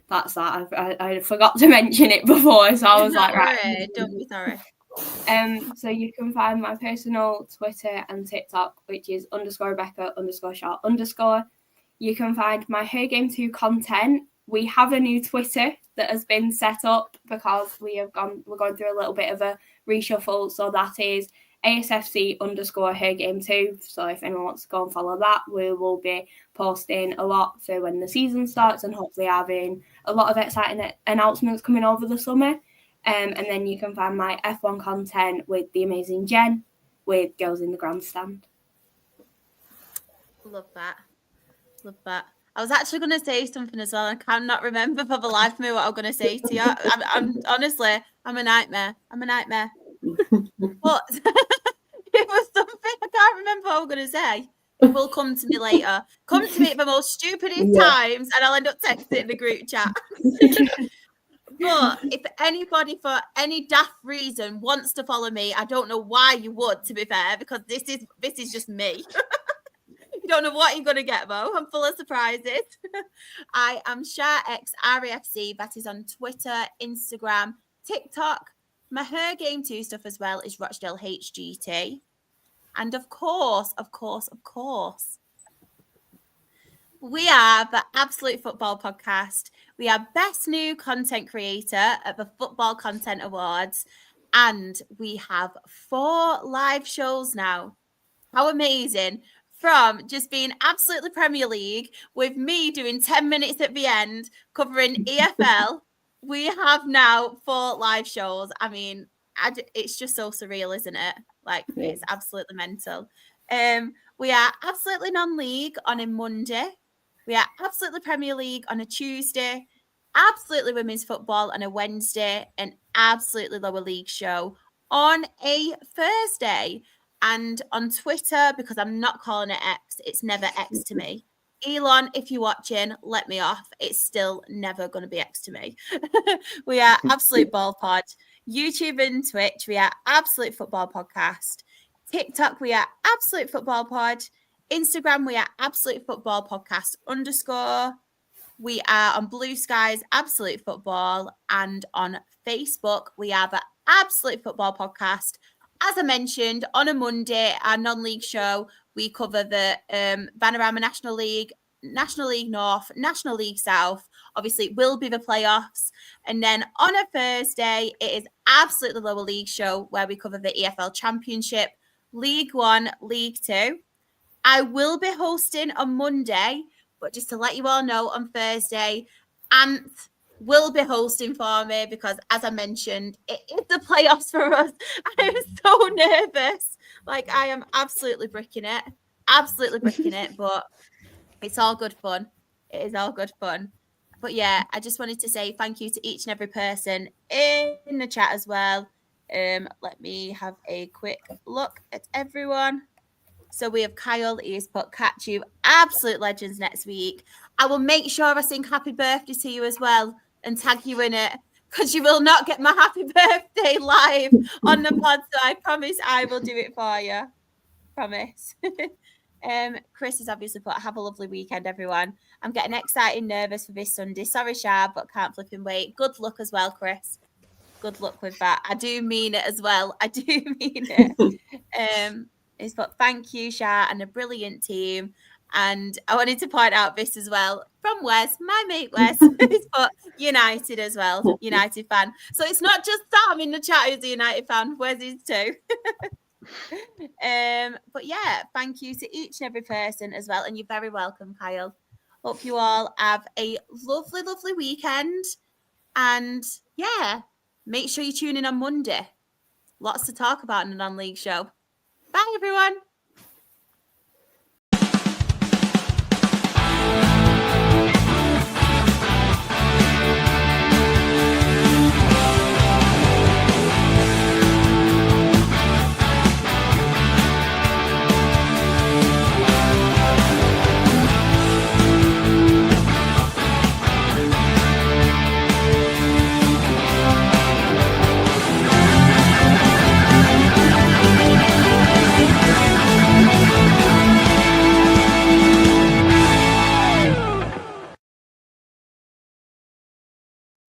that. I forgot to mention it before, so I was like, right. Don't be sorry. So you can find my personal Twitter and TikTok, which is _Rebecca_Short_. You can find my Her Game 2 content We have a new Twitter that has been set up because we're going through a little bit of a reshuffle. So that is ASFC_HerGame2. So if anyone wants to go and follow that, we will be posting a lot for when the season starts and hopefully having a lot of exciting announcements coming over the summer. And then you can find my F1 content with the amazing Jen with Girls in the Grandstand. Love that. Love that. I was actually going to say something as well. I cannot remember for the life of me what I'm going to say to you. I'm honestly, I'm a nightmare. I'm a nightmare. But it was something I can't remember what I'm going to say. It will come to me later. Come to me at the most stupidest times, and I'll end up texting it in the group chat. But if anybody, for any daft reason, wants to follow me, I don't know why you would, to be fair, because this is just me. You don't know what you're going to get, though. I'm full of surprises. I am SharXRAFC. That is on Twitter, Instagram, TikTok. My Her Game 2 stuff as well is Rochdale HGT. And of course, we are the Absolute Football Podcast. We are Best New Content Creator at the Football Content Awards. And we have 4 live shows now. How amazing. From just being absolutely Premier League with me doing 10 minutes at the end covering EFL, we have now 4 live shows. I mean, it's just so surreal, isn't it? Like, it's absolutely mental. We are absolutely non-league on a Monday. We are absolutely Premier League on a Tuesday. Absolutely women's football on a Wednesday. And absolutely lower league show on a Thursday. And on Twitter, because I'm not calling it X, it's never X to me. Elon, if you're watching, let me off. It's still never going to be X to me. We are Absolute Ball Pod. YouTube and Twitch, we are Absolute Football Podcast. TikTok, we are Absolute Football Pod. Instagram, we are Absolute Football Podcast _. We are on Blue Skies, Absolute Football. And on Facebook, we are the Absolute Football Podcast. As I mentioned, on a Monday, our non-league show, we cover the Vanarama National League, National League North, National League South. Obviously, it will be the playoffs. And then on a Thursday, it is absolutely the lower league show where we cover the EFL Championship, League 1, League 2. I will be hosting on Monday, but just to let you all know, on Thursday, Ant will be hosting for me because, as I mentioned, it is the playoffs for us. I am so nervous. Like, I am absolutely bricking it. But it's all good fun. It is all good fun. But yeah, I just wanted to say thank you to each and every person in the chat as well. Let me have a quick look at everyone. So we have Kyle, he's put catch you, absolute legends next week. I will make sure I sing happy birthday to you as well and tag you in it, because you will not get my happy birthday live on the pod. So I promise I will do it for you. Promise. Chris has obviously put, have a lovely weekend, everyone. I'm getting excited and nervous for this Sunday. Sorry, Shab, but can't flip and wait. Good luck as well, Chris. Good luck with that. I do mean it as well. I do mean it. He's put, thank you, Shah, and a brilliant team. And I wanted to point out this as well from Wes, my mate Wes. He's put United as well, United fan. So it's not just Sam in the chat who's a United fan. Wes is too. But yeah, thank you to each and every person as well. And you're very welcome, Kyle. Hope you all have a lovely, lovely weekend. And yeah, make sure you tune in on Monday. Lots to talk about in a non-league show. Bye, everyone.